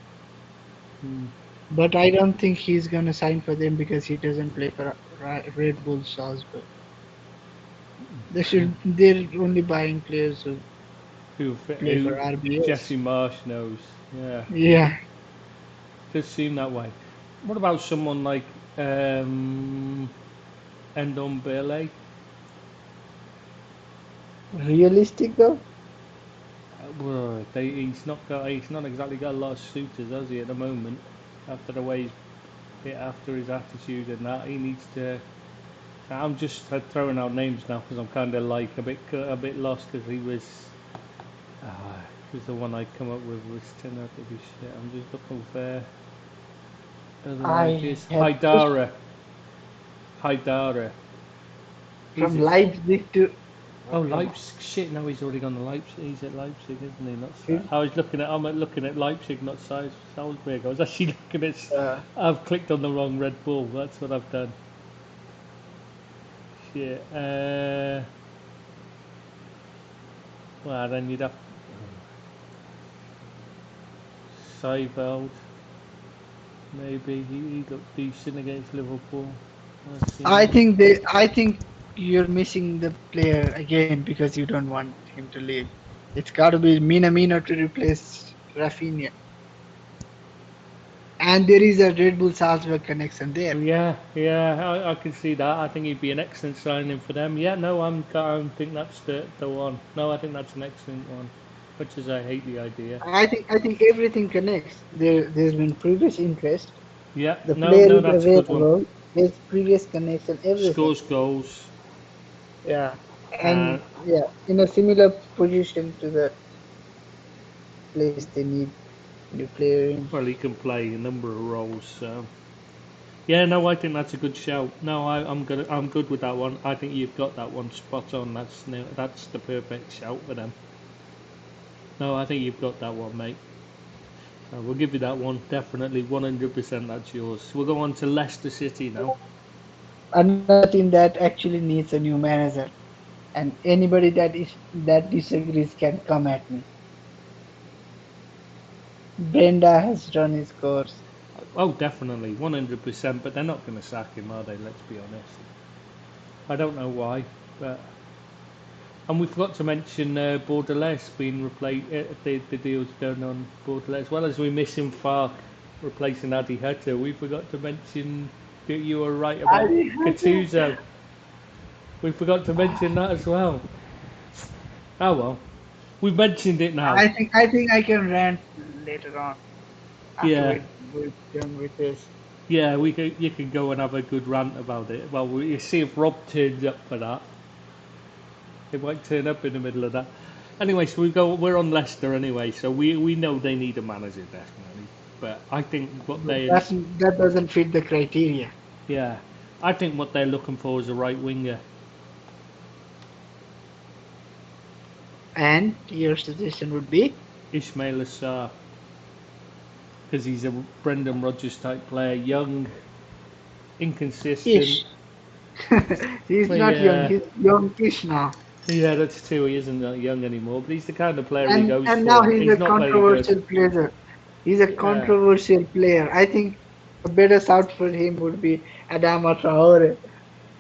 Hmm. But I don't think he's gonna sign for them because he doesn't play for Red Bull Salzburg. They're only buying players who play for who RBS. Jesse Marsh knows. Yeah, Yeah, does seem that way. What about someone like Endon Bailey? realistic though. Well, he's not exactly got a lot of suitors, has he, at the moment? After the way after his attitude and that, he needs to. I'm just throwing out names now because I'm kind of like a bit lost because because the one I come up with was turned out to be shit. I'm just looking for other I ideas. have just Haidara. He's from a Leipzig to Oh, come on. Leipzig. Shit, no, he's already gone to Leipzig. He's at Leipzig, isn't he? Not Fif- I'm looking at Leipzig, not Salzburg. I was actually looking at. Uh, I've clicked on the wrong Red Bull. That's what I've done. Shit. Well, then you'd have Seibeld. Maybe he looked decent against Liverpool. Let's see. I think you're missing the player again because you don't want him to leave. It's got to be Minamino to replace Rafinha, and there is a Red Bull Salzburg connection there. Yeah, I can see that. I think he'd be an excellent signing for them. Yeah, no, I think that's the one. No, I think that's an excellent one. Much as I hate the idea. I think everything connects. There's been previous interest. Yeah, The no, player no, is that's a good one. available. There's previous connection. Everything. Scores goals, Yeah, and and yeah, in a similar position to the place they need new player in. well, he can play a number of roles. So yeah, no, I think that's a good shout. No, I'm good with that one. I think you've got that one spot on. That's the perfect shout for them. No, I think you've got that one, mate. We'll give you that one. Definitely, 100%. That's yours. We'll go on to Leicester City now. Another team that actually needs a new manager, and anybody that disagrees can come at me. Brenda has done his course. Oh, definitely, 100%. But they're not going to sack him, are they? Let's be honest. I don't know why, but and we forgot to mention Bordelais being replaced. The deal's done on Bordelais, as well as we missing Fark replacing Adi Heta. We forgot to mention that you were right about Gattuso. We forgot to mention that as well. Oh well, we've mentioned it now. I think I can rant later on after Yeah, we're done with this. yeah. You could go and have a good rant about it. Well, you see if Rob turns up for that. He might turn up in the middle of that. Anyway, so we're on Leicester anyway, so we know they need a manager definitely. But I think That doesn't fit the criteria. yeah, I think what they're looking for is a right winger. And your suggestion would be Ismail Assar, because he's a Brendan Rodgers type player, young, inconsistent. Ish. He's Well, not young. yeah, He's young-ish now. yeah, that's true. He isn't that young anymore, but he's the kind of player he goes And now for. he's He's a not very good. controversial player. He's a Yeah. controversial player. I think a better shout for him would be Adama Traore.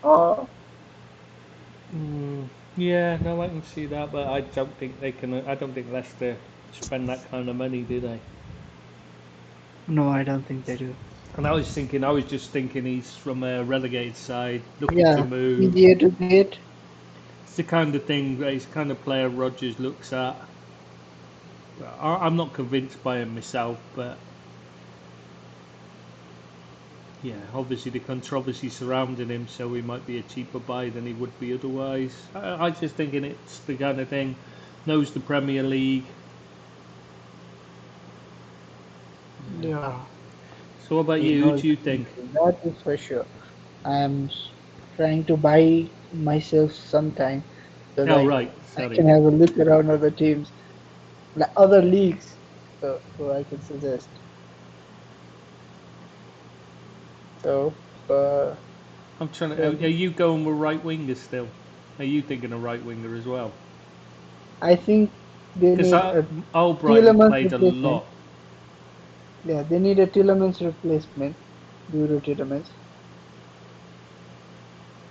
Oh, Mm, yeah, no, I can see that, but I don't think they can. I don't think Leicester spend that kind of money, do they? no, I don't think they do. And I was just thinking he's from a relegated side, looking to Yeah, move. easier to get. It's the kind of thing, it's the kind of player Rodgers looks at. I'm not convinced by him myself, but yeah, obviously the controversy surrounding him, so he might be a cheaper buy than he would be otherwise. I just thinking it's the kind of thing, knows the Premier League. Yeah, So what about he you? Who knows do you think? that is for sure. I'm trying to buy myself some time so Oh that right, I sorry. can have a look around other teams, like other leagues, so I can suggest. So, uh, I'm trying to. the, Are you going with right winger still? Are you thinking of right winger as well? I think they Because need a Albrighton Tielemans played a replacement. lot. Yeah, they need a Tielemans replacement, Euro Tielemans,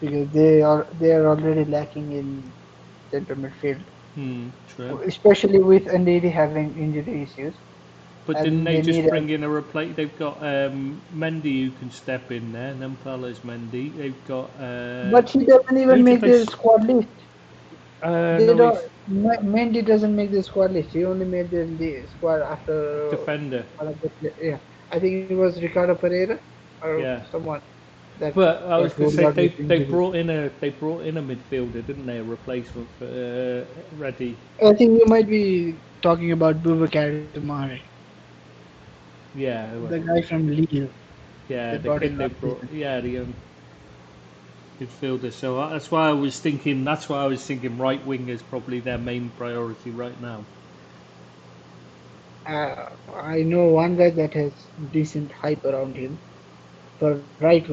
because they are already lacking in central midfield. True. especially with Ndidi having injury issues, But didn't and they they just need a. bring in a replace? They've got Mendy who can step in there. Nampala's Mendy. They've got But he doesn't who even did make they? the squad list. They No, don't. he's Mendy doesn't make the squad list. He only made the squad after defender. one of the yeah. I think it was Ricardo Pereira or Yeah. someone that But I was got going to ruled say out with they injury. brought in a midfielder, didn't they? A replacement for Reddy. I think you might be talking about Boubacar Toumare, Yeah, the guy from Lille. They yeah, the brought in kid they last brought. season. Yeah, the midfielder. So that's why I was thinking. That's why I was thinking right wing is probably their main priority right now. I know one guy that has decent hype around him for right wing,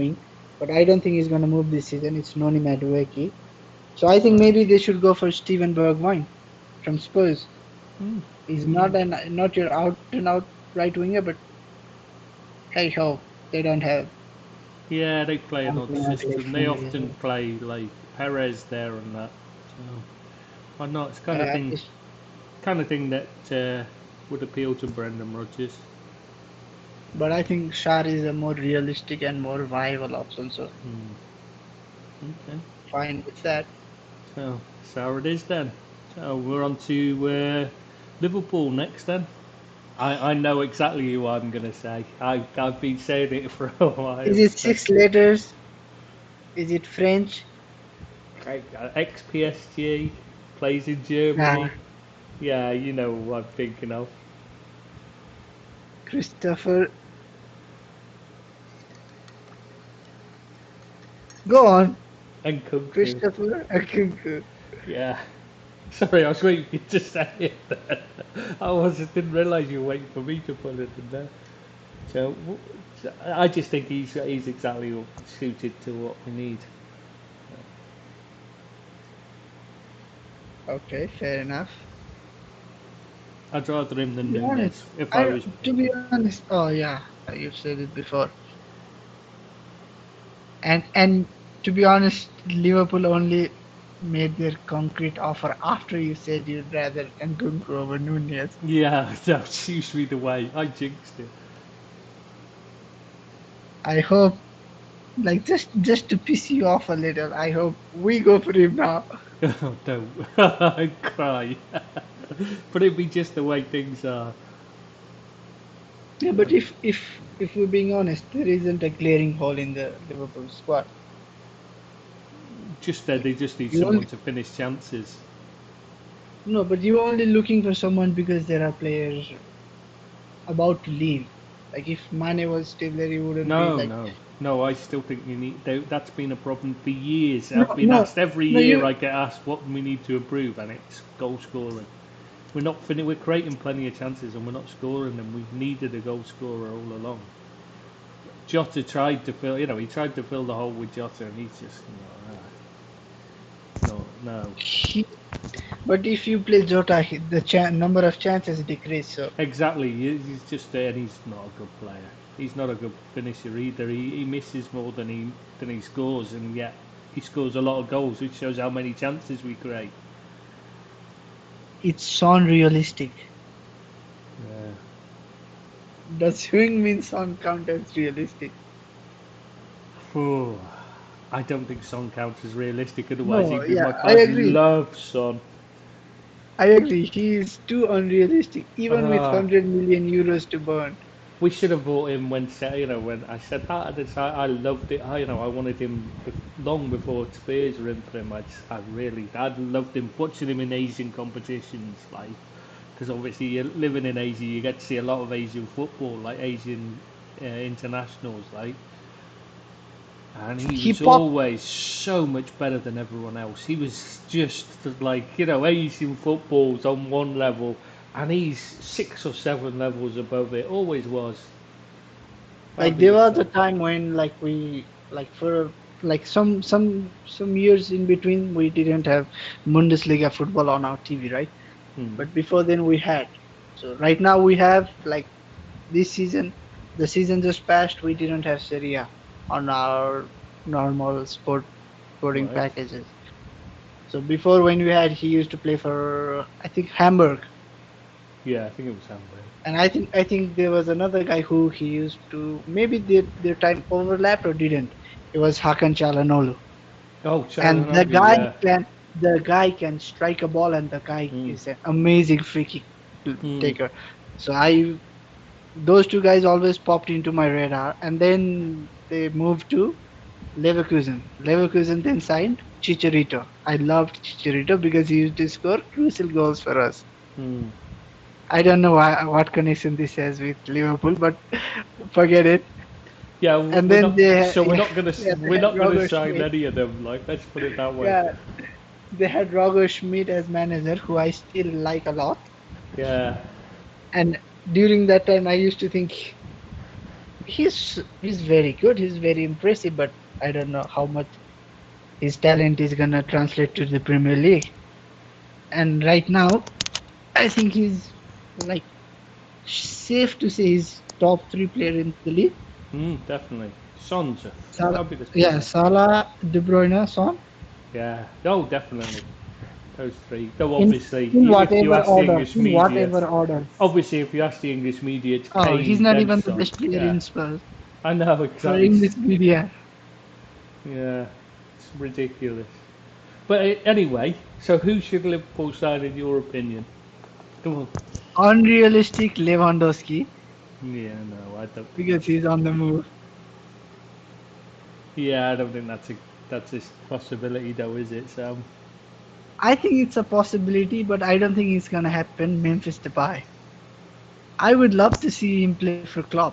but I don't think he's going to move this season. It's Noni Madueke. So I think Right. maybe they should go for Steven Bergwijn from Spurs. Mm. He's not your out and out right winger, but hey ho, they don't have Yeah, they play an odd Anthony Martial system. They from the often play like Perez there and that. So why not? It's it's- kind of thing that would appeal to Brendan Rodgers. but I think Shar is a more realistic and more viable option. So Hmm. Okay. fine with that. So it is then. So we're on to Liverpool next then. I know exactly who I'm going to say. I've been saying it for a while. Is it So, 6 letters? Is it French? ex PSG plays in Nah, Germany. Yeah, you know who I'm thinking of. Christopher. Go on, And Kunku. Christopher Nkunku. Yeah. Sorry, I was waiting for you to say it. Didn't realise you were waiting for me to put it in there. So I just think he's exactly suited to what we need. Okay, fair enough. I'd rather him To than be honest, Nunes if I was to be picking. honest, oh yeah, you've said it before. And to be honest, Liverpool only made their concrete offer after you said you'd rather Nkunku over Nunez. Yeah, that's usually the way. I jinxed it. I hope, like, just to piss you off a little, I hope we go for him now. Oh, don't. I'd cry. But it'd be just the way things are. Yeah, but if we're being honest, there isn't a glaring hole in the Liverpool squad. Just that they just need You someone only to finish chances. no, but you're only looking for someone because there are players about to leave. Like if Mane was still there, you wouldn't be No, like, no, no. I still think you need. That's been a problem for years. no, I've been no, asked every no. year. You I get asked what we need to improve, and it's goal scoring. We're not We're creating plenty of chances, and we're not scoring them. We've needed a goal scorer all along. Jota tried to fill. He tried to fill the hole with Jota, and he's just no. he, but if you play Jota, the number of chances decrease. So Exactly. He's just there, and he's not a good player. He's not a good finisher either. He misses more than he scores, and yet he scores a lot of goals, which shows how many chances we create. it's so unrealistic. Yeah. Does swing mean Son count as realistic? Phew. I don't think Son counts as realistic. Otherwise, No, he'd be yeah, my I pad. agree. Love Son. I agree. He is too unrealistic, even with Uh, 100 million euros to burn. we should have bought him when I said that at the time. I loved it. I wanted him long before Spurs were in for him. I'd loved him watching him in Asian competitions, like because obviously you're living in Asia, you get to see a lot of Asian football, like Asian internationals, like. And he He was popped always so much better than everyone else. He was just like, Asian football's on one level, and he's 6 or 7 levels above it. Always was. How like big there a was a fan. time when like for like some years in between we didn't have Bundesliga football on our TV, right? Hmm. But before then we had. So right now we have like this season, the season just passed, we didn't have Serie A on our normal sporting Right. packages. So before when we had, he used to play for I think Hamburg, Yeah, I think it was Hamburg. and I think there was another guy who he used to maybe their time overlapped or didn't. It was Hakan Çalhanoğlu, Oh, and Çalhanoğlu, yeah. the guy can strike a ball, and the guy Mm. is an amazing free kick Mm. taker. So those two guys always popped into my radar, and then they moved to Leverkusen. Leverkusen then signed Chicharito. I loved Chicharito because he used to score crucial goals for us. Mm. I don't know what connection this has with Liverpool, but forget it. Yeah, And we're then not. they So we're yeah, not gonna. yeah, they We're had not gonna Roger sign Schmidt. any of them. Like, let's put it that way. Yeah, they had Roger Schmidt as manager, who I still like a lot. Yeah. And during that time, I used to think he's very good, he's very impressive, but I don't know how much his talent is gonna translate to the Premier League. And right now, I think he's like safe to say he's top three player in the league. Definitely. Son's a Salah, fabulous yeah, player. Salah, De Bruyne, Son. Yeah. Oh, definitely. Those three. Though In obviously, in if you whatever ask the order, English in media, whatever order. obviously if you ask the English media, it's Oh, he's Kane, not then even the Son. best player Yeah. in Spurs I know for exactly. English media. Yeah. It's ridiculous. But anyway, so who should Liverpool sign in your opinion? Come on. Unrealistic Lewandowski Yeah, no, I don't think because he's on the move. Yeah, I don't think that's a possibility though, is it? So, I think it's a possibility, but I don't think it's gonna happen. Memphis Depay. I would love to see him play for Klopp.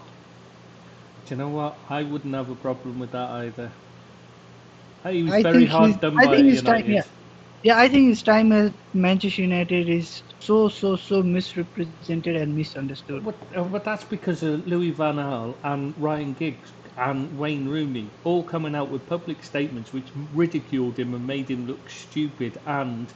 do you know what? I wouldn't have a problem with that either. He was very hard done I by think at his time. United. Yeah, yeah. I think his time at Manchester United is so misrepresented and misunderstood. But that's because of Louis Van Gaal and Ryan Giggs and Wayne Rooney all coming out with public statements which ridiculed him and made him look stupid and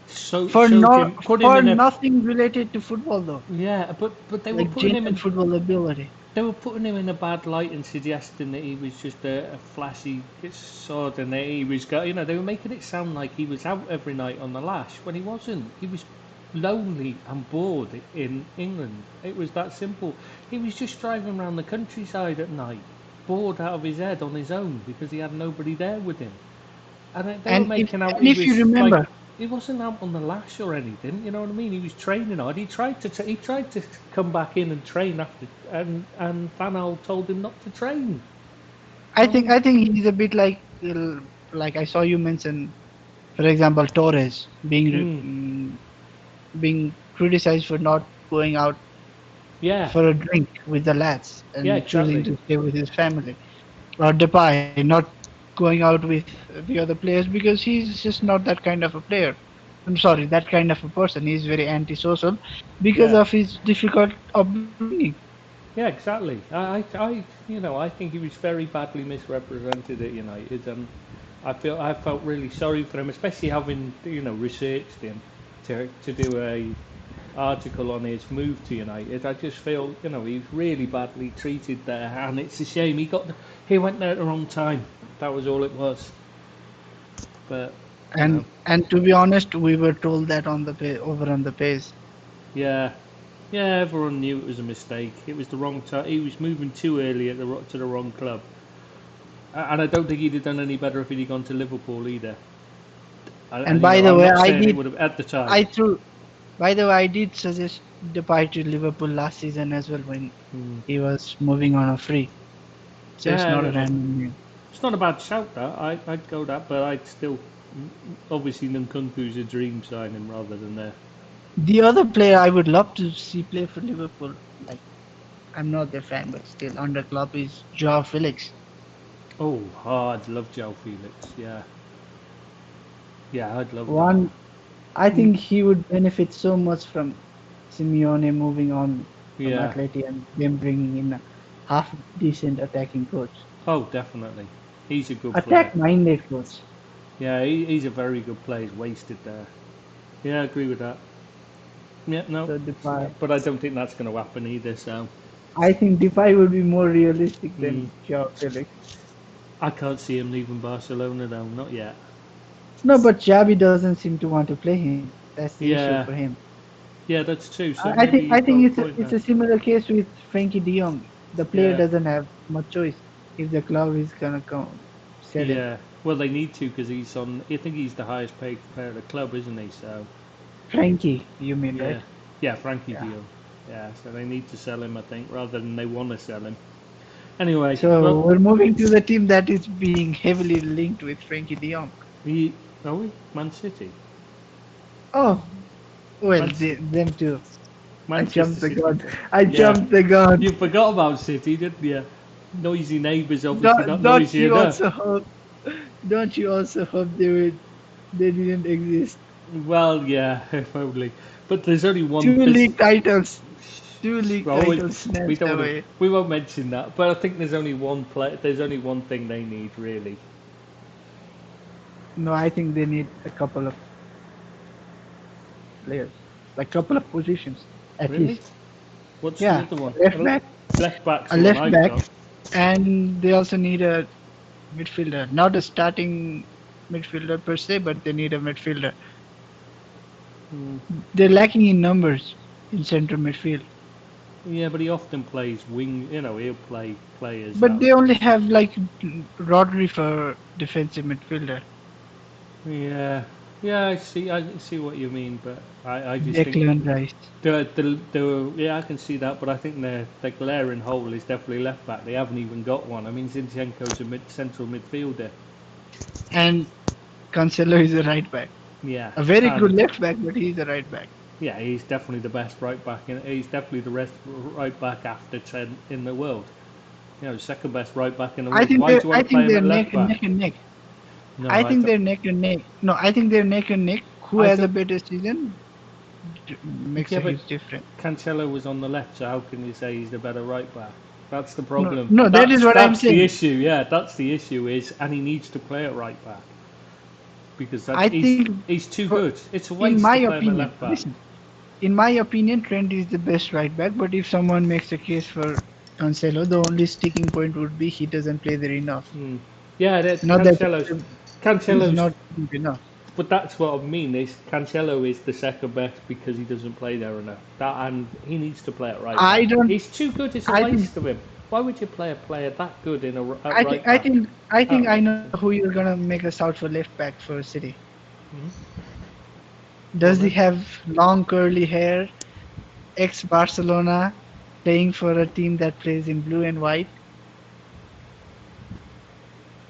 so For showed him not put him for in a nothing related to football though, yeah. But they were like putting him genuine in football ability. They were putting him in a bad light and suggesting that he was just a flashy sod and that he was, they were making it sound like he was out every night on the lash when he wasn't. He was lonely and bored in England. It was that simple. He was just driving around the countryside at night, bored out of his head on his own because he had nobody there with him. And they were making out And he if you was like remember, he wasn't out on the lash or anything. You know what I mean? He was training hard. He tried to come back in and train after, and Van Gaal told him not to train. I think he's a bit like I saw you mention, for example, Torres Mm, being criticized for not going out yeah, for a drink with the lads yeah, and choosing exactly. to stay with his family, or Depay not going out with the other players because he's just not that kind of a player. I'm sorry, that kind of a person. He's very antisocial because Yeah, of his difficult upbringing. yeah, exactly. I think he was very badly misrepresented at United, and I felt really sorry for him, especially having researched him to do a article on his move to United. I just feel, he's really badly treated there, and it's a shame he went there at the wrong time. That was all it was. But And to be honest, we were told that over on the page. yeah, yeah, everyone knew it was a mistake. It was the wrong time. He was moving too early to the wrong club, and I don't think he'd have done any better if he'd gone to Liverpool either. And by the I'm way, not saying it would have at the time. I threw, by the way, I did suggest Depay to Liverpool last season as well when Hmm. he was moving on a free. So it's Yeah, not a random name. it's not a bad shout. That I'd go that, but I'd still obviously Nkunku's a dream signing rather than there. The other player I would love to see play for Liverpool, like I'm not their fan, but still under club is Joao Felix. Oh, I'd love Joe Felix. Yeah, yeah, I'd love that. One, I think he would benefit so much from Simeone moving on from Yeah. Atleti and them bringing in a half decent attacking coach, Oh, definitely. He's a good player. attack minded coach. Yeah, he's a very good player. He's wasted there. Yeah, I agree with that. Yeah, no, So Depay, but I don't think that's going to happen either. So I think Depay would be more realistic mm, than Joao Felix. I can't see him leaving Barcelona though. Not yet. No, but Xavi doesn't seem to want to play him. That's the issue for Yeah, him. yeah, that's true. So I maybe think you've got a it's point it's there. a similar case with Frankie De Jong. The player Yeah, doesn't have much choice if the club is gonna come sell him. yeah. Well, they need to because he's on. I think he's the highest paid player at the club, isn't he? So Frankie, you mean, right? yeah, yeah, Frankie Yeah. De Jong. Yeah, so they need to sell him, I think, rather than they want to sell him. Anyway, So well, we're moving to the team that is being heavily linked with Frankie De Jong. he are we Man City? Oh, well, Man City. them too. I Manchester jumped the City. gun. I Yeah, jumped the gun. you forgot about City, didn't you? Noisy neighbours, obviously not Don't noisy you enough. also hope? Don't you also hope they didn't exist? Well, yeah, if only. But there's only one. Two There's league titles. Two league well, titles we snatched don't want to. away. We won't mention that. But I think there's only one play. There's only one thing they need really. No, I think they need a couple of players, like couple of positions at Really? least. What's the Yeah, other one? left back, Left back's a the one left I've back, got. and they also need a midfielder. Not a starting midfielder per se, but they need a midfielder. Hmm. They're lacking in numbers in central midfield. Yeah, but he often plays wing. You know, he'll play players But out. they only have like Rodri for defensive midfielder. Yeah, yeah. I see what you mean, but I just think Declan Rice. yeah, I can see that, but I think the glaring hole is definitely left back. They haven't even got one. I mean, Zinchenko's a central midfielder. And Cancelo is a right back. Yeah, A very good and left back, but he's a right back. yeah, he's definitely the best right back. He's definitely the rest right back after Trent in the world. You know, second best right back in the world. Why do you want I to play think him they're at left back? neck and neck. No, I I think don't. they're neck and neck. No, I think they're neck and neck. Who I has a don't. better season makes Yeah, a but huge difference. Cancelo was on the left, so how can you say he's the better right back? That's the No, problem. no, that is what I'm That's the saying. issue. Yeah, that's the issue. And he needs to play at right back because I think, he's too for, good. It's a in waste my to play him at opinion, left back. listen, in my opinion, Trent is the best right back. But if someone makes a case for Cancelo, the only sticking point would be he doesn't play there enough. Hmm. Yeah, Not that he's Cancelo's, not good enough. but that's what I mean. Is Cancelo is the second best because he doesn't play there enough. And he needs to play at right I back. don't. He's too good. It's a I think. waste of him. Why would you play a player that good at right back? I That think I makes know sense. who you're gonna make us out for left back for City. Hmm. Go on Does he then. have long curly hair? Ex Barcelona, playing for a team that plays in blue and white.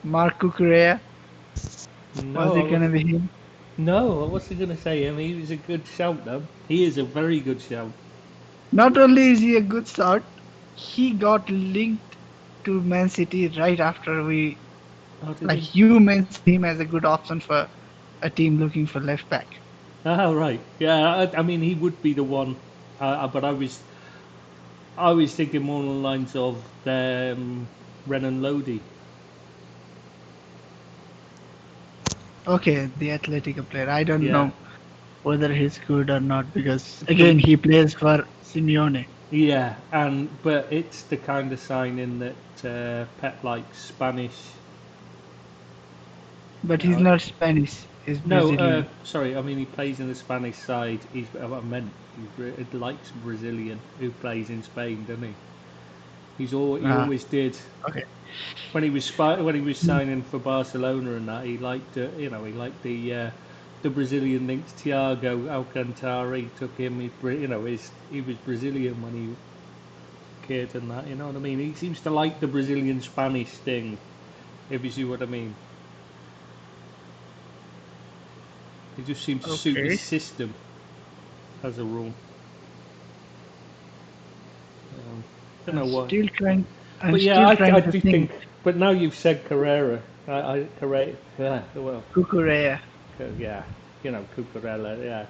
Marco Correa. Was it No, gonna be him? no, I wasn't going to say him. He was a good shout, though. He is a very good shout. Not only is he a good start, he got linked to Man City right after Oh, did he? you mentioned him as a good option for a team looking for left back. Ah, right. Yeah, I mean, he would be the one. But I was thinking more along the lines of Renan Lodi. Okay, the Atletico player. I don't Yeah, know whether he's good or not because the, again he plays for Simeone. yeah, but it's the kind of signing that Pep likes. Spanish. But You he's know, not Spanish, he's no, Brazilian. sorry. I mean, he plays in the Spanish side. I meant he likes Brazilian who plays in Spain, doesn't he? He Ah, always did. okay. When he was signing for Barcelona and that, he liked he liked the Brazilian links. Thiago Alcantara, he took him. He was Brazilian when he was a kid and that. You know what I mean? He seems to like the Brazilian Spanish thing. If you see what I mean, he just seems to suit his Okay. system as a rule. Don't I'm know why. still trying. I'm But yeah, still I trying to do think. think. But now you've said Carrera, Carrera. Yeah, well, Cucurella. yeah, Cucurella. Yeah,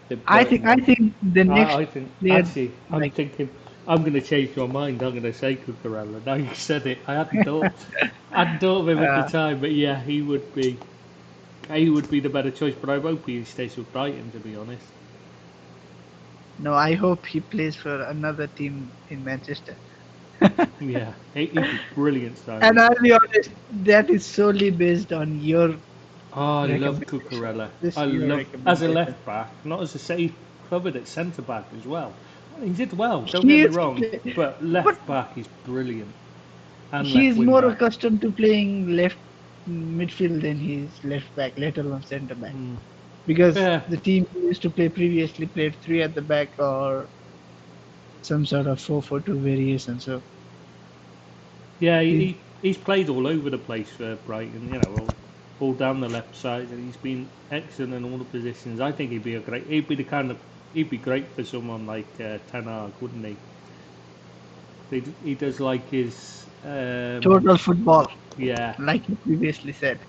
the I Burton think. I one. think the next I think player, actually, I'm like, thinking. I'm going to change my mind. I'm going to say Cucurella. Now you said it. I hadn't thought of him at the uh, time. But yeah, he would be the better choice. But I hope he stays with Brighton. To be honest. no, I hope he plays for another team in Manchester. Yeah, he'd be brilliant And signing. I'll be honest, that is solely based on your Oh, I love recommendation. Cucurella. This I your love as a recommendation. left back, not as a say covered at centre back as well. He did well. Don't He get me is, wrong, but but left back is brilliant, and he left is wing more back. accustomed to playing left midfield than he is left back, let alone centre back. Mm. Because Yeah, the team he used to play previously played three at the back or some sort of 4-4-2 variation. So yeah. he, He's played all over the place for Brighton. You know, all down the left side, and he's been excellent in all the positions. I think he'd be a great. He'd be the kind of. He'd be great for someone like Ten Hag, wouldn't he? He does like his. total football, Yeah. like you previously said.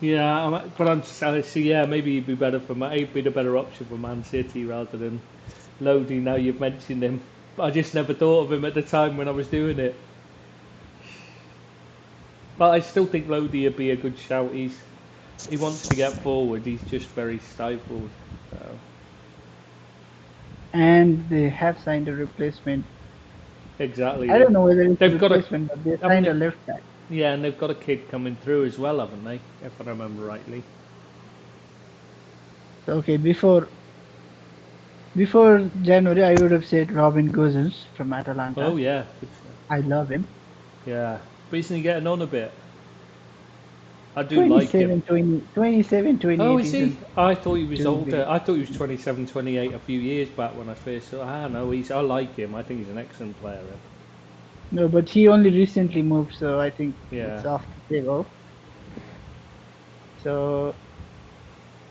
Yeah, but I'm so yeah. Maybe he'd be better for he'd be the better option for Man City rather than Lodi. Now you've mentioned him, I just never thought of him at the time when I was doing it. But I still think Lodi would be a good shout. He wants to get forward. He's just very stifled. So, And they have signed a replacement. exactly. I don't know whether it's a They've got a. replacement, but they I signed mean, a left back. yeah, and they've got a kid coming through as well, haven't they? If I remember rightly. So, okay, before January, I would have said Robin Gosens from Atalanta. Oh yeah, I love him. yeah. But isn't he getting on a bit? I do like him. 27, 20, 27, 28 Oh, is he? isn't I thought he was too older. big. I thought he was 27, 28 a few years back when I first saw. I don't know. I like him. I think he's an excellent player. No, but he only recently moved, so I think Yeah. it's off the table. So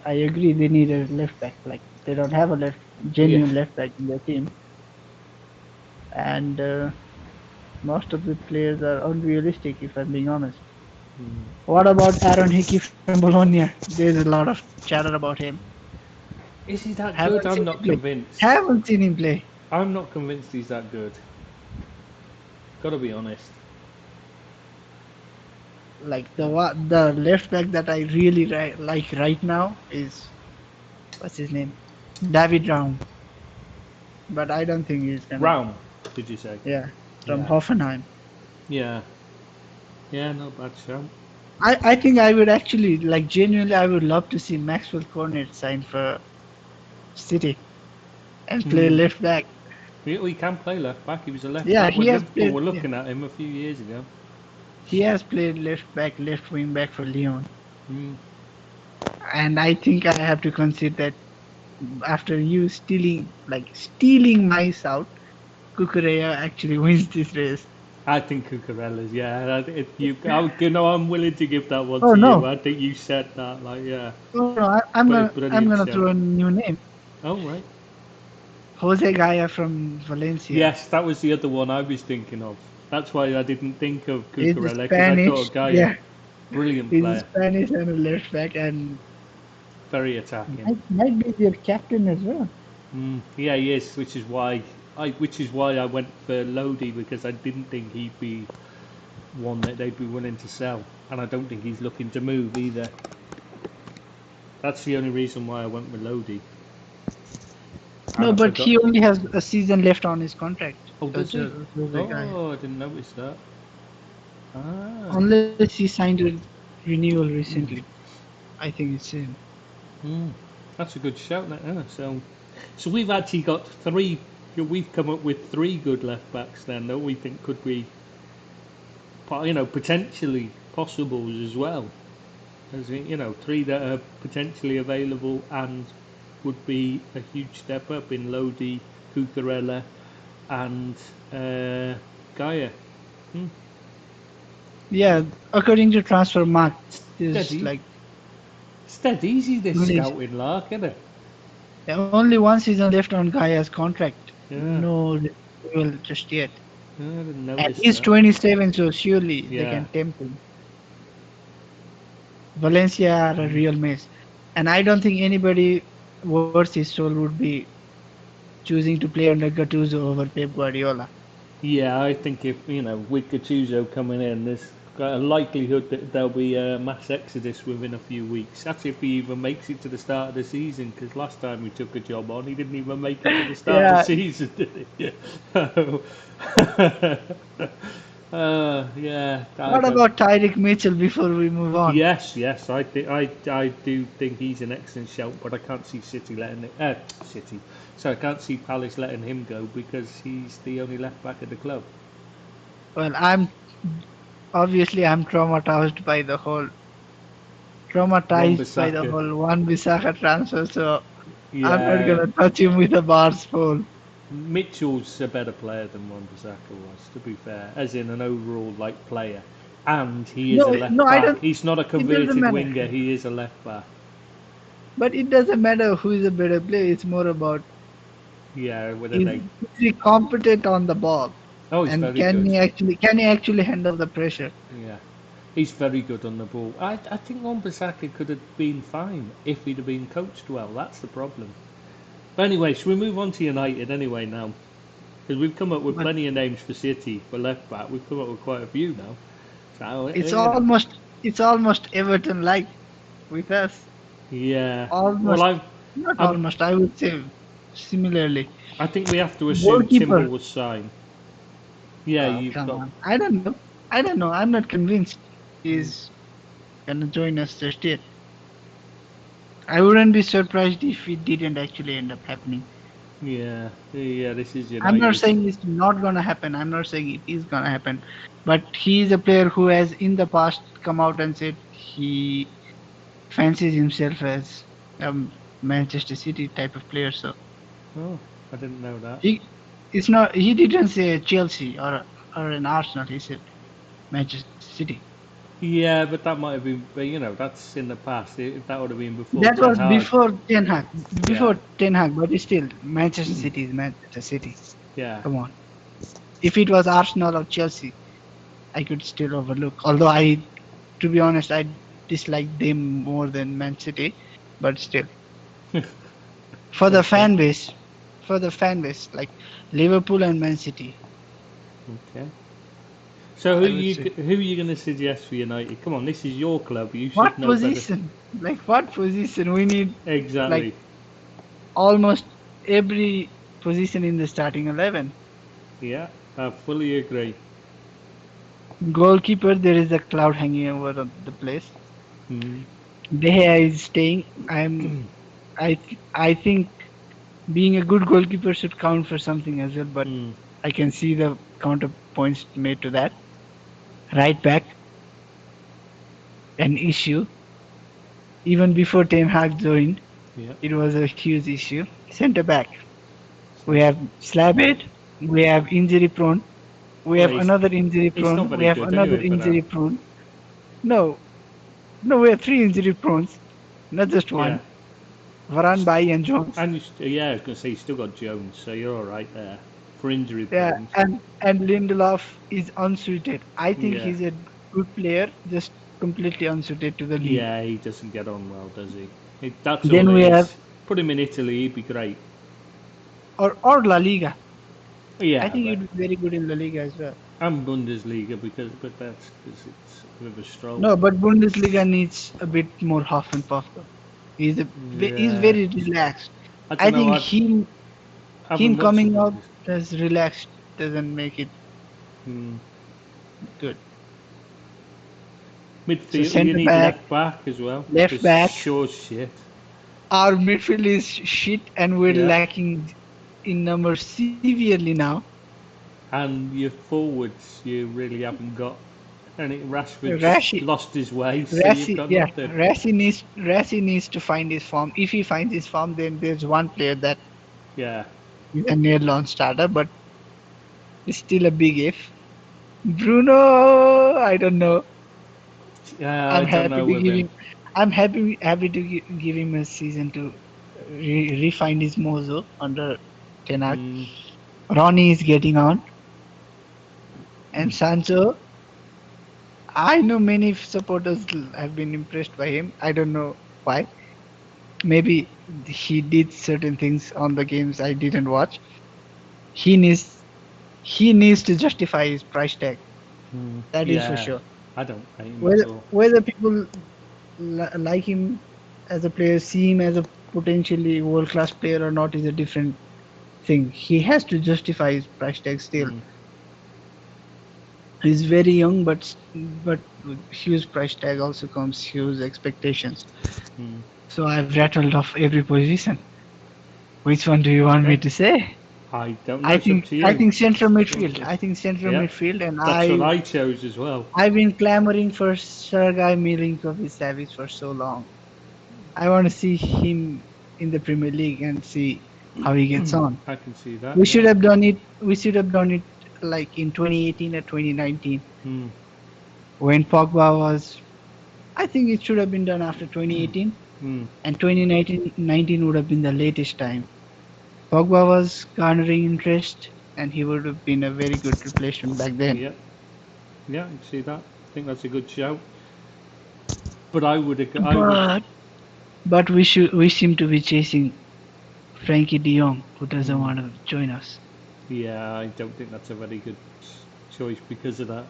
I agree they need a left back. Like they don't have a genuine left back in their team, and most of the players are unrealistic. If I'm being honest. What about Aaron Hickey from Bologna? There's a lot of chatter about him. Is he that Haven't good? I'm seen not him play. convinced. Haven't seen him play. I'm not convinced he's that good. Gotta be honest. Like the left back that I really like right now is what's his name, David Raum. But I don't think he's gonna. Raum, did you say? Yeah, from Yeah. Hoffenheim. Yeah. Yeah, not bad shout. I think I would actually like genuinely. I would love to see Maxwell Cornet sign for City and play left back. He can play left back. He was a left Yeah, back he when has Liverpool played. were Yeah, looking at him a few years ago. he has played left back, left wing back for Lyon. Mm. And I think I have to concede that after you stealing my shout, Kukureya actually wins this race. I think Cucurella's, yeah. I'm willing to give that one Oh to you. no! I think you said that, like, yeah. Oh no! I'm But a gonna brilliant shout. throw a new name. Oh, right. Jose Gaya from Valencia. Yes, that was the other one I was thinking of. That's why I didn't think of He's Cucurella, because I Spanish. thought Gaia, Yeah, brilliant he's player, Spanish and a left back, and very attacking. might be their captain as well. Yeah, he is, which is why I went for Lodi, because I didn't think he'd be one that they'd be willing to sell, and I don't think he's looking to move either. That's the only reason why I went with Lodi. No, And I but he only has a season left on his contract. Oh, does he? Jose Gaya. Oh, I didn't notice that. Ah. Unless he signed a renewal recently. I think it's him. That's a good shout, that, isn't it? So we've actually got three. We've come up with three good left backs then that we think could be, potentially possibles as well. As three that are potentially available and would be a huge step up in Lodi, Cucurella, and Gaia. Yeah, according to Transfer Markt, there's Steady. like It's dead easy, this Really? scouting lark, isn't it? only one season left on Gaya's contract. Yeah. No renewal just yet. I didn't And notice he's that. 27, so surely they Yeah. can tempt him. Valencia are a real mess. And I don't think anybody worth his soul would be choosing to play under Gattuso over Pep Guardiola. Yeah, I think if, with Gattuso coming in, there's got a likelihood that there'll be a mass exodus within a few weeks. That's if he even makes it to the start of the season, because last time he took a job on, he didn't even make it to the start of the season, did he? Yeah. What about Tyreek Mitchell before we move on? Yes. I do think he's an excellent shout, but I can't see City letting it. City. So I can't see Palace letting him go because he's the only left back at the club. Well, I'm traumatized by the whole Wan-Bissaka. Wan-Bissaka transfer, so I'm not Yeah. gonna touch him with a bar's pole. Mitchell's a better player than Wan-Bissaka was, to be fair, as in an overall like player. And he is a No, left no, I back. don't. He's not a It doesn't converted matter. winger. He is a left back. But it doesn't matter who is a better player. It's more about Yeah, whether is, they. is he competent on the ball, Oh, he's and very good. can he actually handle the pressure? Yeah, he's very good on the ball. I think Wan-Bissaka could have been fine if he'd have been coached well. That's the problem. But anyway, should we move on to United anyway now? Because we've come up with But plenty of names for City for left back. We've come up with quite a few now. So it's you know. almost Everton like with us. Yeah. Well, Almost, not I'm. almost. I would say similarly. I think we have to assume Timber Goalkeeper. was signed. Yeah, Oh, you've come got. on. I don't know. I'm not convinced he's gonna join us just yet. I wouldn't be surprised if it didn't actually end up happening. Yeah. This is I'm not United. saying it's not gonna happen. I'm not saying it is gonna happen. But he is a player who has in the past come out and said he fancies himself as a Manchester City type of player. So Oh, I didn't know that. he it's not he didn't say Chelsea or an Arsenal, he said Manchester City. Yeah, but that might have been. But that's in the past. If that would have been before That Ten was Hag. Yeah. before Ten Hag, but still Manchester Hmm. City is Manchester City. Yeah. Come on. If it was Arsenal or Chelsea, I could still overlook. Although to be honest, I dislike them more than Man City, but still, for the Okay. fan base, like Liverpool and Man City, Okay. So I would say. who are you going to suggest for United? Come on, this is your club. You should What know better. position? Like what position? We need like Exactly. almost every position in the starting 11. Yeah, I fully agree. Goalkeeper, there is a cloud hanging over the place. Mm. De Gea is staying. I think being a good goalkeeper should count for something as well, but Mm. I can see the counterpoints made to that. Right back, an issue. Even before Ten Hag joined, Yeah. it was a huge issue. Centre back, we have Slabhead, we have injury prone, we Well, have another injury he's not prone, we very have good another anyway for now. injury prone. No, no, we have three injury prones, not just Yeah. one. Varane, Bailly, and Jones. And yeah, I was going to say you still got Jones, so you're all right there for injury Yeah, prone. and Lindelof is unsuited. I think Yeah. he's a good player, just completely unsuited to the league. Yeah, he doesn't get on well, does he? That's all Then it we have is. Put him in Italy, he'd be great. or La Liga. I Yeah, think but he'd be very good in La Liga as well. and Bundesliga but that's because it's a bit of a stroll. No, but Bundesliga needs a bit more half and puff though. He's Yeah, very relaxed. I I don't know. think I him haven't watched the coming out Bundesliga. as relaxed doesn't make it Hmm. good. So Midfield, you centre need back, left back as well. left Because back, sure shit. our midfield is shit and we're Yeah, lacking in numbers severely now. and your forwards you really haven't got. And Rashford's Rashi, lost his way, so you've got nothing. Rassi needs to find his form. If he finds his form, then there's one player that Yeah, is a near launch starter, but it's still a big if. Bruno, I don't know. yeah. I I'm don't happy know to with give him. him. I'm happy to give him a season to refine his mojo under Ten Hag. Hmm. Ronnie is getting on, and Sancho. I know many supporters have been impressed by him. I don't know why. Maybe he did certain things on the games I didn't watch. He needs he needs to justify his price tag. Hmm. That is for Yeah, sure. I don't hate him at Whether all. whether people like him as a player, see him as a potentially world class player or not is a different thing. He has to justify his price tag still. Hmm. He's very young, but with huge price tag also comes huge expectations. Hmm. So I've rattled off every position. Which one do you want me Okay. to say? I don't know. I It's up think to I you. think central Go midfield. for it. I think central Yeah, midfield, and that's what I chose as well. I've been clamoring for Sergei Milinkovic-Savic for so long. I want to see him in the Premier League and see how he gets on. I can see that. We Yeah. should have done it. We should have done it like in 2018 or 2019 Hmm. when Pogba was. I think it should have been done after 2018, Hmm. and 2019 would have been the latest time. Pogba was garnering interest, and he would have been a very good replacement back then. Yeah. Yeah. I can see that. I think that's a good shout. But I would. I would. But we seem to be chasing Frankie De Jong, who doesn't Hmm. want to join us Yeah. I don't think that's a very good choice because of that.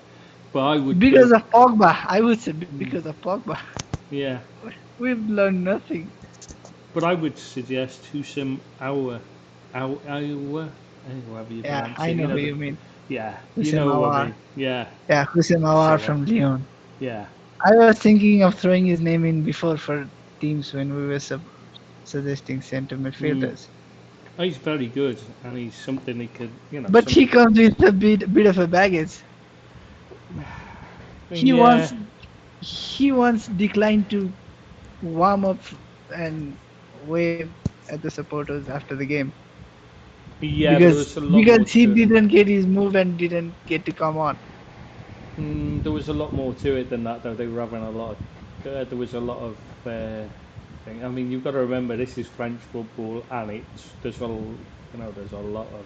But I would because go. of Pogba. I would say Hmm. because of Pogba. Yeah. We've learned nothing. But I would suggest Husam Aouar, however you Yeah, pronounce I it. You know know who the. you mean. Yeah. You Hussein know what I Mawar. mean. Yeah. Yeah, Hussein Mawar So from Lyon. yeah. I was thinking of throwing his name in before for teams when we were suggesting center Hmm. midfielders. He's very good, and he's something he could. But he comes with a bit of a baggage. He Yeah. once he once declined to warm up and wave at the supporters after the game Yeah, but there was a lot more because he to it than didn't that. get his move and didn't get to come on. There was a lot more to it than that, though. They were having a lot of. There was a lot of. Thing. I mean, you've got to remember this is French football, and there's a lot of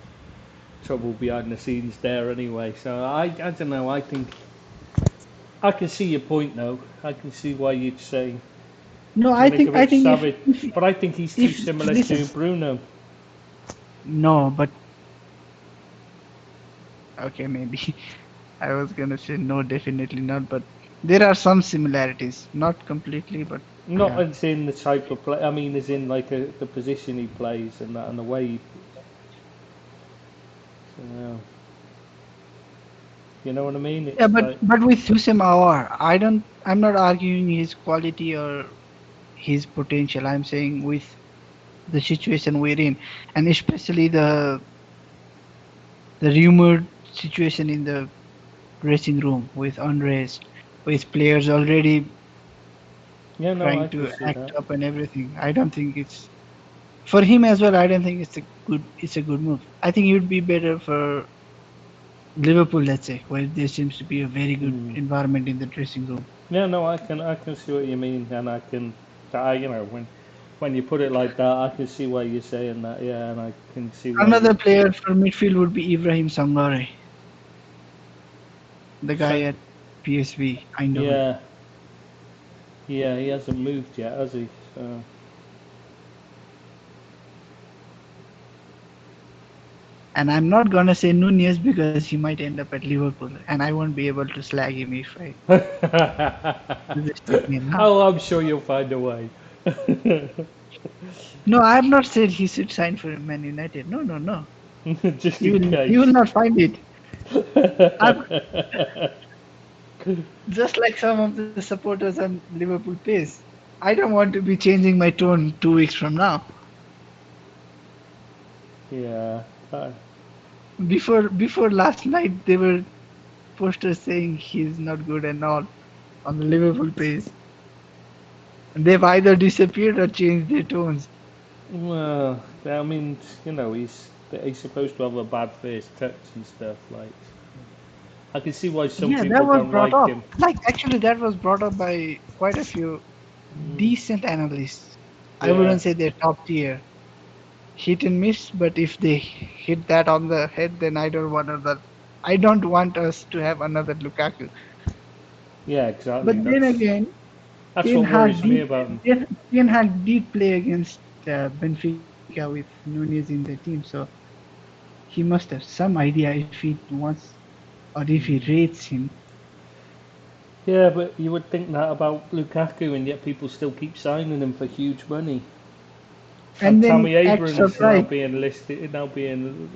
trouble behind the scenes there anyway. So I don't know. I think I can see your point, though. I can see why you'd say No, I Milinkovic think Savic, but I think he's too if similar listen, to Bruno. no, but okay, maybe I was gonna say no, definitely not. But there are some similarities, not completely, but Not yeah. as in the type of play. I mean, as in like the position he plays and that and the way. So, you know what I mean? Yeah, It's like. but with Hussein Awar, I'm not arguing his quality or his potential. I'm saying with the situation we're in, and especially the rumored situation in the dressing room with unrest, with players already Yeah, no, trying I can to see act that. up and everything. I don't think it's for him as well. I don't think it's a good move. I think it would be better for Liverpool, let's say, where there seems to be a very good Mm. environment in the dressing room. Yeah, no, I can see what you mean, and when you put it like that, I can see why you're saying that. Yeah, and I can see why Another you. player for midfield would be Ibrahim Sangare, the guy So, at PSV Eindhoven. yeah, yeah, he hasn't moved yet, has he? So, And I'm not gonna say Nunez because he might end up at Liverpool, and I won't be able to slag him if I suggest his name now. oh, I'm sure you'll find a way. No, I have not said he should sign for Man United. No, no, no. Just in He will case. not find it. I'm just like some of the supporters on Liverpool pace. I don't want to be changing my tone 2 weeks from now. yeah. Before last night, there were posters saying he's not good and all on the Liverpool page. And they've either disappeared or changed their tones. Well, I mean, he's supposed to have a bad first touch and stuff. Like, I can see why some Yeah, that people was don't brought like up. him. Like actually, that was brought up by quite a few Mm, decent analysts. I yeah, wouldn't say they're top tier, hit and miss, but if they hit that on the head, then I don't want another. I don't want us to have another Lukaku. yeah, exactly. But then That's again, that's what worries me about him. Ten Hag did play against Benfica with Nunez in the team, so he must have some idea if he wants or if he Mm. rates him. Yeah, but you would think that about Lukaku, and yet people still keep signing him for huge money. And then Tammy act Abrams now surprised. being listed, now being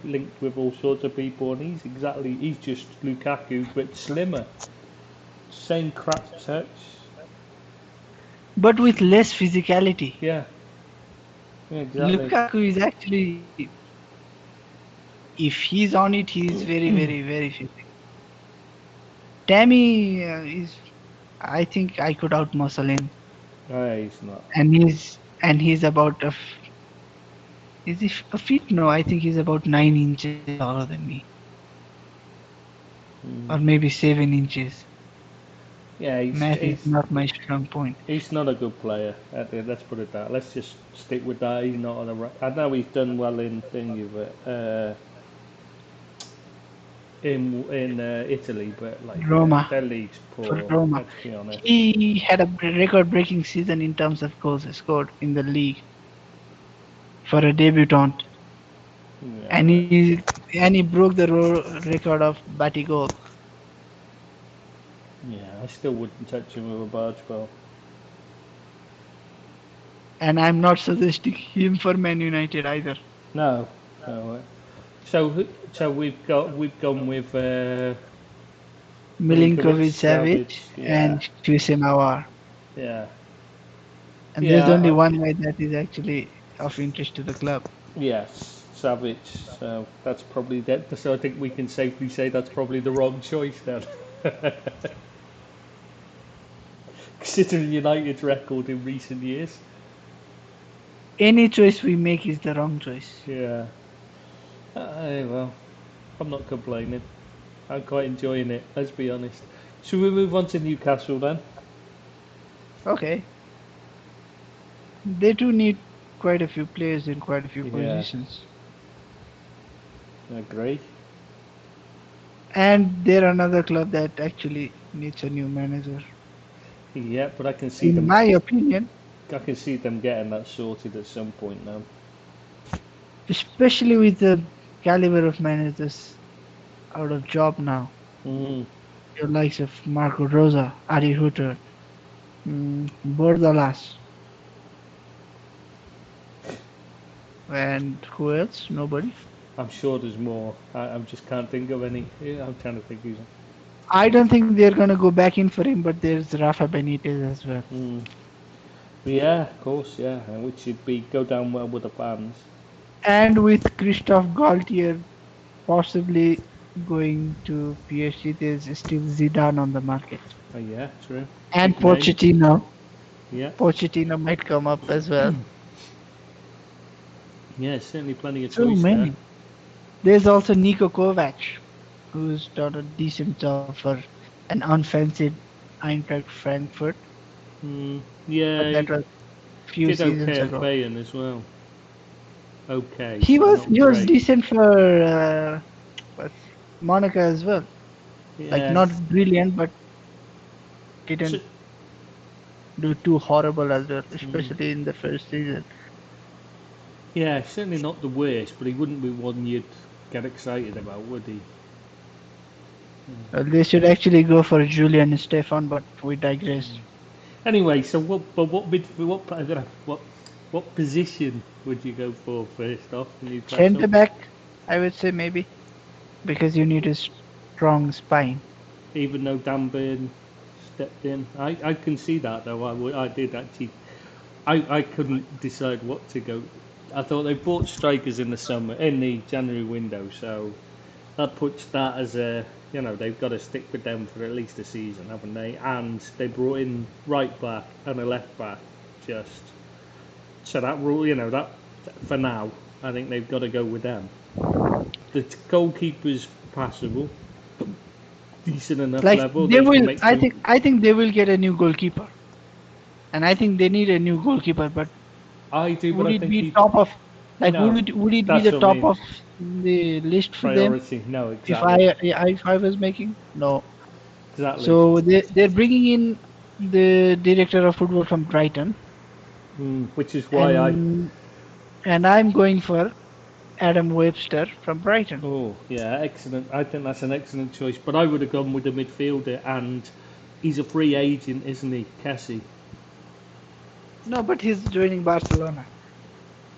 linked with all sorts of people, and he's just Lukaku but slimmer, same crap touch. But with less physicality. Yeah, yeah, exactly. Lukaku is actually, if he's on it, he's very, very, very physical. Tammy is, I think I could outmuscle him, No, he's not. and he's about is he a feet? No, I think he's about 9 inches taller than me, or Mm. maybe 7 inches. Yeah, Math is not my strong point. he's not a good player. Let's put it that. Let's just stick with that. He's not on the right. I know he's done well in thingy, but in Italy, but like Roma, their league's for poor. Roma. Let's be honest. He had a record-breaking season in terms of goals scored in the league for a debutant, Yeah, and but he broke the record of Batigol. yeah, I still wouldn't touch him with a barge pole. And I'm not suggesting him for Man United either. No, no. So we've gone with Milinkovic, Milinkovic Savic. Savic Yeah, and Kusemawar. yeah, And there's yeah. only one guy that is actually of interest to the club. Yes, Savic. So that's probably that. So I think we can safely say that's probably the wrong choice then. Considering United's record in recent years. Any choice we make is the wrong choice. Yeah. Well, I'm not complaining. I'm quite enjoying it, let's be honest. Should we move on to Newcastle then? Okay. They do need quite a few players in quite a few Yeah, positions. I agree. And they're another club that actually needs a new manager. Yeah, but I can see In them. my opinion, I can see them getting that sorted at some point now. especially with the caliber of managers out of job now. Mm, Your likes of Marco Rosa, Ari Hutter, Bordalas, and who else? Nobody. I'm sure there's more. I just can't think of any. Yeah, I'm trying to think who's. I don't think they're gonna go back in for him, but there's Rafa Benitez as well. Mm. Yeah, of course, yeah, and which should be go down well with the fans. And with Christophe Galtier possibly going to PSG, there's still Zidane on the market. Oh yeah, true. And Big name. Pochettino. Yeah, Pochettino might come up as well. yeah, certainly plenty of So choice many. there. There's also Niko Kovac, who's done a decent job for an unfancied Eintracht Frankfurt, Mm, but yeah, that he was a few did seasons okay at ago. Bayern as well. Okay, He but was not he was great. decent for Monaco as well. Like Yeah, not brilliant, but so, didn't do too horrible as well, mm, especially in the first season. yeah, certainly not the worst, but he wouldn't be one you'd get excited about, would he? They should actually go for Julian Stefan, but we digress. Anyway, so I don't know, what position would you go for first off, Newcastle? Centre back, I would say maybe, because you need a strong spine. Even though Dan Burn stepped in, I can see that though. I did actually. I couldn't decide what to go. I thought they bought strikers in the January window, so that puts that as a they've got to stick with them for at least a season, haven't they? And they brought in right back and a left back, just so that rule, that for now, I think they've got to go with them. The goalkeeper's passable, decent enough Like level. they They can will, make I think they will get a new goalkeeper, and I think they need a new goalkeeper. But I do, but would I it think be top of, like no, would it be that's the what I top mean. of the list for them? Priority. No, If exactly. if I was making no. Exactly. So they're bringing in the director of football from Brighton, Which is why and I'm going for Adam Webster from Brighton. Oh, yeah, excellent. I think that's an excellent choice. But I would have gone with the midfielder, and he's a free agent, isn't he, Cassie? No, but he's joining Barcelona.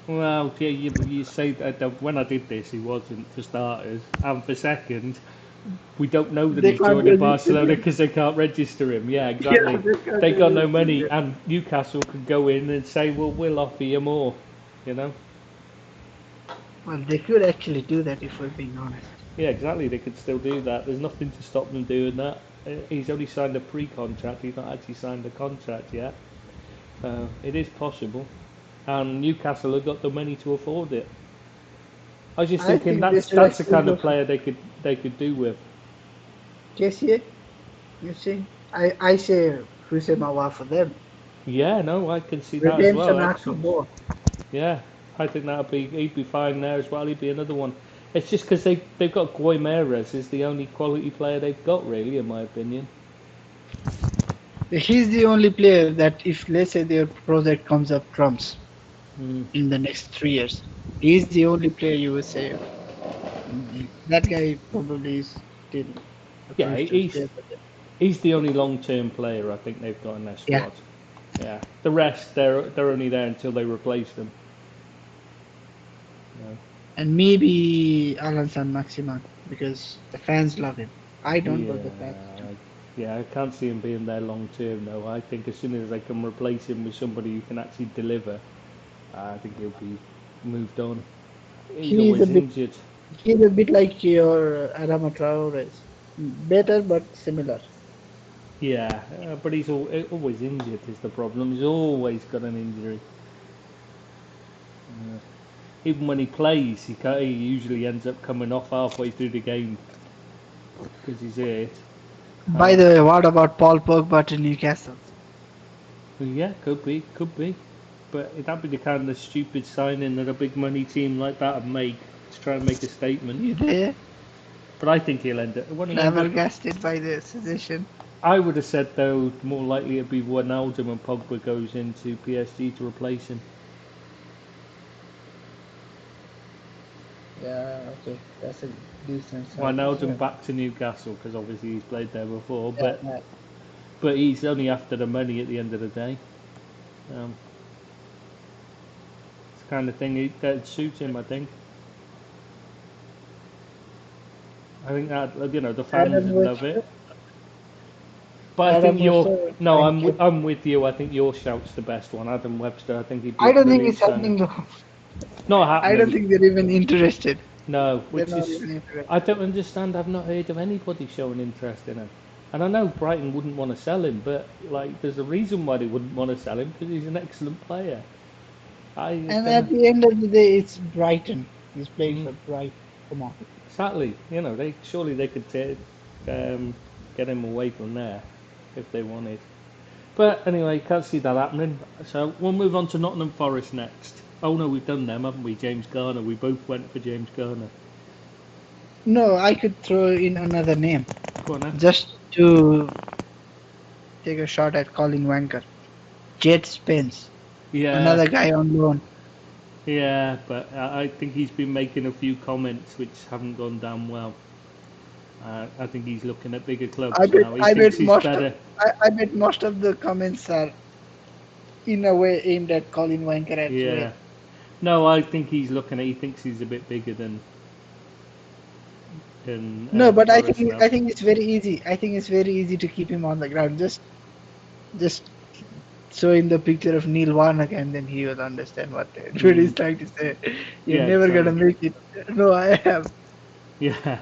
Well, yeah, you say that when I did this, he wasn't for starters, and for second, we don't know that They he's can't joining register Barcelona him. because they can't register him. Yeah, Yeah, exactly. they can't They got no register money, him. and Newcastle could go in and say, "Well, we'll offer you more," you know. Well, they could actually do that if we're being honest. Yeah, exactly. They could still do that. There's nothing to stop them doing that. He's only signed a pre-contract. He's not actually signed a contract yet. It is possible, and Newcastle have got the money to afford it. I was just I thinking think they that's should that's the actually kind go of for player they could do with. KCA. You see, I say Hussein Mawar for them. Yeah, no, I can see that as well. Redemption after Excellent. more. Yeah, I think he'd be fine there as well. He'd be another one. It's just because they've got Guimares is the only quality player they've got really, in my opinion. He's the only player that if let's say their project comes up trumps Mm. in the next 3 years, he's the only player you would say that guy probably is still a Yeah, future player for them. he's the only long-term player I think they've got in their Yeah, squad. Yeah, the rest they're only there until they replace them. Yeah. and maybe Alan San Maximan because the fans love him. I don't, Yeah, but the fans do. yeah, I can't see him being there long term though. I think as soon as they can replace him with somebody who can actually deliver, I think he'll be moved on. He's He's a always bit injured. he's a bit like your Adama Traore. Better but similar. Yeah, but he's always injured is the problem. He's always got an injury. Yeah. Even when he plays, he usually ends up coming off halfway through the game because he's hurt. By Uh, the way, what about Paul Pogba to Newcastle? yeah, could be. But that'd be the kind of stupid signing that a big money team like that would make to try and make a statement. You there? But I think he'll end up. Won't he end up? Flabbergasted by the suggestion. I would have said though more likely it'd be Wijnaldum and Pogba goes into PSG to replace him. Yeah, okay, that's a decent shout as Wijnaldum well. back to Newcastle because obviously he's played there before, Yeah, but yeah. he's only after the money at the end of the day. Um, it's the kind of thing that suits him. I think. I think that the fans Adam would love it. Webster. But I think Adam Webster. no, Thank you. I'm with you. I think your shout's the best one, Adam Webster. I think he'd be I a don't think brilliant it's signing. happening though. Not I don't happening. think they're even interested. No, They're which not is even interested. I don't understand. I've not heard of anybody showing interest in him. And I know Brighton wouldn't want to sell him, but like, there's a reason why they wouldn't want to sell him because he's an excellent player. I And don't at know. the end of the day, it's Brighton. He's playing Mm, for Brighton. Come on. sadly, they surely they could um, get him away from there if they wanted. But anyway, can't see that happening. So we'll move on to Nottingham Forest next. Oh no, we've done them, haven't we? James Garner. We both went for James Garner. No, I could throw in another name Go on, then. just to take a shot at Colin Wanker. Jed Spence, Yeah, another guy on loan. yeah, but I think he's been making a few comments which haven't gone down well. I think he's looking at bigger I clubs bet now. He I thinks bet he's most of better. I bet most of the comments are in a way aimed at Colin Wanker as well. Yeah. No, I think he's looking at. He thinks he's a bit bigger than No, but Forrest now. I think it's very easy. I think it's very easy to keep him on the ground. Just show him the picture of Neil Warnock and then he will understand what he's trying to say. You're Yeah, never gonna exactly. make it. No, I am. Yeah,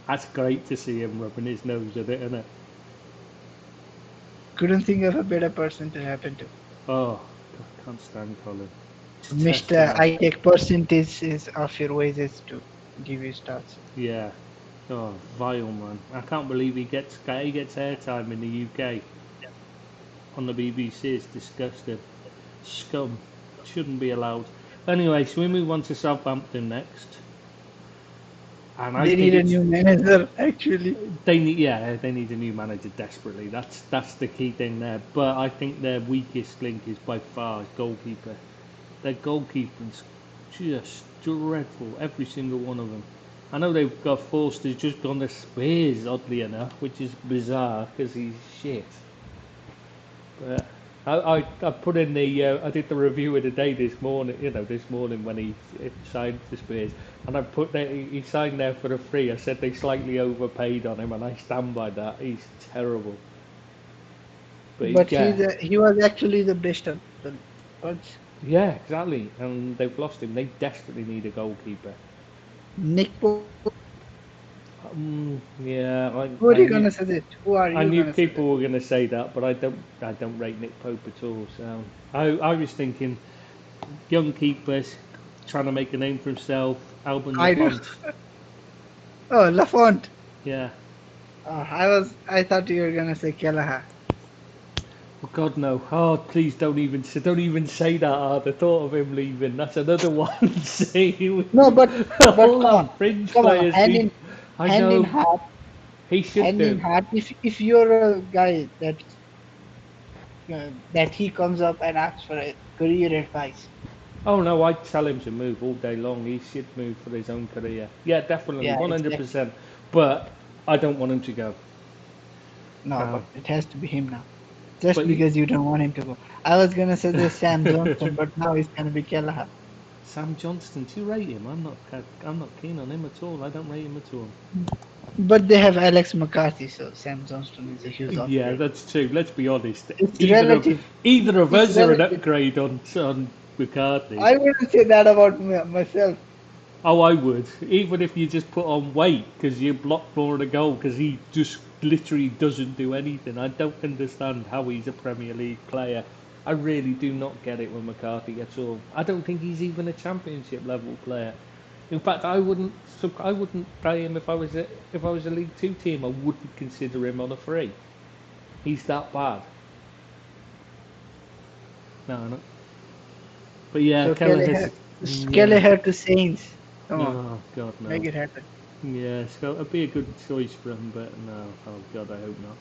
that's great to see him rubbing his nose at it, isn't it? Couldn't think of a better person to happen to. Oh, I can't stand Colin. Detest the Mr. man. I take percentages of your wages to give you stars. Yeah. Oh, vile man. I can't believe he gets airtime in the UK on the BBC. It's disgusting. Scum. Shouldn't be allowed. Anyway, so we move on to Southampton next. And I They think need a new manager, actually. they need a new manager desperately. That's the key thing there. But I think their weakest link is by far goalkeeper. Their goalkeeping's just dreadful, every single one of them. I know they've got Forster's just gone to Spurs, oddly enough, which is bizarre because he's shit. But I put in the I did the review of the day this morning. This morning when he signed for Spurs, and I put that he signed there for the free. I said they slightly overpaid on him, and I stand by that. He's terrible. But Yeah, he was actually the best of the bunch. yeah, exactly. And they've lost him. They desperately need a goalkeeper. Nick Pope. Yeah, Who are you gonna suggest? Who are I you knew gonna people suggest? were going to say that, but I don't rate Nick Pope at all. So I was thinking young keepers trying to make a name for himself. Alban I do. Lafont. Oh, Lafont. Yeah. I thought you were gonna say Kelleher. Oh God, no! Oh, please don't even say that. The thought of him leaving. That's another one. See, No, but all come our on, fringe come on, players leave. I hand in know heart, he should hand in do. heart. If you're a guy that he comes up and asks for a career advice, Oh no, I'd tell him to move all day long. He should move for his own career. Yeah, definitely, yeah, exactly. 100%. But I don't want him to go. No, No. but it has to be him now. Just But because you don't want him to go. I was gonna suggest Sam Johnson, but now it's gonna be Kelleher. Sam Johnston, do you rate him? I'm not keen on him at all. I don't rate him at all. But they have Alex McCarthy, so Sam Johnston is a huge Yeah, upgrade. that's true. Let's be honest. It's relative. Either of It's us are an relative. upgrade on McCarthy. I wouldn't say that about myself. Oh, I would. Even if you just put on weight because you block more of the goal because he just literally doesn't do anything. I don't understand how he's a Premier League player. I really do not get it with McCarthy at all. I don't think he's even a Championship level player. In fact, I wouldn't play him if I was a League Two team. I wouldn't consider him on a free. He's that bad. No, no. But yeah, So Kelleher's. Kelleher, Yeah. Kelleher to Saints. Come on, Oh God, make no. it happen. Yeah, so it'd be a good choice for him, but no. Oh God, I hope not.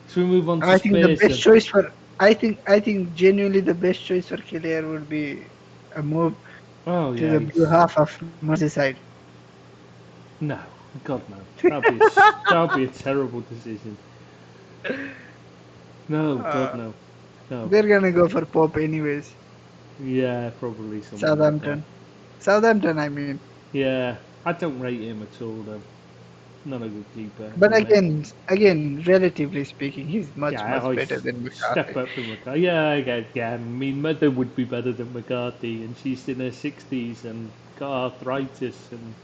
So we move on to I think the Spurs best then. choice for I think genuinely the best choice for Kelleher would be a move Oh to yeah, the blue half of Merseyside. no. God no. That'd be a terrible decision. No, God Uh, no. No. they're gonna go for Pope anyways. Yeah, probably someone like that. Southampton. Southampton, I mean. Yeah, I don't rate him at all though. Not a good keeper But for me. again, relatively speaking, he's much, Yeah, much I better than step McCarthy. up from McCarthy. Yeah, I get. Yeah, I mean, Mother would be better than McCarthy, and she's in her 60s and got arthritis and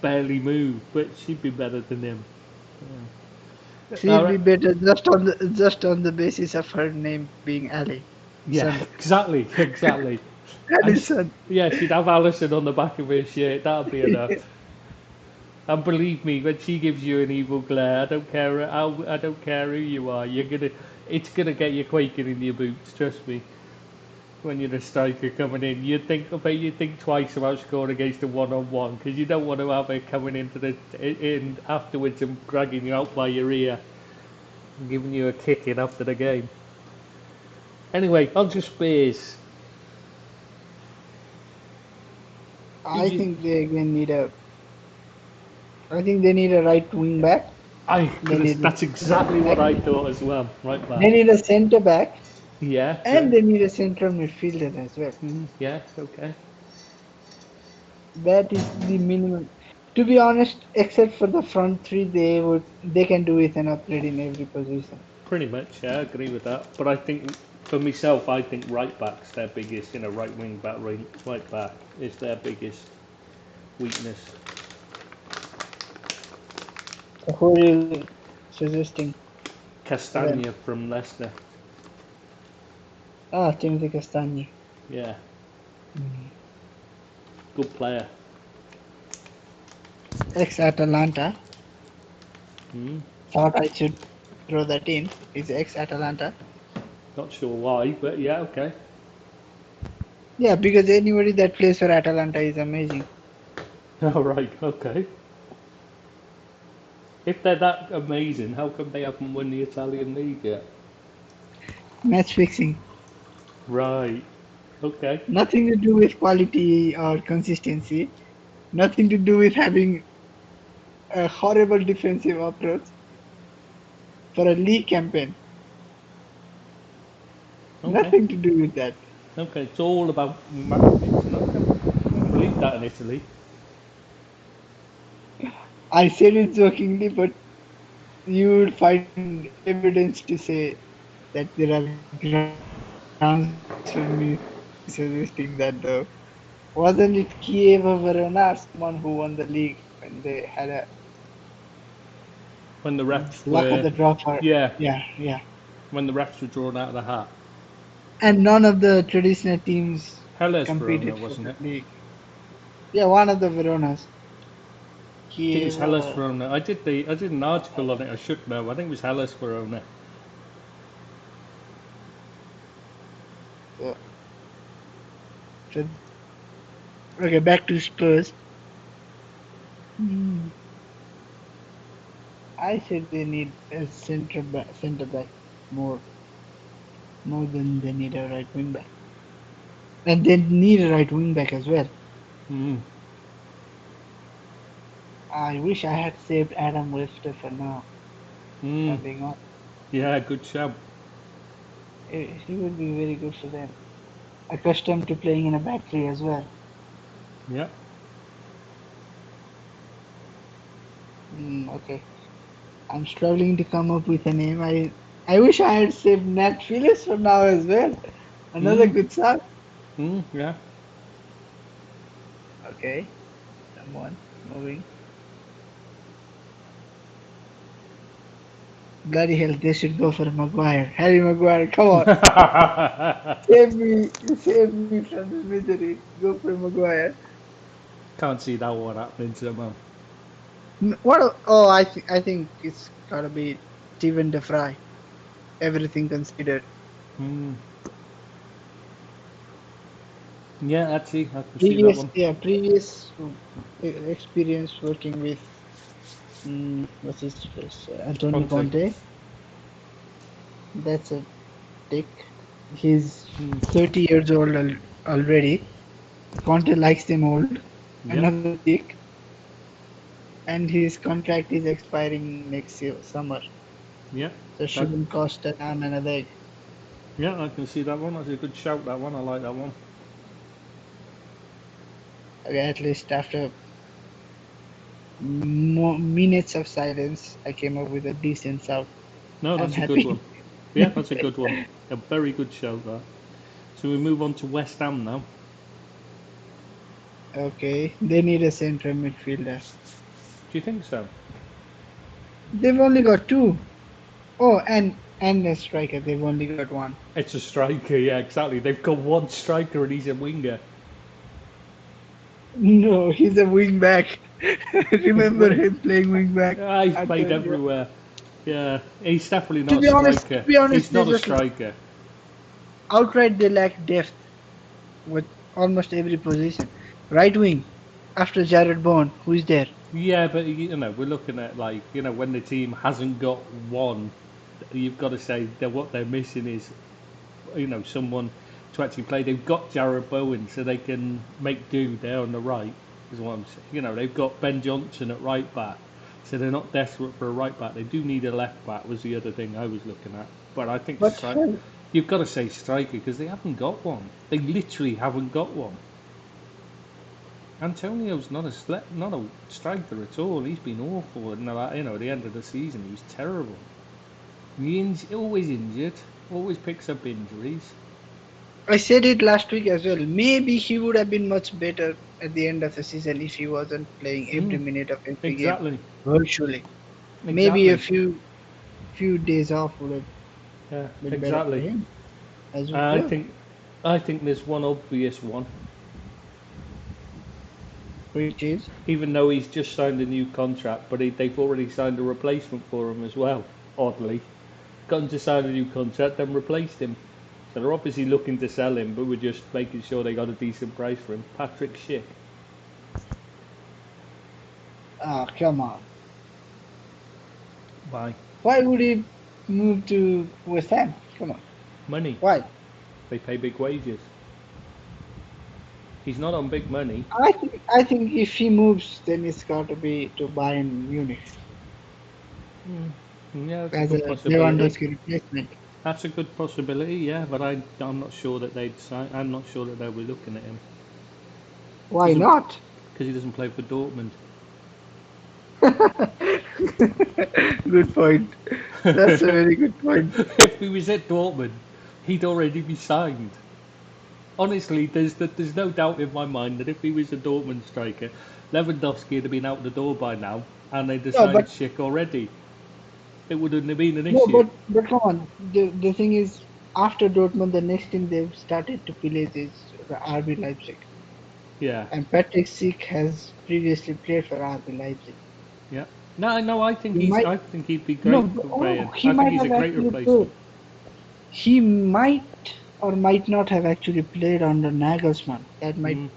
barely move, but she'd be better than him. Yeah. She'll be better just on the basis of her name being Ali. Yeah, Son. exactly, exactly. And Ali's son. yeah, she'd have Alison on the back of her shirt. That'd be enough. And believe me, when she gives you an evil glare, I don't care who you are. It's gonna get you quaking in your boots. Trust me. When you're a striker coming in, you think twice about scoring against a one-on-one because you don't want to have her coming into the in afterwards and dragging you out by your ear and giving you a kicking after the game. Anyway, on to Spurs. Who I do you, think they again need a. I think they need a right wing back. They need a that's exactly back. what I thought as well. Right They back. need a centre back, Yeah, and good. they need a central midfielder as well. Yeah, okay. That is the minimum. To be honest, except for the front three, they can do with an upgrade in every position. Pretty much, yeah, I agree with that. But I think, for myself, I think right back's their biggest, right wing back, right back is their biggest weakness. So who are you suggesting for them? Castagna from Leicester. Ah, Timothy Castagne. Yeah, good player. Ex-Atalanta. Hmm. Thought I should throw that in. He's ex-Atalanta. Not sure why, but yeah, okay. Yeah, because anybody that plays for Atalanta is amazing. All right, okay. If they're that amazing, how come they haven't won the Italian league yet? Match fixing. Right. Okay. Nothing to do with quality or consistency. Nothing to do with having a horrible defensive approach for a league campaign. Okay. Nothing to do with that. Okay, it's all about Matic. I don't believe that in Italy. I said it jokingly, but you will find evidence to say that there are grounds for me suggesting that though. Wasn't it Kiev or Verona or someone who won the league when they had a When the luck of refs the draw were, for yeah, yeah. when the refs were drawn out of the hat. And none of the traditional teams Hellas Verona, competed for wasn't the it? league. Yeah, one of the Veronas. I think it was Kiev Hellas or Verona. I did an article on it. I should know. I think it was Hellas Verona. uh, so- okay, back to Spurs. Hmm. I said they need a center back more more than they need a right wing back, and they need a right wing back as well. Mm. I wish I had saved Adam Webster for now. If Mm. I'm being honest, Yeah, good shout. he would be very good for them. Accustomed to playing in a back three as well. Yeah. Okay, I'm struggling to come up with a name. I wish I had saved Nat Phillips for now as well. Another Mm. good start. Mm. Yeah. Okay, someone moving. Bloody hell, they should go for Maguire. Harry Maguire, come on. Save me from this misery. Go for Maguire. Can't see that one happening somehow. What? Oh, I think it's gotta be Steven De Vrij. Everything considered. Mm. Yeah, actually, I can see that Previous, one. yeah, previous experience working with what's his face, Antonio Conte. Conte. That's a tick. He's Mm. 30 years old already. Conte likes them old. Yeah. Another tick. And his contract is expiring next year summer, Yeah. so That. shouldn't cost an arm and a leg. Yeah, I can see that one. That's a good shout. That one. I like that one. Okay, at least after minutes of silence, I came up with a decent shout. No, I'm that's a good happy. one. Yeah, that's a good one. A very good shout. That. So we move on to West Ham now. Okay, they need a central midfielder. Do you think so? They've only got two. Oh, and a striker. They've only got one. It's a striker. Yeah, exactly. They've got one striker and he's a winger. No, he's a wing back. Remember Well, him playing wing back? he's played Antonio. everywhere. Yeah, he's definitely To not a be honest, striker. to be honest, He's they not a just striker. outright they lack depth with almost every position. Right wing, after Jared Bourne, who is there? Yeah, but we're looking at like when the team hasn't got one, you've got to say that what they're missing is someone to actually play. They've got Jared Bowen, so they can make do there on the right. Is what I'm saying. They've got Ben Johnson at right back, so they're not desperate for a right back. They do need a left back. Was the other thing I was looking at. But I think But who? you've got to say striker because they haven't got one. They literally haven't got one. Antonio's not a striker at all. He's been awful. And at the end of the season, he was terrible. He's always injured. Always picks up injuries. I said it last week as well. Maybe he would have been much better at the end of the season if he wasn't playing every Mm, minute of every game exactly. virtually. Maybe a Exactly. few days off would have Yeah. been better for Exactly. him as I well. think. I think there's one obvious one. Which is Even though he's just signed a new contract, but they've already signed a replacement for him as well. Oddly, got him to sign a new contract, then replaced him. So they're obviously looking to sell him, but we're just making sure they got a decent price for him. Patrick Schick. come on. Why? Why would he move to West Ham? Come on. Money. Why? They pay big wages. He's not on big money. I think if he moves, then it's got to be to Bayern Munich Mm, yeah, that's a as good a possibility. Lewandowski replacement. That's a good possibility, yeah, but I'm not sure that they'd sign. I'm not sure that they'll be looking at him Why not? because he doesn't play for Dortmund. Good point. That's a very good point. If he was at Dortmund, he'd already be signed. Honestly, there's no doubt in my mind that if he was a Dortmund striker, Lewandowski would have been out the door by now, and they'd have No, signed but Schick already. It wouldn't have been an no, issue. but come on. The thing is, after Dortmund, the next thing they've started to play is RB Leipzig, Yeah, and Patrick Schick has previously played for RB Leipzig. yeah. No, He might I think he'd be no, great for Bayern. he I think might he's a have great actually played. replacement. He might or might not have actually played under Nagelsmann. That might Mm,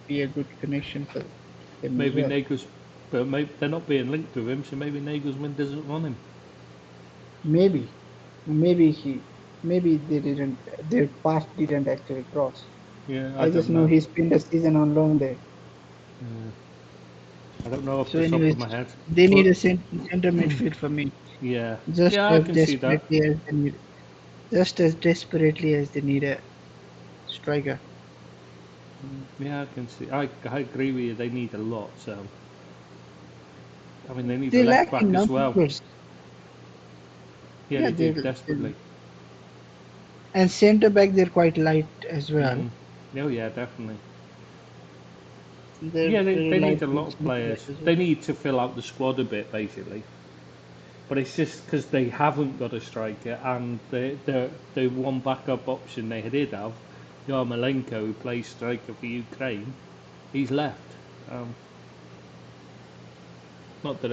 be a good connection for him as maybe well. Nagels, but maybe they're not being linked with him, so maybe Nagelsmann doesn't want him. Maybe, maybe they didn't. Their path didn't actually cross. Yeah, I I just don't know know. he spent a season on loan there. I don't know off So, the top of anyways, my head. they need But a center midfield for me, yeah, just yeah, I as can see that. desperately as they need, just as desperately as they need a striker. Yeah, I can see. I agree with you. They need a lot. So I mean, they need a They left lack back in as well. numbers. Yeah, Yeah, they do they're desperately. and centre back they're quite light as well. Mm. Oh yeah, definitely. They're Yeah, very they light need a in lot of centre back players. as well. They need to fill out the squad a bit, basically. But it's just because they haven't got a striker, and the one backup option they did have, Yarmolenko, who plays striker for Ukraine, he's left. Um, not that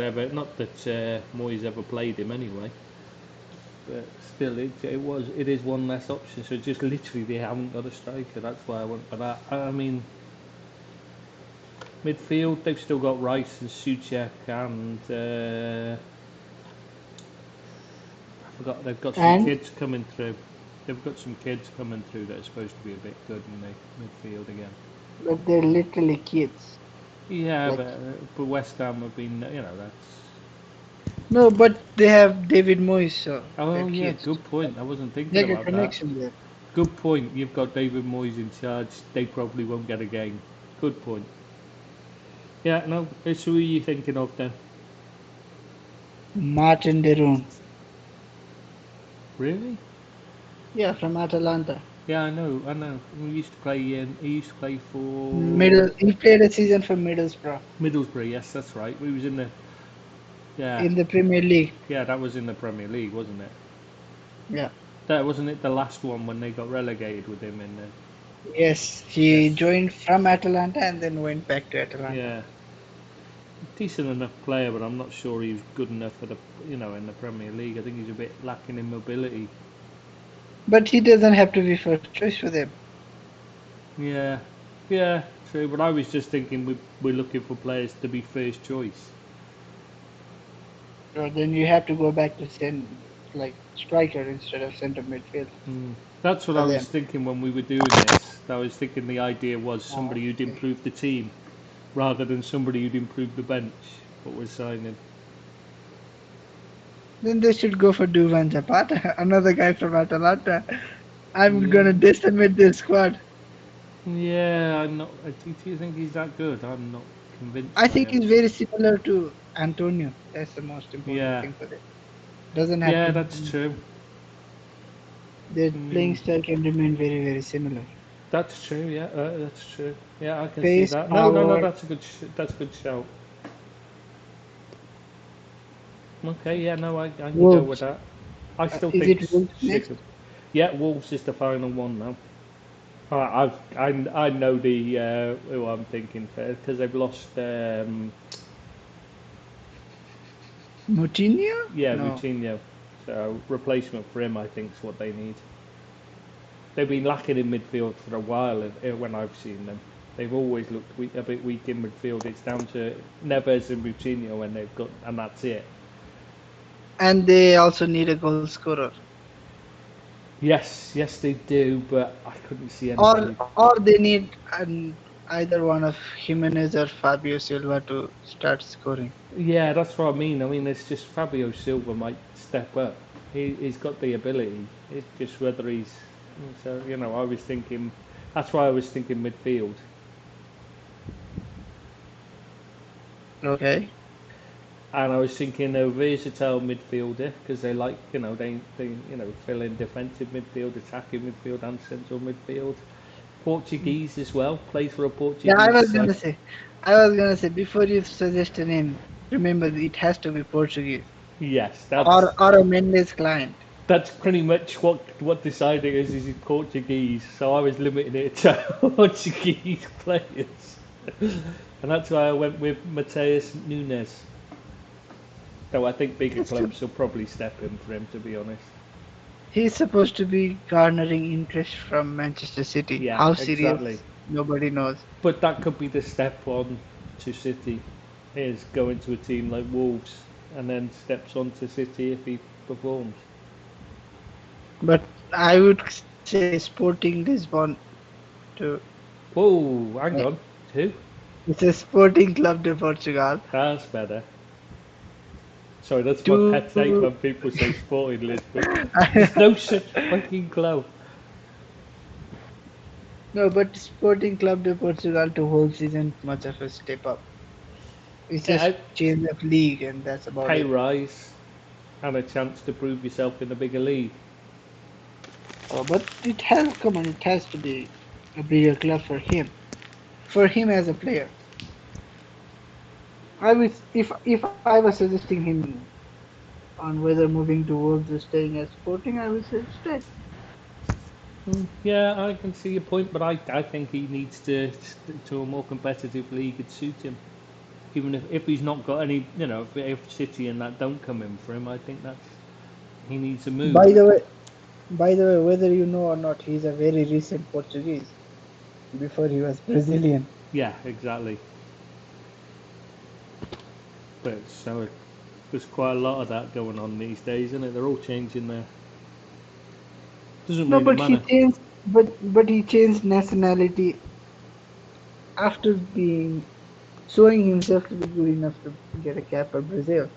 Moyes ever played him anyway, but still, it is one less option. So just literally they haven't got a striker. That's why I went for that. I mean, midfield they've still got Rice and Suchek and I forgot they've got some And kids coming through. They've got some kids coming through that are supposed to be a bit good in the midfield again. but they're literally kids. Yeah, Like but West Ham have been, that's. no, but they have David Moyes, so they're Oh yeah, kids. good point. I wasn't thinking Like a about that. connection there. Good point. You've got David Moyes in charge. They probably won't get a game. Good point. Yeah, no. So who are you thinking of then? Martin Deroon. Really? Yeah, from Atalanta. Yeah, I know. I know. He used to play in. He used to play for Middle. He played a season for Middlesbrough Middlesbrough. Yes, that's right. He was in the. Yeah, in the Premier League. yeah. That was in the Premier League, wasn't it? Yeah. That wasn't it. The last one when they got relegated with him in the. Yes, he Yes. joined from Atalanta and then went back to Atalanta. Yeah. Decent enough player, but I'm not sure he was good enough for the. In the Premier League. I think he's a bit lacking in mobility. But he doesn't have to be first choice for them. Yeah. Yeah. True. But I was just thinking we're looking for players to be first choice. So then you have to go back to like striker instead of center midfield That's what for I was them. thinking when we were doing this. I was thinking the idea was Oh, somebody who'd okay. improve the team rather than somebody who'd improve the bench. What we're signing. Then they should go for Duvan Zapata, another guy from Atalanta. I'm Yeah. gonna decimate their squad. Yeah, I'm not. Do you think he's that good? I'm not convinced I by think him. he's very similar to Antonio. That's the most important Yeah, thing for them. Doesn't have yeah, to. that's true. Their playing Mm, style can remain very, very similar. that's true. Yeah, that's true. Yeah, I can see Pace, that. No, power. that's a good. That's a good shout. Okay, yeah, no, I can go with Wolves. that. I still Is think it Wolves next? Sheffield. Yeah, Wolves is the final one now. I know the who I'm thinking for because they've lost. Moutinho? Yeah, No. Moutinho. So replacement for him, I think, is what they need. They've been lacking in midfield for a while when I've seen them. They've always looked a bit weak in midfield. It's down to Neves and Moutinho when they've got, and that's it. And they also need a goal scorer. Yes, they do, but I couldn't see Or anybody. or they need either one of Jimenez or Fabio Silva to start scoring. Yeah, that's what I mean. I mean, it's just Fabio Silva might step up. He's got the ability. It's just whether he's. So I was thinking. That's why I was thinking midfield. Okay. And I was thinking a versatile midfielder because they like, they fill in defensive midfield, attacking midfield, and central midfield. Portuguese as well, plays for a Portuguese Yeah, side. I was gonna say before you suggest a name, remember it has to be Portuguese Yes, or a Mendes client. that's pretty much what deciding is he's Portuguese. So I was limiting it to Portuguese players, and that's why I went with Mateus Nunes. Though I think bigger It's to, clubs will probably step in for him, to be honest. he's supposed to be garnering interest from Manchester City. Yeah, How exactly. serious? Nobody knows. But that could be the step on to City, is going to a team like Wolves, and then steps on to City if he performs. But I would say Sporting Lisbon to Whoa, hang on. Who? it's a Sporting Club de Portugal. That's better. Sorry, that's my To pet hate when people say Sporting Lisbon. There's no such fucking club. No, but Sporting Club de Portugal to Wolves isn't much of a step up. It's just change of league, and that's about Pay it. rise and a chance to prove yourself in a bigger league. Oh, but it has to be a bigger club for him as a player. I would, if I was suggesting him on whether moving to Wolves or staying at Sporting, I would say stay. Yeah, I can see your point, but I think he needs to a more competitive league. It'd suit him. Even if he's not got any, if City and that don't come in for him, I think he needs a move. By the way, whether you know or not, he's a very recent Portuguese. Before he was Brazilian. Yeah, exactly. But so there's quite a lot of that going on these days, isn't it? They're all changing their. Doesn't No, really but matter. he changed nationality after being showing himself to be good enough to get a cap for Brazil.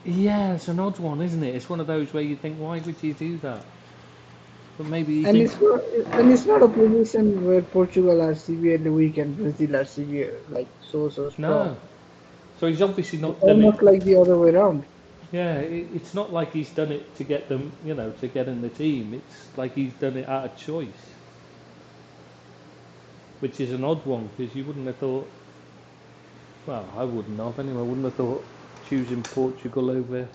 Yeah, it's an odd one, isn't it? It's one of those where you think, why would you do that? But maybe you And think, it's not a position where Portugal are severely weak and Brazil are severe so strong. no. So he's obviously It's not done it. almost like the other way around. Yeah, it's not like he's done it to get them, to get in the team. It's like he's done it out of choice, which is an odd one because you wouldn't have thought. Well, I wouldn't have anyway. I wouldn't have thought choosing Portugal over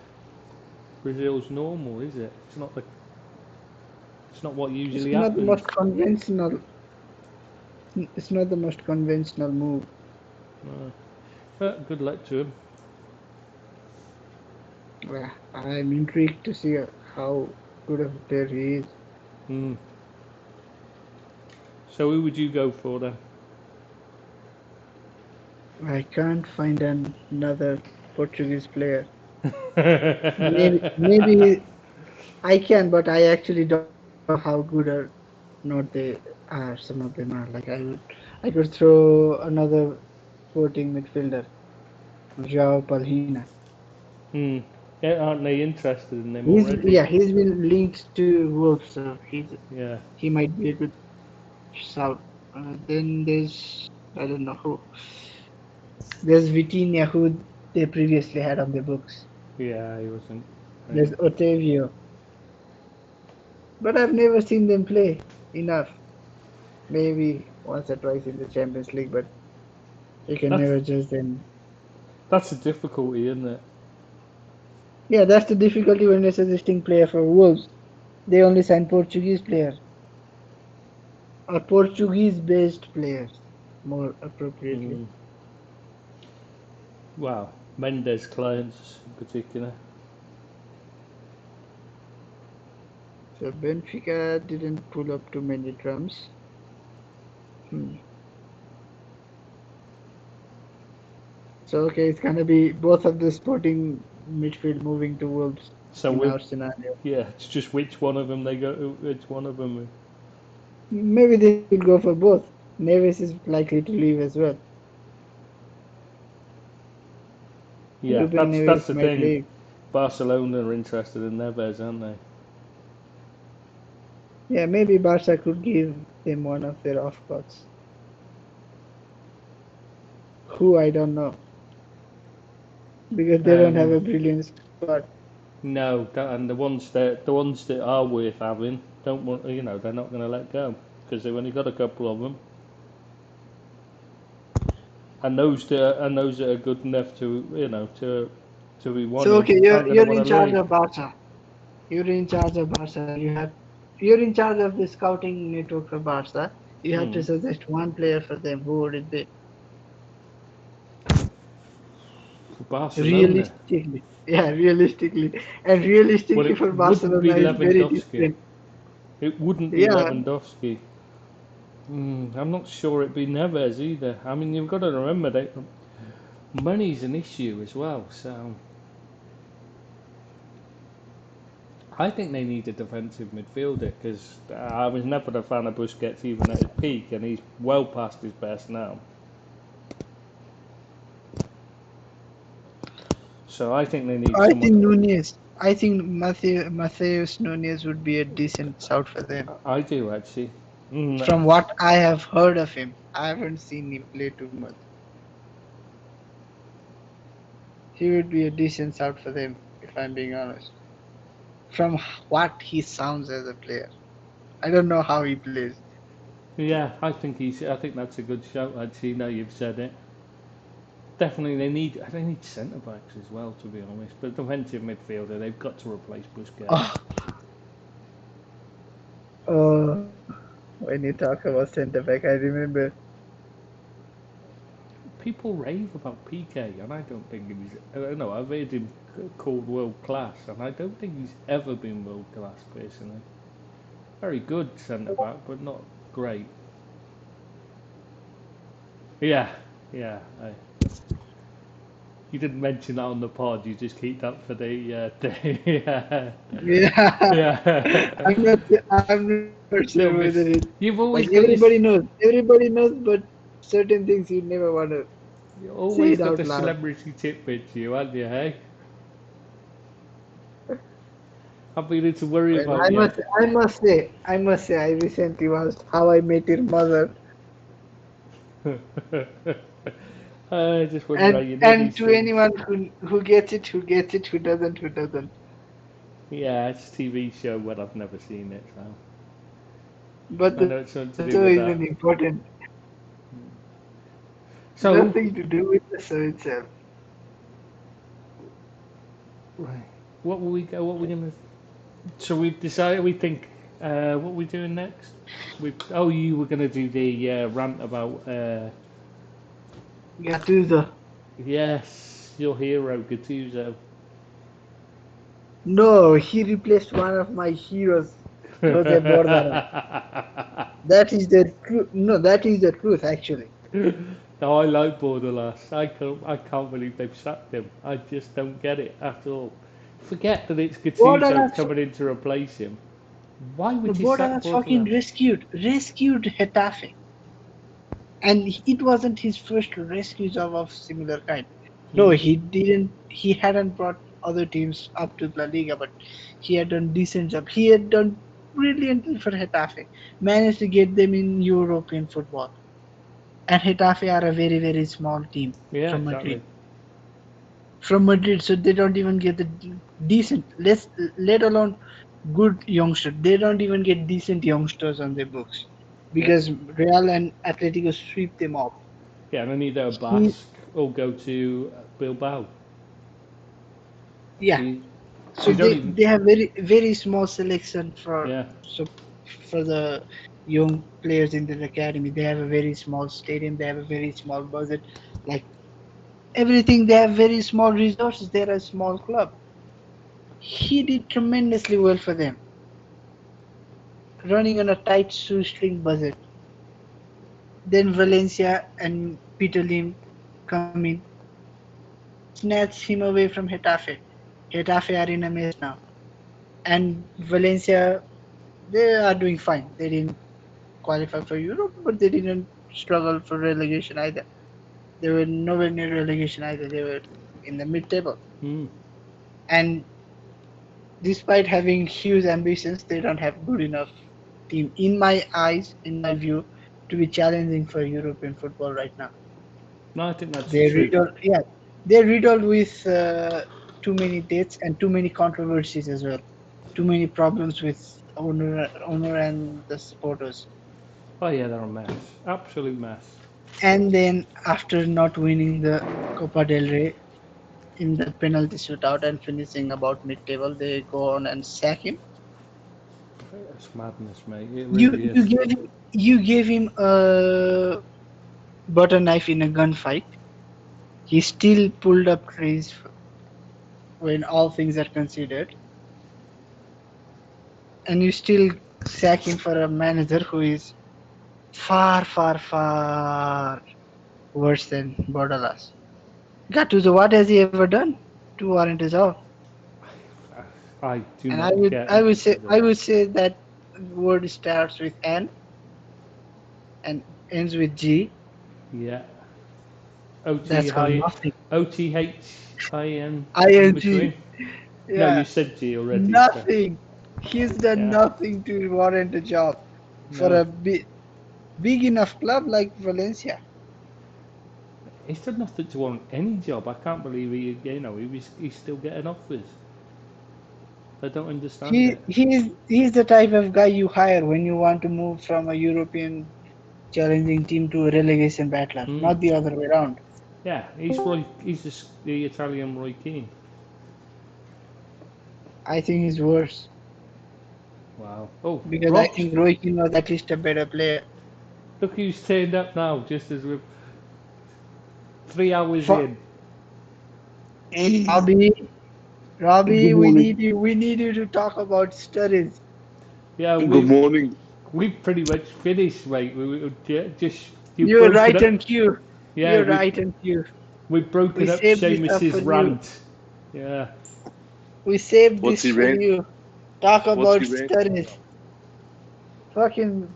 Brazil's normal, is it? It's not what usually It's not happens. the most conventional. It's not the most conventional move. No. But good luck to him. I'm intrigued to see how good of a player he is. So who would you go for then? I can't find another Portuguese player. Maybe I can, but I actually don't know how good or not they are. Some of them are I could throw another Sporting midfielder, João Palhinha. Yeah, aren't they interested in him already? He's been linked to Wolves, so Yeah. he might be a good shout. Then there's I don't know who. There's Vitinha who they previously had on the books. Yeah, he wasn't. There's Otavio. But I've never seen them play enough. Maybe once or twice in the Champions League, but you can never judge them. That's a difficulty, isn't it? Yeah, that's the difficulty when you're suggesting player for Wolves. They only sign Portuguese players. Or Portuguese-based players, more appropriately. Wow, Mendes clients in particular. So Benfica didn't pull up too many drums. So okay, it's gonna be both of the Sporting midfield moving to Wolves in our scenario. Yeah, it's just which one of them they go. Which one of them? Maybe they will go for both. Neves is likely to leave as well. Yeah, Ruben that's Neves the might thing. leave. Barcelona are interested in Neves, aren't they? Yeah, maybe Barca could give them one of their off-cuts. Who, I don't know. Because they don't have a brilliant squad. No, and the ones that are worth having don't want. They're not going to let go because they've only got a couple of them. And those that are good enough to be wanted. So okay, aren't you're gonna in wanna charge leave. of Barca. You're in charge of Barca. You're in charge of the scouting network for Barca. You have to suggest one player for them. Who would it be? For Barcelona. Realistically, yeah, realistically, and Well, realistically it for wouldn't be Barcelona is very Lewandowski. different. It wouldn't be Yeah, Lewandowski. I'm not sure it'd be Neves either. I mean, you've got to remember that money's an issue as well. So I think they need a defensive midfielder because I was never a fan of Busquets even at his peak, and he's well past his best now. So I think they need I someone. think Nunez. I think Mateus Nunez would be a decent shout for them. I do actually. From what I have heard of him, I haven't seen him play too much. He would be a decent shout for them, if I'm being honest. From what he sounds as a player, I don't know how he plays. Yeah, I think that's a good shout. Actually, now you've said it. Definitely, they need centre backs as well, to be honest. But defensive midfielder, they've got to replace Busquets. When you talk about centre back, I remember. People rave about PK, and I don't think he's. I've heard him called world class, and I don't think he's ever been world class personally. Very good centre back, but not great. Yeah, yeah. You didn't mention that on the pod. You just keep that for the yeah. Yeah, Yeah. I'm not sure whether it. You've always Like got your, everybody knows, but certain things you never want to you say always it got out the loud. celebrity tidbits, you haven't you, hey? I've been to worry Well, about you. I must say, I recently watched How I Met Your Mother, I just wonder how you know and these to things. anyone who gets it, who doesn't, who doesn't. Yeah, it's a TV show, but I've never seen it, so But I the know it's something to show do with that. isn't important. So, Nothing to do with the show itself. right, what will we go? What we gonna? So we've decided. We think. What we doing next? You were gonna do the rant about. Gattuso. Yes, your hero Gattuso. No, he replaced one of my heroes, Jose Bordalás. That is the truth. No, that is the truth, actually. No, I like Borderlass. I can't believe they've sacked him. I just don't get it at all. Forget that it's Gattuso Bordalás, coming in to replace him. Why would you sack Bordalás fucking Borderlass? rescued Getafe, and it wasn't his first rescue job of similar kind. No, he didn't. He hadn't brought other teams up to La Liga, but he had done decent job. He had done brilliantly for Getafe, managed to get them in European football. And Getafe are a very, very small team Yeah, from Madrid. exactly. So they don't even get the decent, let alone good youngsters. They don't even get decent youngsters on their books because Real and Atletico sweep them off. Yeah, and then either a He, Basque or go to Bilbao. yeah, You, so you don't even. they have very, very small selection Yeah, for the young players in the academy. They have a very small stadium. They have a very small budget. Like everything, they have very small resources. They're a small club. He did tremendously well for them, running on a tight shoestring budget. Then Valencia and Peter Lim come in, snatch him away from Getafe. Getafe are in a mess now. And Valencia, they are doing fine. They didn't qualify for Europe, but they didn't struggle for relegation either. They were nowhere near relegation either. They were in the mid-table. And despite having huge ambitions, they don't have good enough team, in my eyes, in my view, to be challenging for European football right now. No, I think that's They're true. riddled, yeah, they're riddled with too many dates and too many controversies as well. Too many problems with owner and the supporters. Oh yeah, they're a mess. Absolute mess. And then after not winning the Copa del Rey in the penalty shootout and finishing about mid-table, they go on and sack him. It's madness, mate. It You really you is. gave him a butter knife in a gunfight. He still pulled up trees when all things are considered, and you still sack him for a manager who is far, far, far worse than Bordalas. Gattuso, what has he ever done to warrant his job? I do And not get I would say that word starts with N and ends with G. Yeah. OT That's called high, nothing. OTHIN in ING. between. No, Yeah, you said G already. So nothing. He's done yeah. nothing to warrant a job for No, a big enough club like Valencia. he's done nothing to want any job. I can't believe he's still getting offers. I don't understand it. He's the type of guy you hire when you want to move from a European challenging team to a relegation battler, Mm. not the other way around. Yeah, he's Roy. He's the Italian Roy Keane. I think he's worse Wow. Oh, because I Rob's. think Roy Keane was at least a better player. Look who's turned up now. Just as we're 3 hours For, in. Robbie, Good Robbie, morning. we need you to talk about studies. Yeah, Good morning. we've pretty much finished, mate. We just you've You're broken right up. on cue. Yeah, You're right on cue. we've We broken up saved this up Seamus's for you. rant. Yeah. We saved What's this he for rant? you. Talk What's about he ranting studies. about? Fucking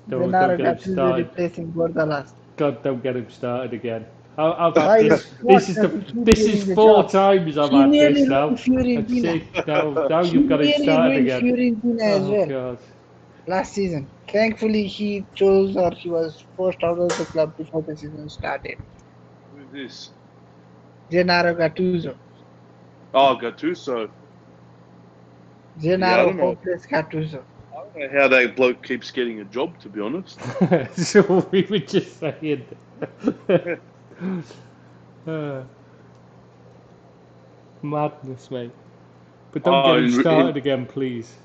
Don't Gennaro get him Gattuso started. replacing Bordalas. God, don't get him started again. I've had Why this. what does he keep This is getting the 4 job? times I've He had nearly this now. ruined Let's Fiorentina. see. Now He you've got him nearly started ruined again. Fiorentina as Oh well God. last season. Thankfully, he chose or he was forced out of the club before the season started. Who's this? Gennaro Gattuso. Oh, Gattuso. Yeah, Gennaro Hopeless Gattuso. I don't know how that bloke keeps getting a job, to be honest. So we were just saying. Uh, madness, mate. But don't Oh, get him started again, please.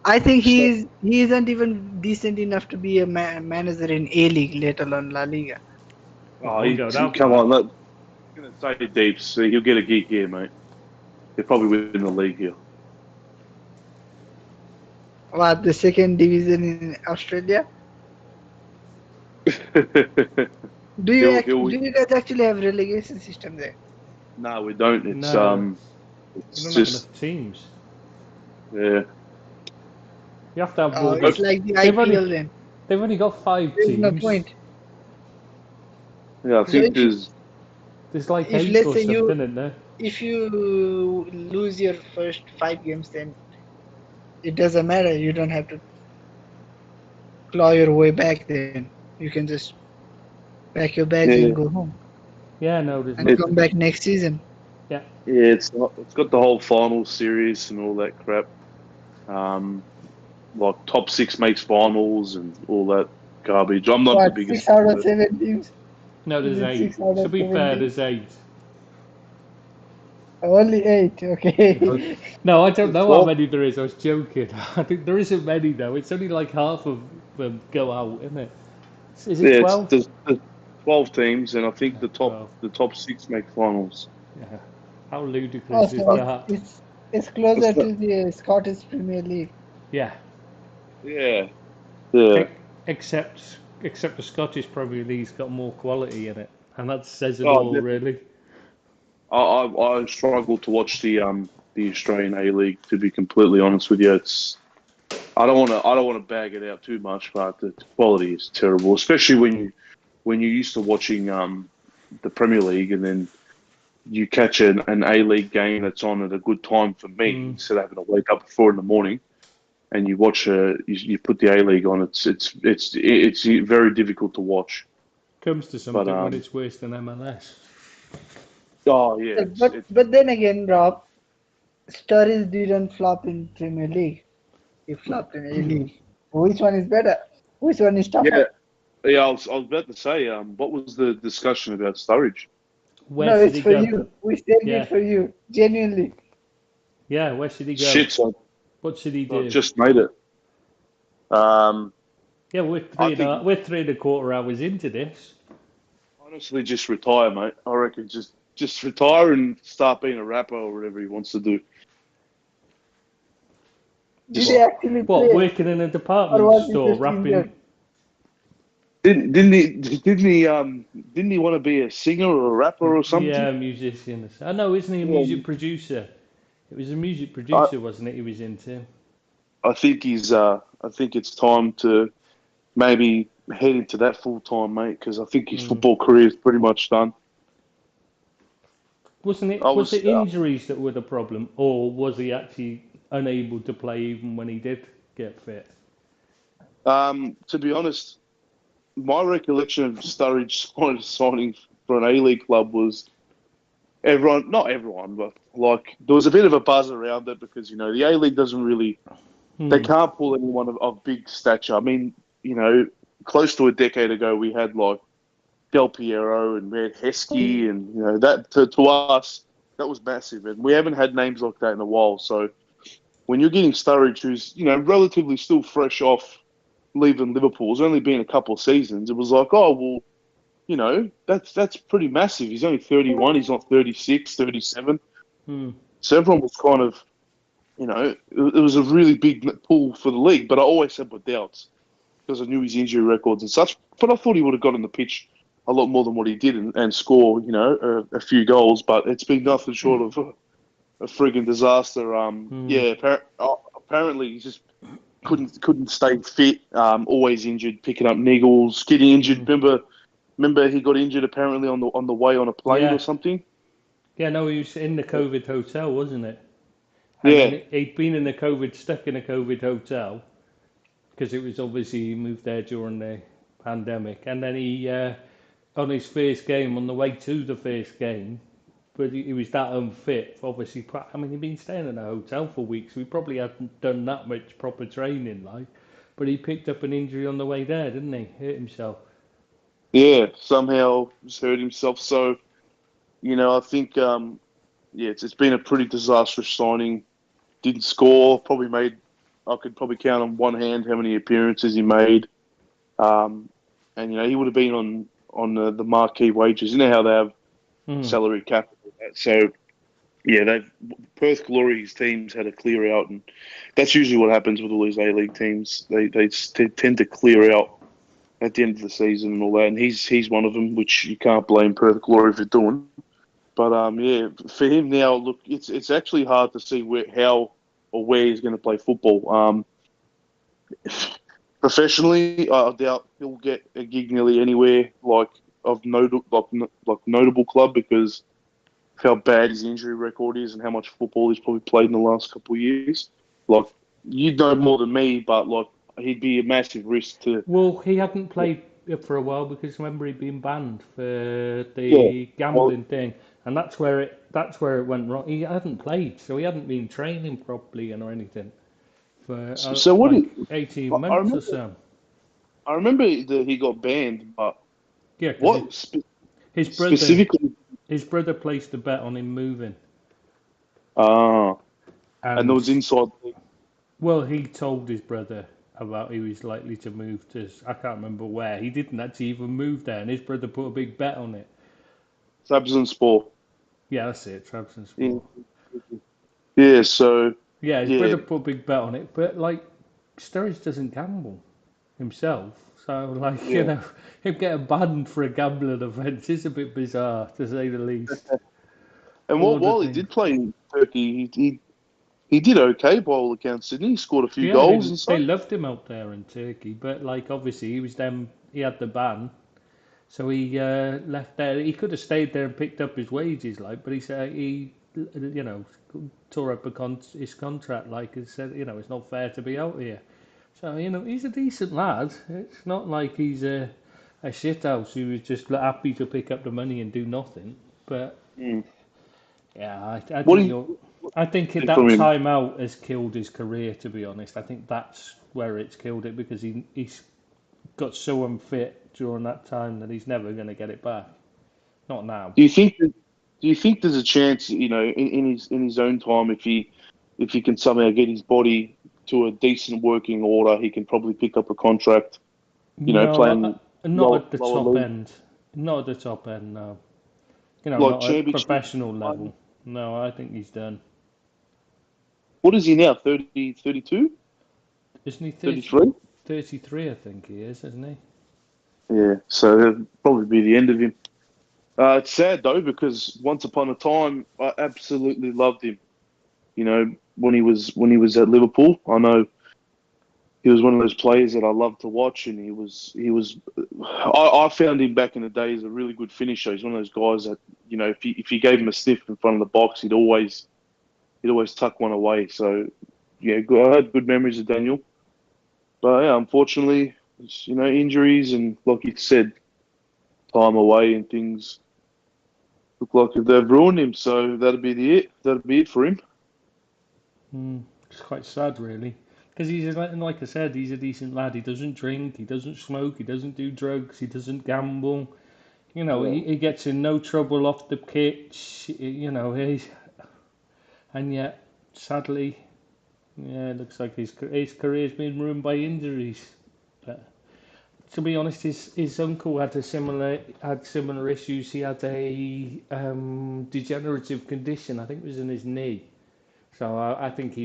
I think So- he isn't even decent enough to be a manager in A League, let alone La Liga. We'll go that come far. on, I'm going to say Deeps. So he'll get a gig here, mate. He'll probably win the league here. What, the second division in Australia? Do you do you guys actually have relegation system there? No, we don't. It's No. it's You don't have just enough teams. yeah. You have to have Oh, more it's than. like the They've IPL only then. they've only got 5 There's teams. no point. Yeah, I So think There's like if 8 let's or say something in there. if you lose your first 5 games, then it doesn't matter. You don't have to claw your way back. Then you can just pack your bags and go home Yeah, no, there's and nothing. come back next season. yeah, it's got the whole final series and all that crap. Like top 6 makes finals and all that garbage. I'm not the What, biggest 6 out fan of of it. 7 teams? No, Is there's it 8. 6 out To of be 7 fair, teams? there's 8. Only 8. Okay. No, I don't know how 12. many there is. I was joking. I think there isn't many though. It's only like half of them go out, isn't it? Is it Yeah, 12? there's 12 teams, and I think the top 12. the top 6 make finals. Yeah. How ludicrous Oh, is so that? it's closer It's not- to the Scottish Premier League. Yeah. Yeah, yeah. Except the Scottish Premier League's got more quality in it, and that says it Oh, all, really. I struggle to watch the Australian A League. To be completely honest with you, I don't want to bag it out too much, but the quality is terrible, especially when you're used to watching the Premier League, and then you catch an A-League game that's on at a good time for me, instead of having to wake up at 4 a.m, and you watch you put the A-League on. It's very difficult to watch. Comes to something when it's worse than MLS. Oh yeah, but then again, Rob, Sturridge didn't flop in Premier League. He flopped in A-League. Which one is better? Which one is tougher? Yeah. I was about to say, what was the discussion about Sturridge? No, it's for you. We said it for you, genuinely. Yeah, where should he go? Shit, son. What should he do? I just made it. Yeah, we're 3.25 hours into this. Honestly, just retire, mate. I reckon just retire and start being a rapper or whatever he wants to do. Did he actually play? What, working in a department store, rapping? Didn't he want to be a singer or a rapper or something? Yeah, a musician. I know, isn't he a music producer? It was a music producer, wasn't it? He was into. I think it's time to maybe head into that full time, mate. Because I think his football career is pretty much done. Was it injuries that were the problem, or was he actually unable to play even when he did get fit? To be honest, my recollection of Sturridge signing for an A-League club was not everyone, but like there was a bit of a buzz around it because the A-League doesn't really, they can't pull anyone of big stature. I mean, close to a decade ago we had like Del Piero and we had Heskey, and that to us that was massive, and we haven't had names like that in a while. So when you're getting Sturridge, who's relatively still fresh off leaving Liverpool, it's only been a couple of seasons, it was like, oh well, that's pretty massive. He's only 31. He's not 36, 37. So everyone was kind of, it was a really big pull for the league. But I always had my doubts because I knew his injury records and such. But I thought he would have got on the pitch a lot more than what he did and score, a few goals. But it's been nothing short of a frigging disaster. Yeah, apparently he just couldn't stay fit. Always injured, picking up niggles, getting injured. Remember he got injured apparently on the way on a plane or something. Yeah, no, he was in the COVID hotel, wasn't it? And he'd been stuck in a COVID hotel because it was obviously he moved there during the pandemic, and then he on his first game, on the way to the first game, but he was that unfit. Obviously, I mean, he'd been staying in a hotel for weeks. We probably hadn't done that much proper training, but he picked up an injury on the way there, didn't he? Hurt himself. Yeah, somehow just hurt himself. So, I think, it's been a pretty disastrous signing. Didn't score. I could probably count on one hand how many appearances he made. And he would have been on the marquee wages. You know how they have salary cap. So, yeah, Perth Glory's teams had to clear out, and that's usually what happens with all these A-League teams. They tend to clear out at the end of the season and all that, and he's one of them, which you can't blame Perth Glory for doing. But for him now, look, it's actually hard to see how or where he's going to play football. Professionally, I doubt he'll get a gig nearly anywhere notable club because of how bad his injury record is and how much football he's probably played in the last couple of years. Like, you'd know more than me, but he'd be a massive risk to. Well, he hadn't played for a while because remember he'd been banned for the gambling thing, and that's where it went wrong. He hadn't played, so he hadn't been training properly or anything for 18 months or so. I remember that he got banned, but his brother specifically? His brother placed a bet on him moving. And there was inside. Well, he told his brother about he was likely to move to, I can't remember where. He didn't actually even move there, and his brother put a big bet on it. Trabzonspor. Yeah, that's it, Trabzonspor. Yeah, so. Yeah, his brother put a big bet on it, but Sturridge doesn't gamble himself. So, him getting banned for a gambling offence is a bit bizarre, to say the least. And while he did play in Turkey, he did okay by all accounts, didn't he? He scored a few goals and stuff. They loved him out there in Turkey, but obviously he had the ban, So he left there. He could have stayed there and picked up his wages, like, but he said tore up his contract, like, and said, it's not fair to be out here. So he's a decent lad. It's not like he's a shithouse who was just happy to pick up the money and do nothing. But Mm. yeah, What do I think think that from him? time out has killed his career. To be honest, I think that's where it's killed it because he's got so unfit during that time that he's never going to get it back. Not now. Do you think there's a chance, in his own time, if he can somehow get his body to a decent working order, he can probably pick up a contract, No, playing not lower, at the lower top league, end. Not at the top end, no. like Not at championship. professional level. No, I think he's done. What is he now? 30, 32? Isn't he 33? 33, I think he is, isn't he? Yeah, so that'll probably be the end of him. It's sad though because once upon a time I absolutely loved him. When he was at Liverpool, I know he was one of those players that I loved to watch, and he was. I found him back in the day as a really good finisher. He's one of those guys that if you gave him a sniff in front of the box, he'd always tuck one away. So yeah, I had good memories of Daniel, but yeah, unfortunately, injuries and like you said, time away and things look like they've ruined him. So that'll be it. That'll be it for him. It's quite sad, really. Because like I said, he's a decent lad. He doesn't drink, he doesn't smoke, he doesn't do drugs, he doesn't gamble. Yeah. He gets in no trouble off the pitch. And yet, sadly, yeah, it looks like his career's been ruined by injuries. But to be honest, his uncle had similar issues. He had a degenerative condition. I think it was in his knee. So I think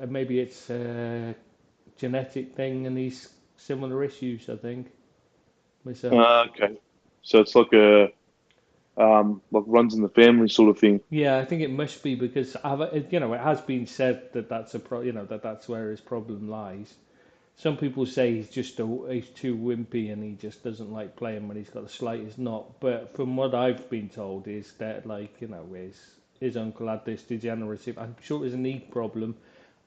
maybe it's a genetic thing, and he's similar issues. I think. Okay. So it's like like runs in the family sort of thing. Yeah, I think it must be because it has been said that that's where his problem lies. Some people say he's too wimpy and he just doesn't like playing when he's got the slightest knock. But from what I've been told is that his uncle had this degenerative. I'm sure it was a knee problem,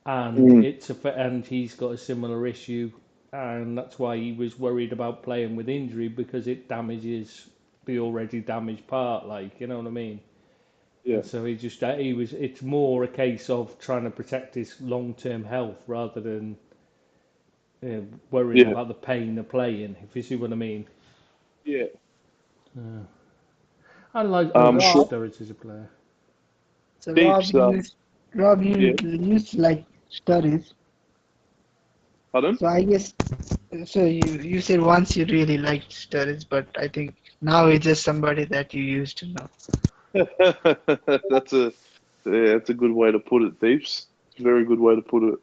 and Mm. and he's got a similar issue, and that's why he was worried about playing with injury because it damages the already damaged part. Like, you know what I mean? Yeah. And so it's more a case of trying to protect his long-term health rather than worrying Yeah. about the pain of playing, if you see what I mean. Yeah. I like Sure. Sturridge as a player. So Deeps, Rob, you yeah. used to like studies. Pardon? So I guess, so you said once you really liked studies, but I think now it's just somebody that you used to know. That's a good way to put it, Deeps. Very good way to put it.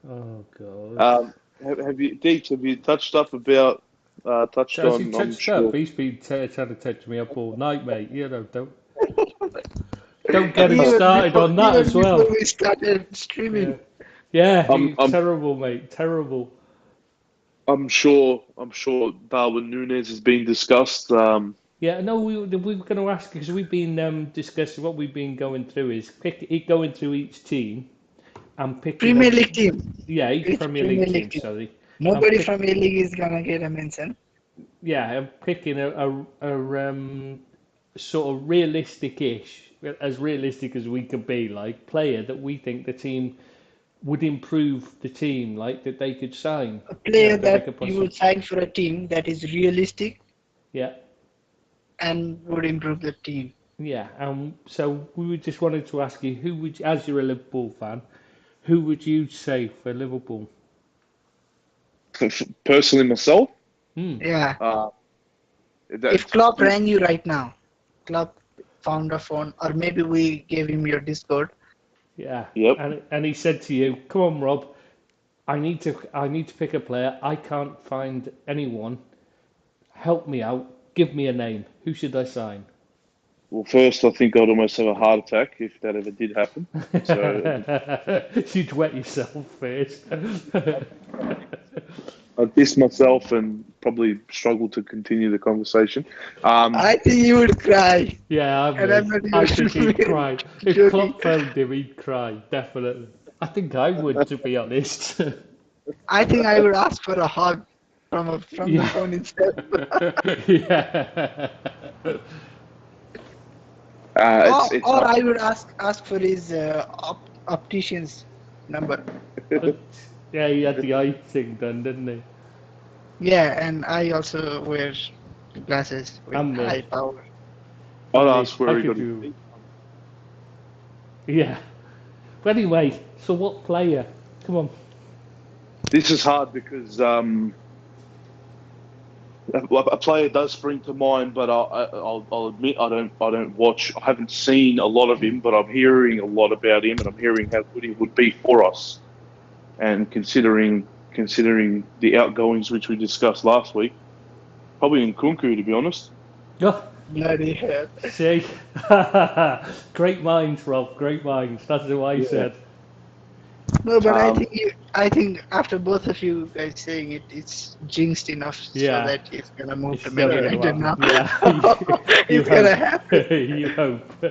Oh God. Have you touched up about touched So has he on? I'm touched up? sure. He's been trying to touch me up all night, mate. Don't get him Even started before, on that even as well. before we started Yeah, streaming. yeah, I'm terrible, mate. Terrible. I'm sure Darwin Nunes has been discussed. Yeah, no, we were going to ask because we've been discussing what we've been going through is going through each team and picking Premier up. League team. Each Each Premier Premier League League team. team. Sorry. Nobody from A League is gonna get a mention. Yeah, I'm picking a sort of realistic-ish, as realistic as we could be, like player that we think the team would improve the team, like that they could sign. A player That they that could you possibly. would sign for a team that is realistic Yeah, and would improve the team. yeah. So we just wanted to ask you, as you're a Liverpool fan, who would you say for Liverpool? Personally, myself, Yeah. uh, If Klopp rang you right now, Klopp found a phone, or maybe we gave him your Discord. Yeah. Yep. And he said to you, "Come on, Rob. I need to pick a player. I can't find anyone. Help me out. Give me a name. Who should I sign?" Well, first, I think I'd almost have a heart attack if that ever did happen. So You'd wet yourself first. I'd diss myself and probably struggle to continue the conversation. I think you would cry. Yeah, And I'm not I even think he'd cry. If joking. Klopp found him, he'd cry, definitely. I think I would, to be honest. I think I would ask for a hug from the Yeah. phone instead. Yeah. Or I would ask for his optician's number. Yeah, he had the eye thing done, didn't he? Yeah, and I also wear glasses with And me. high power. I'd And ask where I he could got do. his. Yeah. But anyway, so what player? Come on. This is hard because a player does spring to mind, but I'll admit I don't watch. I haven't seen a lot of him, but I'm hearing a lot about him, and I'm hearing how good he would be for us. And considering the outgoings which we discussed last week, probably Nkunku, to be honest. Oh, Bloody hell. see? Great minds, Rob. Great minds. That's what I said. No, but Um, I think after both of you guys saying it, it's jinxed enough Yeah. so that it's gonna move It's to still Man gonna United now. happen. Yeah. You It's gonna hope. happen. You hope.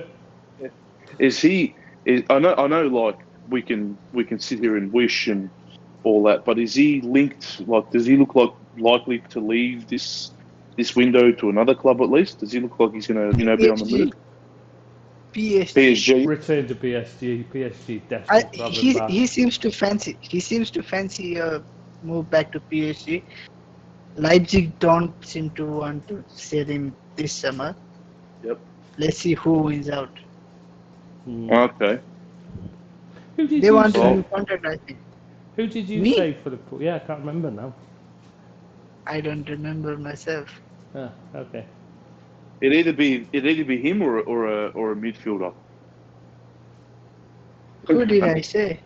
Is he? I know. Like we can sit here and wish and all that, but is he linked? Like, does he look like likely to leave this window to another club at least? Does he look like he's going to be on the move? PSG. Return to PSG. PSG desperate to have him back. He seems to fancy a move back to PSG. Leipzig don't seem to want to sell him this summer. Yep. Let's see who wins out. Okay. Who did They you want a say? new contract, I think. Who did you Me? say for the? Yeah, I can't remember now. I don't remember myself. Ah, okay. It'd either be him or a midfielder. Who did I say?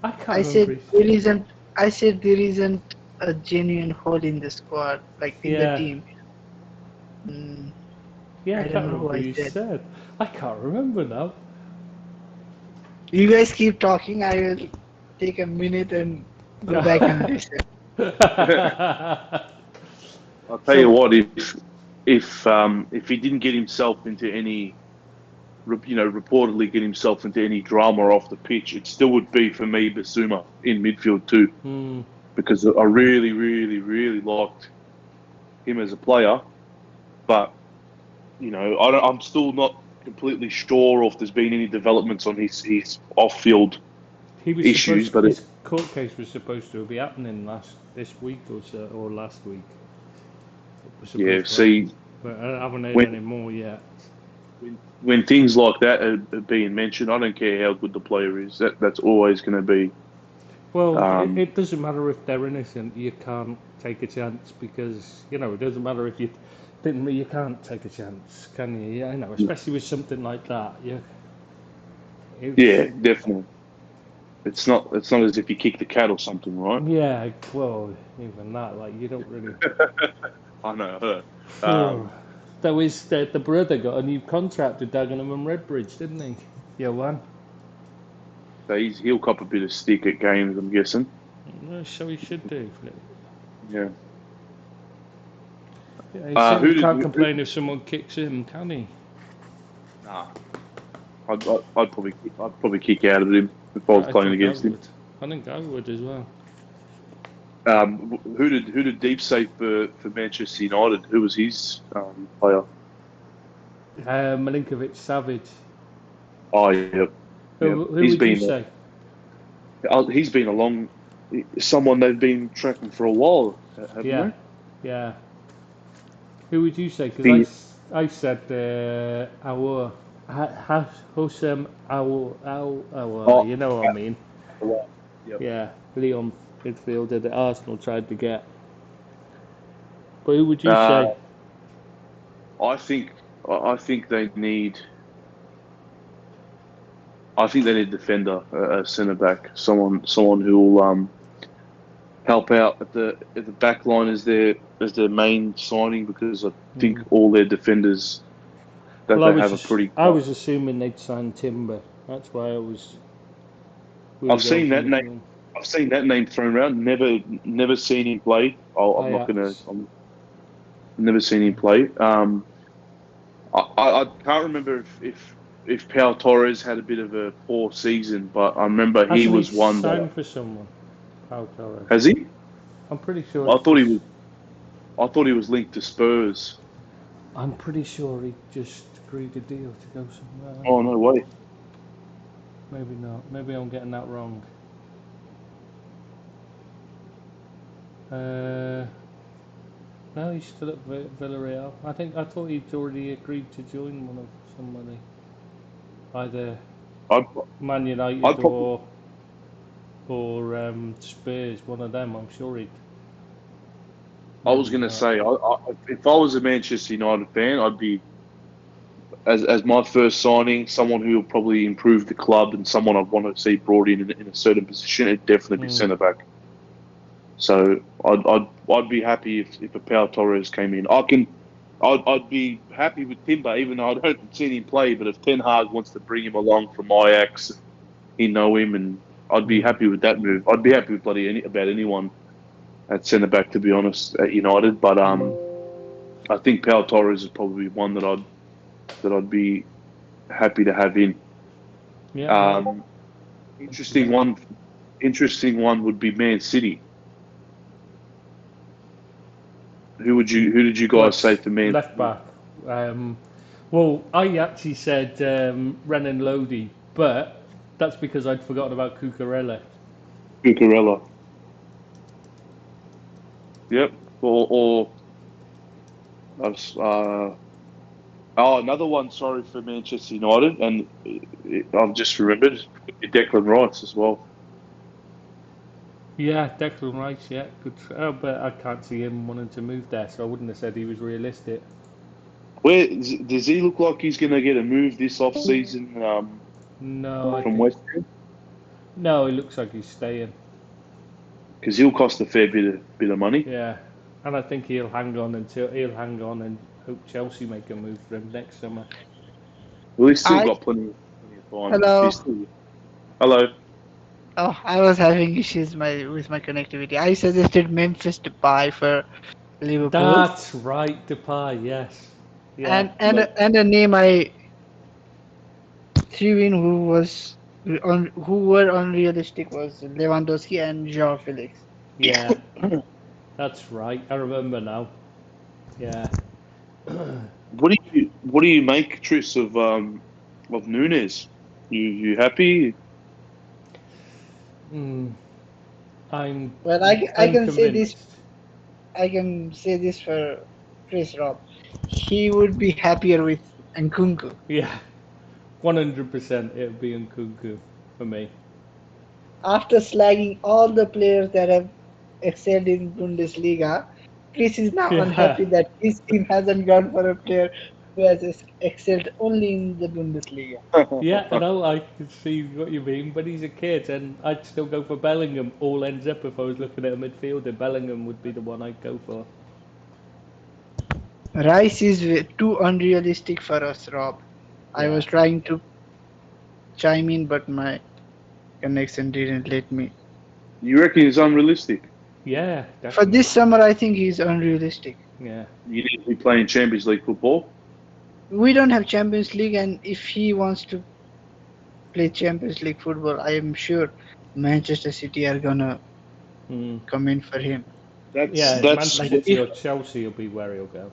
I can't I remember. said there isn't a genuine hole in the squad, like in Yeah. the team. Mm, Yeah, I I can't don't know remember who who I you said. said. I can't remember now. you guys keep talking. I will take a minute and go back and listen. I'll tell you what, if he didn't get himself into any, reportedly get himself into any drama off the pitch, it still would be for me Basuma in midfield too, because I really, really, really liked him as a player, but I'm still not completely sure if there's been any developments on his off-field He was issues, but his court case was supposed to be happening this week or so, or last week. It was supposed yeah, to see, happen, but I haven't heard when- any more yet. when things like that are being mentioned, I don't care how good the player is. That's always going to be. Well, it doesn't matter if they're innocent. You can't take a chance because it doesn't matter if you can't take a chance, can you? Yeah, I know, especially with something like that. Yeah, definitely. It's not as if you kick the cat or something, right? Yeah, well, even that, like you don't really. I know. There was the brother got a new contract with Dagenham and Redbridge, didn't he? Johan. So he'll cop a bit of stick at games, I'm guessing. So he should do. Yeah. Yeah, he certainly can't complain if someone kicks him, can he? Nah. I'd probably kick out of him if I was playing against him. I think I would as well. Who did Deep say for Manchester United? Who was his player? Milinkovic Savic. Oh, yeah. Who would you say? He's been someone they've been tracking for a while, haven't they? Yeah. Who would you say? Because I said Hosam Aouar. You know what I mean? Yep. Yeah, Leon midfielder that Arsenal tried to get. But who would you say? I think they need. I think they need a defender, a centre back, someone who will help out at the back line as their main signing, because I think all their defenders they have a pretty. I was assuming they'd sign Timber. That's why I was. I've seen that name. I've seen that name thrown around. Never seen him play. I'm not gonna. Ajax. Never seen him play. I can't remember if Pau Torres had a bit of a poor season, but I remember he Hasn't he was one that. signed for someone? Pau Torres. Has he? I'm pretty sure. I thought he was. I thought he was linked to Spurs. I'm pretty sure he just agreed a deal to go somewhere else. Oh no way. Maybe not. Maybe I'm getting that wrong. No, he's still at Villarreal. I thought he'd already agreed to join one of somebody, either I'd, Man United I'd probably, or Spurs. One of them. I'm sure he'd. I was Maybe going to not. say, if I was a Manchester United fan, I'd be as my first signing, someone who will probably improve the club and someone I'd want to see brought in a certain position. It'd definitely be centre back. So I'd be happy if a Pau Torres came in. I'd be happy with Timber, even though I don't see him play. But if Ten Hag wants to bring him along from Ajax, he know him, and I'd be happy with that move. I'd be happy with about anyone at centre back, to be honest, at United. But I think Pau Torres is probably one that I'd be happy to have in. Yeah. Interesting one would be Man City. Who did you guys say for Man? Left back. Well, I actually said Renan Lodi, but that's because I'd forgotten about Cucurella. Cucurella. Yep. Or another one. Sorry for Manchester United, and I've just remembered Declan Rice as well. Yeah, Declan Rice. Yeah, good. But I can't see him wanting to move there, so I wouldn't have said he was realistic. Where does he look like he's going to get a move this off season? No, from West Ham, no, it looks like he's staying. because he'll cost a fair bit of money. Yeah, and I think he'll hang on and hope Chelsea make a move for him next summer. Well, he's still got plenty of time. Hello. Hello. Oh, I was having issues with my connectivity. I suggested Memphis Depay for Liverpool. That's right, Depay. Yes. Yeah. And a name I threw in who were unrealistic was Lewandowski and Joao Felix. Yeah. That's right. I remember now. Yeah. What do you make, Tris, of Nunes? You happy? I'm. Well, I can say this. convinced. I can say this for Chris Rob. He would be happier with Nkunku. Yeah. 100% it would be Nkunku for me. After slagging all the players that have excelled in Bundesliga, Chris is now unhappy that his team hasn't gone for a player who has excelled only in the Bundesliga. Yeah, I know, I can see what you mean, but he's a kid, and I'd still go for Bellingham. All ends up if I was looking at a midfielder, Bellingham would be the one I'd go for. Rice is too unrealistic for us, Rob. I was trying to chime in, but my connection didn't let me. You reckon he's unrealistic? Yeah, definitely. For this summer, I think he's unrealistic. Yeah. You need to be playing Champions League football. We don't have Champions League, and if he wants to play Champions League football, I am sure Manchester City are gonna come in for him. That's Manchester City or Chelsea will be where he'll go.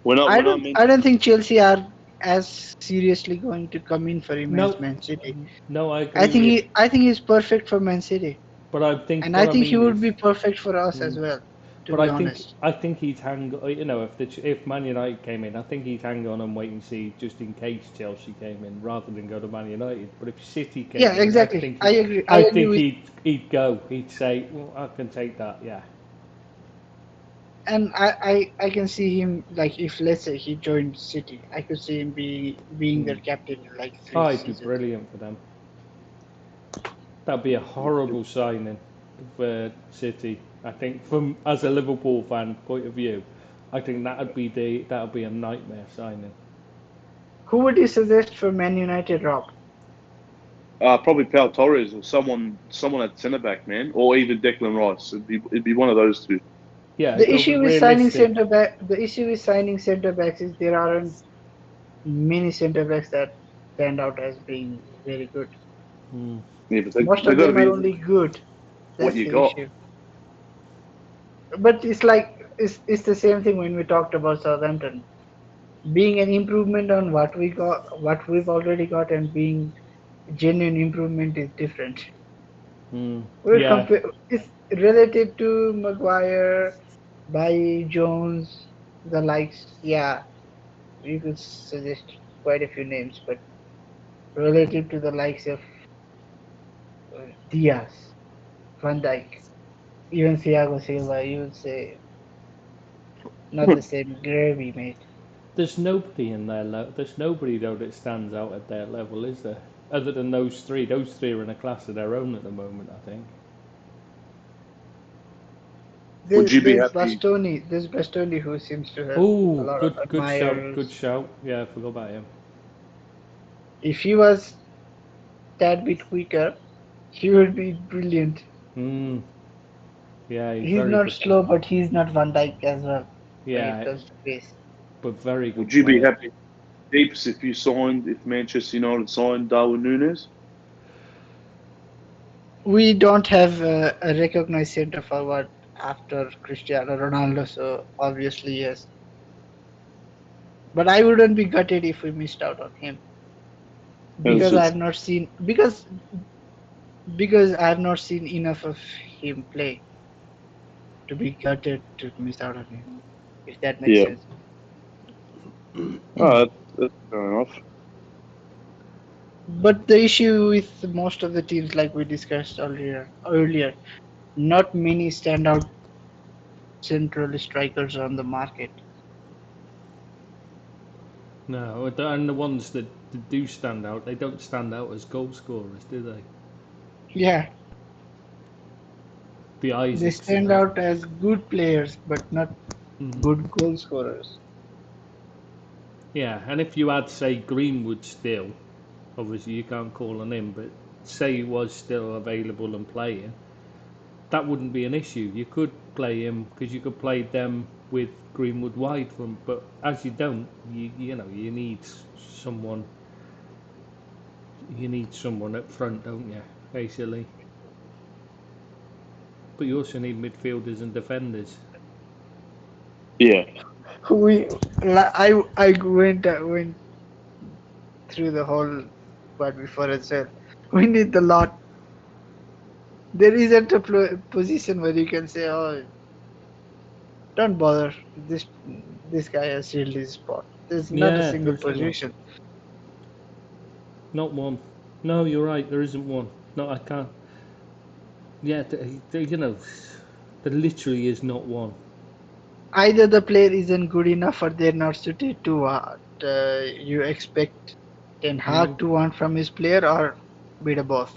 I don't think Chelsea are as seriously going to come in for him as Man City. No, I agree. I think he's perfect for Man City. But I think, and I think he would be perfect for us as well. To be honest. I think he'd hang. You know, if Man United came in, I think he'd hang on and wait and see, just in case Chelsea came in, rather than go to Man United. But if City came in, exactly. I agree. I think he'd go. He'd say, "Well, I can take that." Yeah. And I can see him, like, if let's say he joined City, I could see him being their captain in like 3 seasons. It'd be brilliant for them. That'd be a horrible signing for City. I think, from as a Liverpool fan point of view, I think that'd be a nightmare signing. Who would you suggest for Man United, Rob? Probably Pau Torres or someone at centre back, man, or even Declan Rice. It'd be one of those two. Yeah, The don't be issue with signing realistic. centre back, the issue with signing centre backs is there aren't many centre backs that stand out as being very good. Mm. Yeah, but Most they of got to them are be only good. what That's you the got. issue. But it's like it's the same thing when we talked about Southampton. Being an improvement on what we got, what we've already got, and being genuine improvement is different. Mm. We're Yeah, compa- it's relative to Maguire, by Jones, the likes. Yeah, you could suggest quite a few names, but relative to the likes of Diaz, Van Dijk, even Thiago Silva, you would say not the same gravy, mate. there's nobody in their level. There's nobody though that stands out at their level, is there? Other than those three. Those three are in a class of their own at the moment, I think. Would you be There's happy? Bastoni. There's Bastoni who seems to have a Oh, lot of good shout, good admirers. shout. Yeah, I forgot about him. If he was that bit quicker, he would be brilliant. Mm. Yeah, he's He's very not good. slow, but he's not Van Dijk as well when it Yeah, comes to pace. but very Would good you be player. happy, Deeps, if Manchester United signed Darwin Núñez? We don't have a recognized center forward after Cristiano Ronaldo, so obviously yes. But I wouldn't be gutted if we missed out on him It's because just I've not seen because I've not seen enough of him play to be gutted to miss out on him. If that makes yeah. sense. That's fair enough. But the issue with most of the teams, like we discussed earlier, not many standout central strikers on the market. No, and the ones that do stand out, they don't stand out as goal scorers, do they? Yeah, The they Isaacs and stand that. out as good players, but not Mm. good goal scorers. Yeah, and if you had, say, Greenwood still, obviously you can't call on him, but say he was still available and playing, that wouldn't be an issue. You could play him because you could play them with Greenwood wide from, but as you don't, you know you need someone. You need someone up front, don't you? Basically, but you also need midfielders and defenders. Yeah. I went through the whole part before as well. We need the lot. There isn't a position where you can say, "Oh, don't bother. This guy has sealed his spot." There's not a Yeah, single there isn't one. position. Not one. No, you're right. There isn't one. No, I can't. Yeah, you know, there literally is not one. Either the player isn't good enough or they're not suited to what you expect Ten Mm. Hag to want from his player, or be the boss.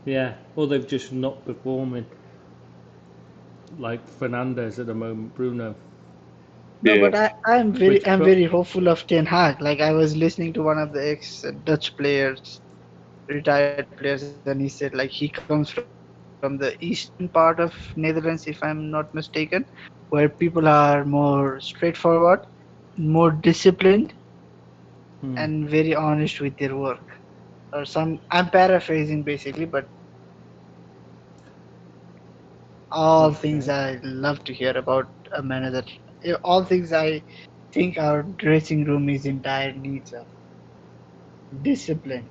Yeah, or they've just not performing like Fernandez at the moment, Bruno. No, Yeah. but I'm very Which, I'm but very hopeful of Ten Hag. Like I was listening to one of the ex Dutch players, retired players, and he said like he comes from the eastern part of Netherlands, if I'm not mistaken, where people are more straightforward, more disciplined, and very honest with their work. Or some I'm paraphrasing basically, but all things okay, I love to hear about a manager. All things I think our dressing room is in dire needs of discipline.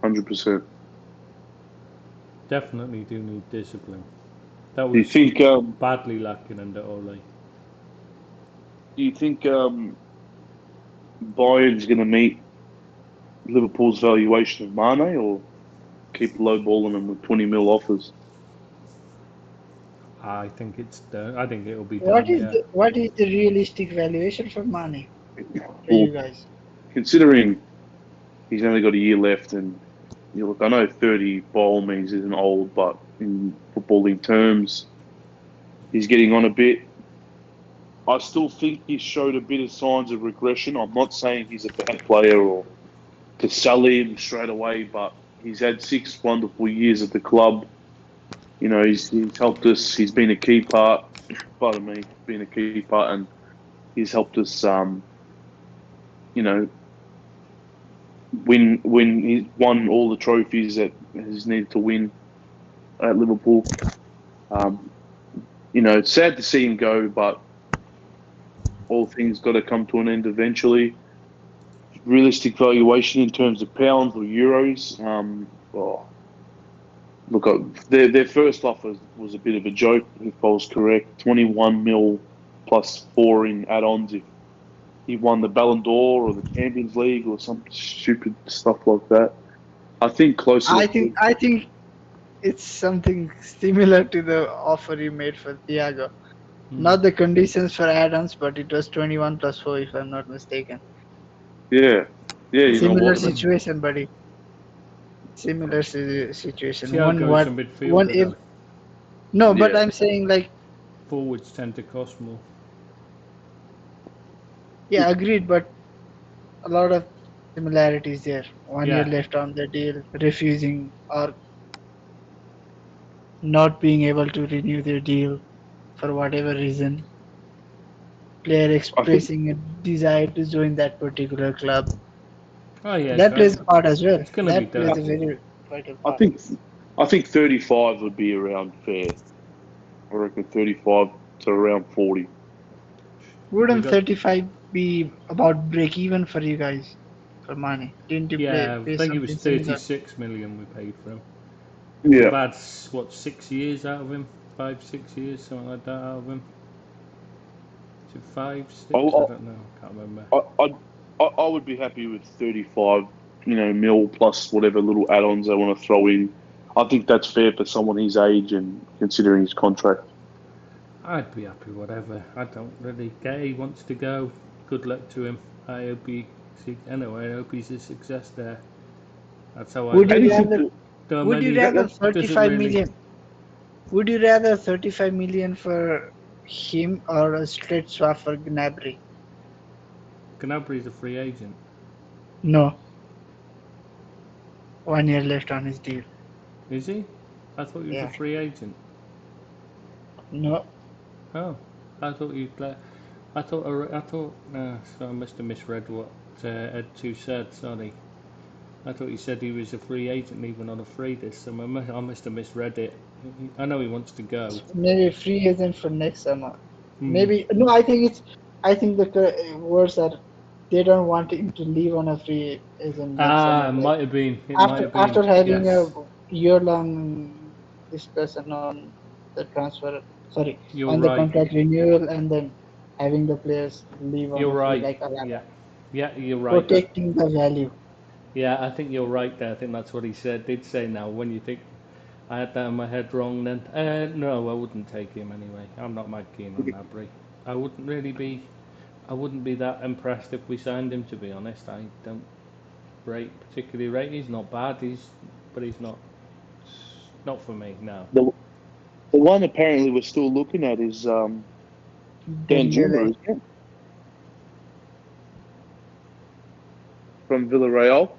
100%. definitely do need discipline. That Do you was think badly lacking under Ole. do you think Bayern's going to meet Liverpool's valuation of Mane, or keep lowballing them with 20 mil offers? I think it's done. I think it'll be What done. is Yeah. the realistic valuation for Mane for Well, you guys? considering he's only got a year left, and you look, I know 30 by all means isn't old, but in footballing terms, he's getting on a bit. I still think he showed a bit of signs of regression. I'm not saying he's a bad player or to sell him straight away, but he's had 6 wonderful years at the club. You know, he's helped us. He's been a key part. Pardon me, been a key part, and he's helped us. You know, win. He's won all the trophies that he's needed to win at Liverpool. You know, it's sad to see him go, but all things got to come to an end eventually. Realistic valuation in terms of pounds or euros. Look, their first offer was a bit of a joke, if I was correct. 21 mil plus 4 in add-ons if he won the Ballon d'Or or the Champions League or some stupid stuff like that. I think closer. I think it's something similar to the offer you made for Thiago. Not the conditions for add-ons, but it was 21 plus 4 if I'm not mistaken. Yeah. You Similar know what? situation, buddy. Similar situation. Thiago's a midfielder, though. No, but Yeah. I'm saying like, Forwards tend to cost more. yeah, agreed, but a lot of similarities there. 1 year Yeah. left on the deal, refusing or not being able to renew their deal for whatever reason. Player expressing a desire to join that particular club. Oh yeah, That plays a part as well. It's gonna be That plays a tough. very vital I part. think 35 would be around fair. I reckon 35 to around 40. Wouldn't We got- 35 be about break even for you guys for money? Didn't you Yeah, pay I think it was something similar? 36 million we paid for him. Yeah. We've had, 6 years out of him? 5, 6 years, something like that out of him. Is it 5, 6? I don't know. I can't remember. I would be happy with 35, mil plus whatever little add-ons they want to throw in. I think that's fair for someone his age and considering his contract. I'd be happy, whatever. I don't really care. He wants to go. Good luck to him. I hope I hope he's a success there. That's how I Would look you at it. rather? Don't Would you many- rather doesn't 35 really- million? Would you rather 35 million for him or a straight swap for Gnabry? Gnabry's a free agent. No. 1 year left on his deal. Is he? I thought he was Yeah. a free agent. No. Oh, I thought you'd. I thought. So I must have misread what Ed 2 said. Sorry. I thought he said he was a free agent even on a free list. So I must have misread it. I know he wants to go. Maybe free agent for next summer. Hmm. Maybe no. I think the words are they don't want him to leave on a free agent next Ah, it summer. might have been. It might have been. After having yes. a year-long discussion on the transfer, You're on the right. contract renewal, and then having the players leave on You're a free, right. like Alaba, Yeah, you're right. protecting the value. Yeah, I think you're right there. I think that's what he said. Did say now. When you think I had that in my head wrong, then no, I wouldn't take him anyway. I'm not mad keen on Gnabry. I wouldn't really be. I wouldn't be that impressed if we signed him. To be honest, I don't particularly rate. He's not bad. But he's not for me. No. The one apparently we're still looking at is Dan Juma, isn't it? From Villarreal.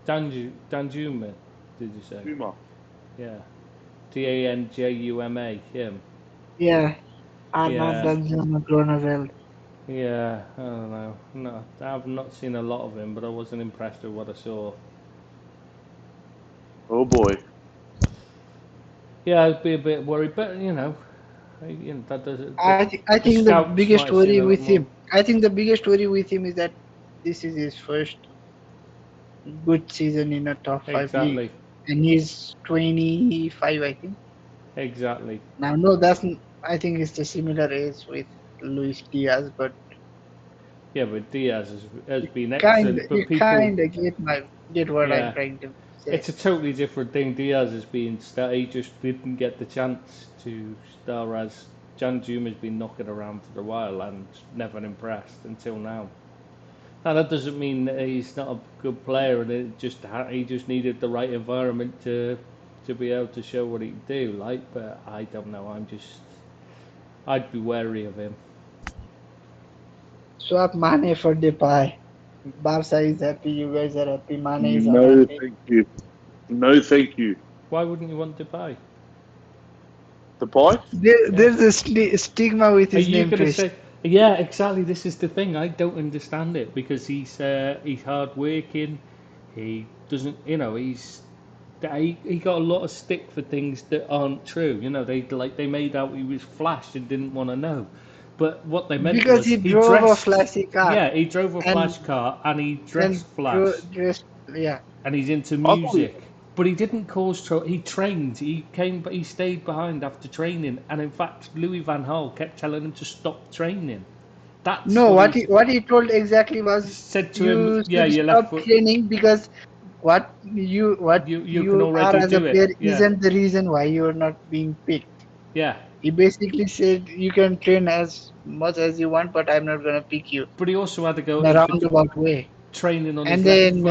Danjuma, did you say? Juma. Yeah. Danjuma, him. Yeah, Arnold Yeah. Danjuma Groeneveld. Yeah, I don't know. No, I've not seen a lot of him, but I wasn't impressed with what I saw. Oh boy. Yeah, I'd be a bit worried, but that doesn't. I think the scouts biggest might have seen worry a lot with more. him. I think the biggest worry with him is that this is his first good season in a top 5 Exactly. league, and he's 25, I think. Exactly. Now, no, I think it's a similar age with Luis Diaz, but Yeah, but Diaz has been you excellent. But people, kind of get what Yeah. I'm trying to say. it's a totally different thing. Diaz has been he just didn't get the chance to star as Danjuma's been knocking around for a while and never impressed until now. Now that doesn't mean that he's not a good player, and he just needed the right environment to be able to show what he can do. But I don't know. I'd be wary of him. Swap Mane for Depay. Barca is happy, you guys are happy, Mane is No, unhappy. thank you. No, thank you. Why wouldn't you want Depay? The pie? Yeah. There's a stigma with Are his you name, going to Chris. say? Yeah, exactly. This is the thing. I don't understand it because he's hard working. He doesn't, he got a lot of stick for things that aren't true. They made out he was flash and didn't want to know. But what they meant Because was he he drove a dressed. flashy car Yeah, he drove a and flash car and he and dressed flash dressed, yeah. and he's into I thought he, music. But he didn't cause trouble. He trained. He came, but he stayed behind after training. And in fact, Louis Van Gaal kept telling him to stop training. That's No, what what he told exactly was said to him. you Yeah, should your left stop foot. training because what You can you are already as a do it. player Yeah, isn't the reason why you are not being picked. yeah. He basically said you can train as much as you want, but I'm not gonna pick you But he also had to go in a in for roundabout way. training on his And left then foot.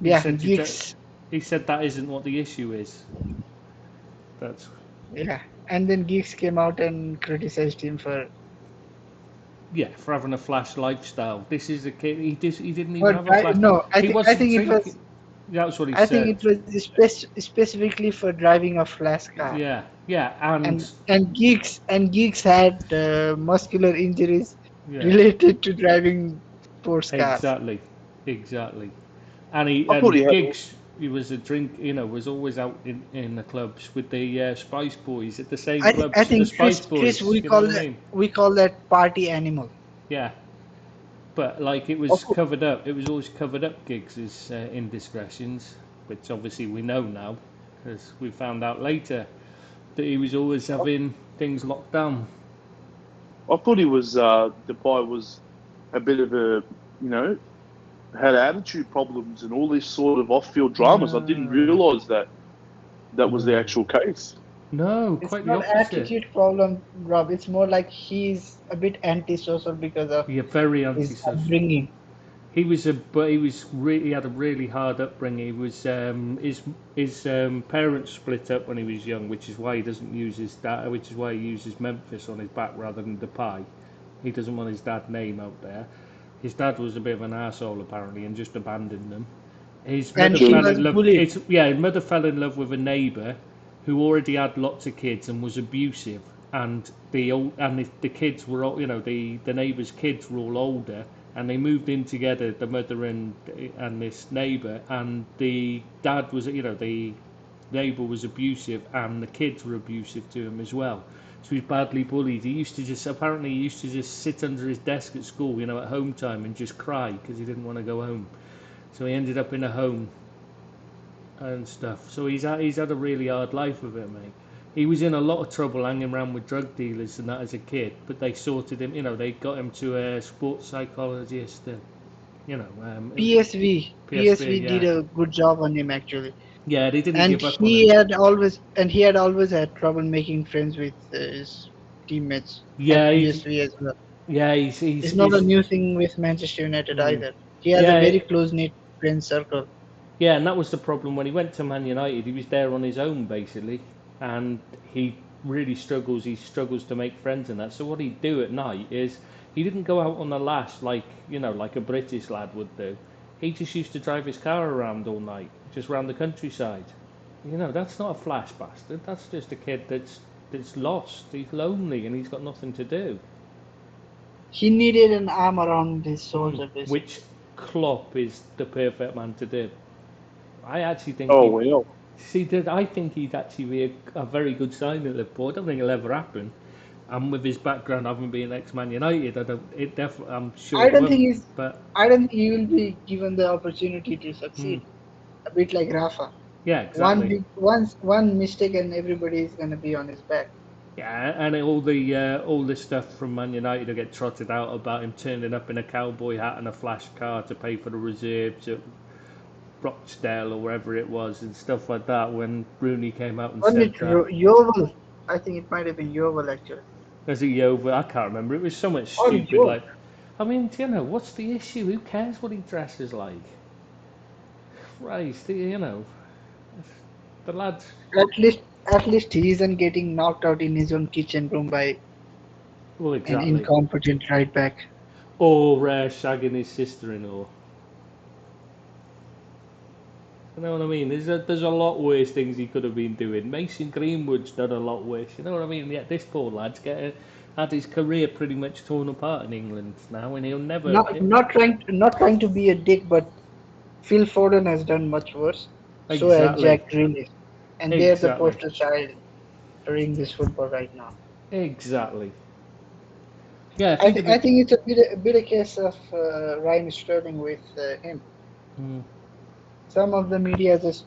He yeah, said Giggs, he said that isn't what the issue is. That's yeah, and then Giggs came out and criticized him for. for having a flash lifestyle. This is a kid. He didn't even have a flash. No, He I wasn't think it drinking. was That's what he I think said. it was specifically for driving a flash car. Yeah, yeah, And Geeks had muscular injuries yeah, related to driving sports cars. exactly. And he I thought and he had. Giggs, he was a drink. Was always out in the clubs with the Spice Boys at the same I clubs. The think Spice Chris Boys. You know what I mean? we call that party animal. Yeah, but like it Of was course, covered up. It was always covered up Giggs's indiscretions, which obviously we know now, because we found out later that he was always having things locked down. I thought he was. The pie was a bit of a, you know, had attitude problems and all these sort of off-field dramas. I didn't No, realise that was the no, actual case. no. It's Quite the not opposite. attitude problem, Rob. It's more like he's a bit antisocial because of Yeah, very his antisocial. upbringing. But he had a really hard upbringing. He was his parents split up when he was young, which is why he doesn't use his dad, which is why he uses Memphis on his back rather than Depay. He doesn't want his dad's name out there. His dad was a bit of an asshole apparently and just abandoned them. His And mother he fell was in love. bullied. His mother fell in love with a neighbour who already had lots of kids and was abusive. And the kids were all, the neighbour's kids were all older, and they moved in together, the mother and this neighbour, and the dad was, the neighbour was abusive, and the kids were abusive to him as well. So he was badly bullied. He used to just sit under his desk at school, at home time and just cry because he didn't want to go home. So he ended up in a home and stuff. So he's had a really hard life of it, mate. He was in a lot of trouble hanging around with drug dealers and that as a kid, but they sorted him. They got him to a sports psychologist. PSV PSV, did yeah, a good job on him actually. yeah. They didn't And give up on him. he had always had trouble making friends with his teammates Yeah, at PSV as well. yeah. It's not a new thing with Manchester United Mm. either. He has Yeah, a very close knit friend circle. yeah, and that was the problem when he went to Man United. He was there on his own basically, and he really struggles. He struggles to make friends and that. So what he'd do at night is he didn't go out on the lash like a British lad would do. He just used to drive his car around all night, just around the countryside. That's not a flash bastard. That's just a kid that's lost. He's lonely and he's got nothing to do. He needed an arm around his shoulder, basically. Which Klopp is the perfect man to do. I actually think. Oh well. I think he'd actually be a very good sign at Liverpool. I don't think it'll ever happen. And with his background having been ex-Man United, I'm sure. I don't it think will, he's. But I don't think he will be given the opportunity to succeed. A bit like Rafa. yeah, exactly. One mistake and everybody is gonna be on his back. Yeah, and all the stuff from Man United will get trotted out about him turning up in a cowboy hat and a flash car to pay for the reserves at Rochdale or wherever it was and stuff like that. When Rooney came out and Wasn't said it that. Yeovil? I think it might have been Yeovil actually. Was it Yeovil? I can't remember. It was so much Oh, stupid. Yeovil. Like, I mean, what's the issue? Who cares what he dresses like? Christ, the lad. At least he isn't getting knocked out in his own kitchen room by Well, an exactly. incompetent right back. Or shagging his sister-in-law. You know what I mean? There's a lot worse things he could have been doing. Mason Greenwood's done a lot worse. You know what I mean? Yet this poor lad's had his career pretty much torn apart in England now, and he'll never. Not trying to be a dick, but Phil Foden has done much worse. So has Exactly. Jack Grealish, and they're the Exactly. poster child for English football right now. Exactly. Yeah, I think it's a bit a case of Ryan Sterling with him. Mm. Some of the media just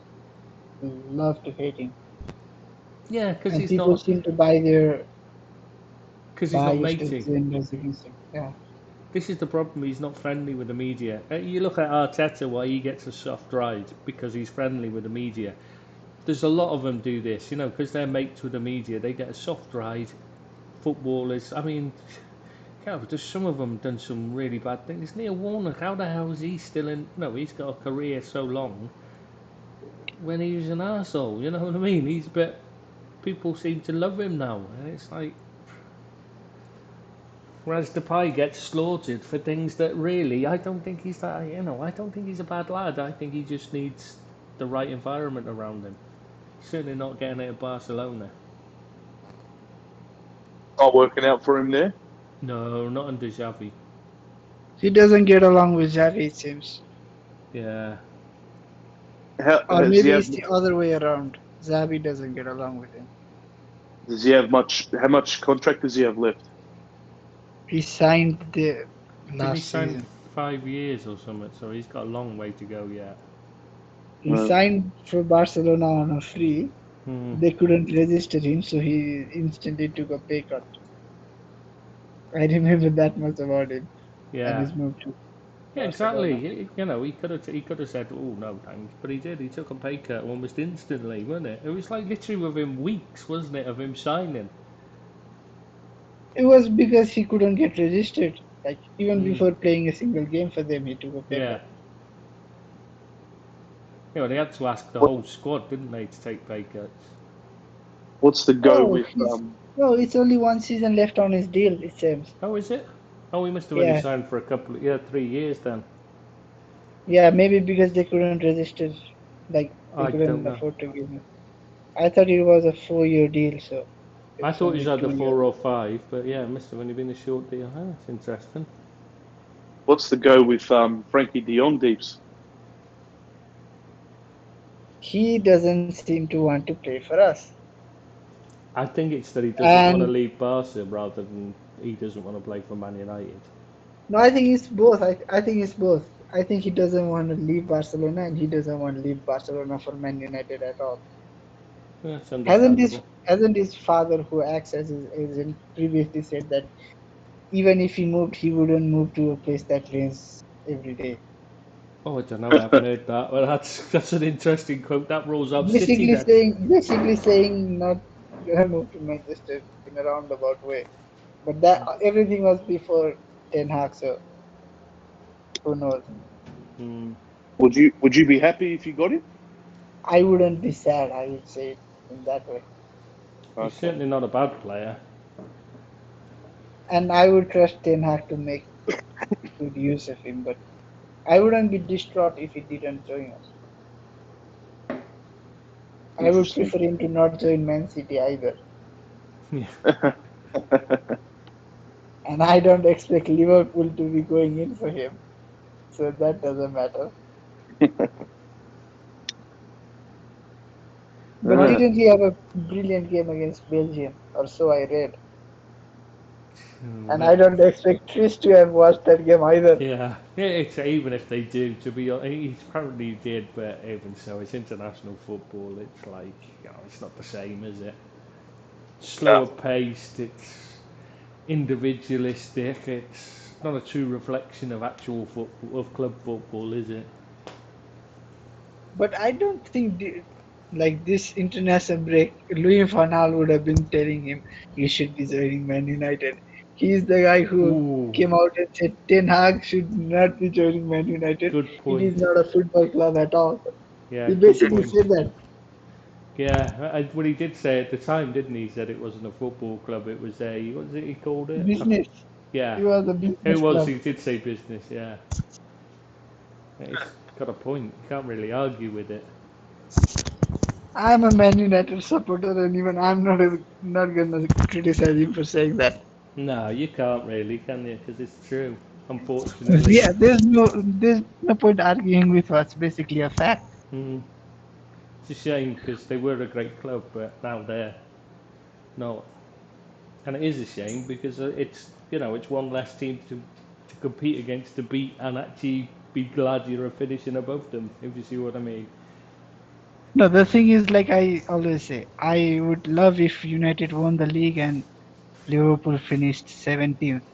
love to hate him, Yeah, because and he's people not. seem to buy their Because he's not matey. agendas against him. Yeah. This is the problem. He's not friendly with the media. You look at Arteta, why he gets a soft ride because he's friendly with the media. There's a lot of them do this, you know, because they're mates with the media. They get a soft ride. Footballers, I mean, God, there's some of them done some really bad things. Neil Warnock, how the hell is he still in? No, he's got a career so long when he was an arsehole, you know what I mean? But people seem to love him now, and it's like. Whereas Depay gets slaughtered for things that really, I don't think he's that, I don't think he's a bad lad. I think he just needs the right environment around him. Certainly not getting it at Barcelona. Not working out for him there. No, not under Xavi. He doesn't get along with Xavi, it seems. Yeah. Or maybe it's the other way around. Xavi doesn't get along with him. Does he have much? How much contract does he have left? He signed the Did he last sign season. 5 years or something? So he's got a long way to go yet. He signed for Barcelona on a free. They couldn't register him, so he instantly took a pay cut. I remember that much about it. Yeah. And his move to Yeah, Barcelona. exactly. He could have said, "Oh no, thanks," but he did. He took a pay cut almost instantly, wasn't it? It was like literally within weeks, wasn't it, of him signing? It was because he couldn't get registered. Like even before playing a single game for them, he took a pay cut. Yeah, they had to ask the whole squad, didn't they, to take pay cuts? What's the go with? No, it's only one season left on his deal, it seems. Oh, is it? Oh, he must have only signed for 3 years then. Yeah, maybe because they couldn't register, like they couldn't afford to give him. I thought it was a 4-year deal, so. I thought it was either 4 or 5, but yeah, it must have only been a short deal. Oh, that's interesting. What's the go with Frankie de Jong, Deeps? He doesn't seem to want to play for us. I think it's that he doesn't want to leave Barca rather than he doesn't want to play for Man United. No, I think it's both. I think it's both. I think he doesn't want to leave Barcelona and he doesn't want to leave Barcelona for Man United at all. That's understandable. Hasn't his father, who acts as his agent, previously said that even if he moved, he wouldn't move to a place that rains every day? Oh, I don't know. I haven't heard that. Well, that's an interesting quote. That rolls up. Basically saying not gonna move to Manchester in a roundabout way. But that everything was before Ten Hag, so who knows? Would you be happy if you got him? I wouldn't be sad. I would say it in that way. He's certainly not a bad player. And I would trust Ten Hag to make good use of him, but I wouldn't be distraught if he didn't join us. I would prefer him to not join Man City either. Yeah. And I don't expect Liverpool to be going in for him, so that doesn't matter. But didn't he have a brilliant game against Belgium, or so I read? And I don't expect Chris to have watched that game either. Yeah, even if they do, to be honest, he probably did, but even so, it's international football. It's like, it's not the same, is it? Slower paced, it's individualistic, it's not a true reflection of actual football, of club football, is it? But I don't think, like this international break, Louis van Gaal would have been telling him, you should be joining Man United. He's the guy who came out and said Ten Hag should not be joining Man United. Good point. It is not a football club at all. Yeah, he basically said that. Yeah, what he did say at the time, didn't he? He said it wasn't a football club, it was a, what was it he called it? Business. Yeah. He was a business It was. club. He did say business. Yeah. It's got a point. You can't really argue with it. I'm a Man United supporter, and even I'm not gonna criticize him for saying that. No, you can't really, can you? Because it's true. Unfortunately. Yeah, there's no point arguing with what's basically a fact. Mm. It's a shame because they were a great club, but now they're not. And it is a shame because it's it's one less team to compete against, to beat, and actually be glad you're finishing above them. If you see what I mean. No, the thing is, like I always say, I would love if United won the league and Liverpool finished 17th,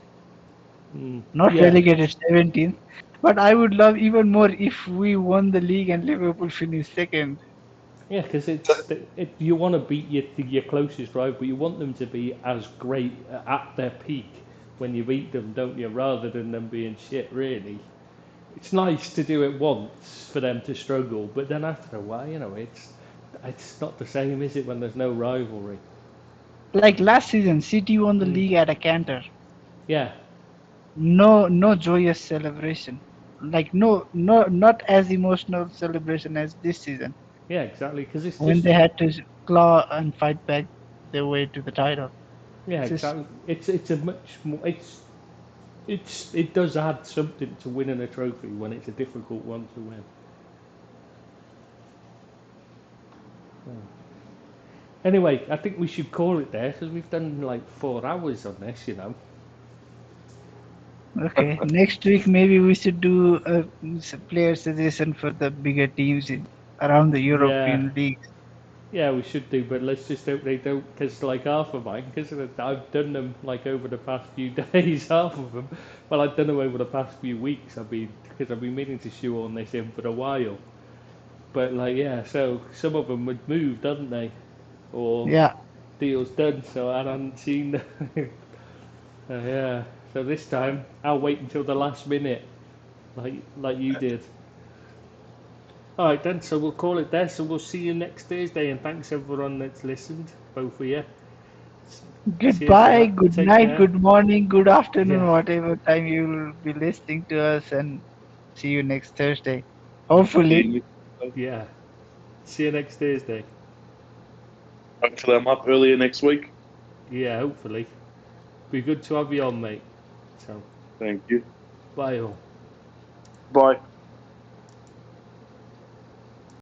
Mm. not Yeah, relegated 17th. But I would love even more if we won the league and Liverpool finished second. yeah, because you want to beat your closest rival, but you want them to be as great at their peak when you beat them, don't you? Rather than them being shit, really. It's nice to do it once for them to struggle, but then after a while, it's not the same, is it, when there's no rivalry? Like last season, City won the Mm. league at a canter. Yeah, No joyous celebration. Like not as emotional celebration as this season yeah, exactly. Because it's when just they had to claw and fight back their way to the title. yeah, It's just exactly. It's a much more it does add something to winning a trophy when it's a difficult one to win. Anyway, I think we should call it there because we've done like 4 hours on this. okay. Next week maybe we should do a player suggestion for the bigger teams around the Yeah, European leagues. yeah, we should do, but let's just hope they don't, because like half of mine, because I've done them like over the past few days, half of them. Well, I've done them over the past few weeks. Because I've been meaning to shoehorn this in for a while. But like, yeah, so some of them had moved, hadn't they? Or Yeah. deals done, so I hadn't seen. Yeah, so this time I'll wait until the last minute, like you did. All right then, so we'll call it there. So we'll see you next Thursday, and thanks everyone that's listened, both of you. Cheers for Goodbye, that. good Take night, care. good morning, good afternoon, Yeah, whatever time you will be listening to us, and see you next Thursday. Hopefully. yeah. See you next Thursday. Hopefully, I'm up earlier next week. Yeah, hopefully. Be good to have you on, mate. So, Thank you. bye all. Bye.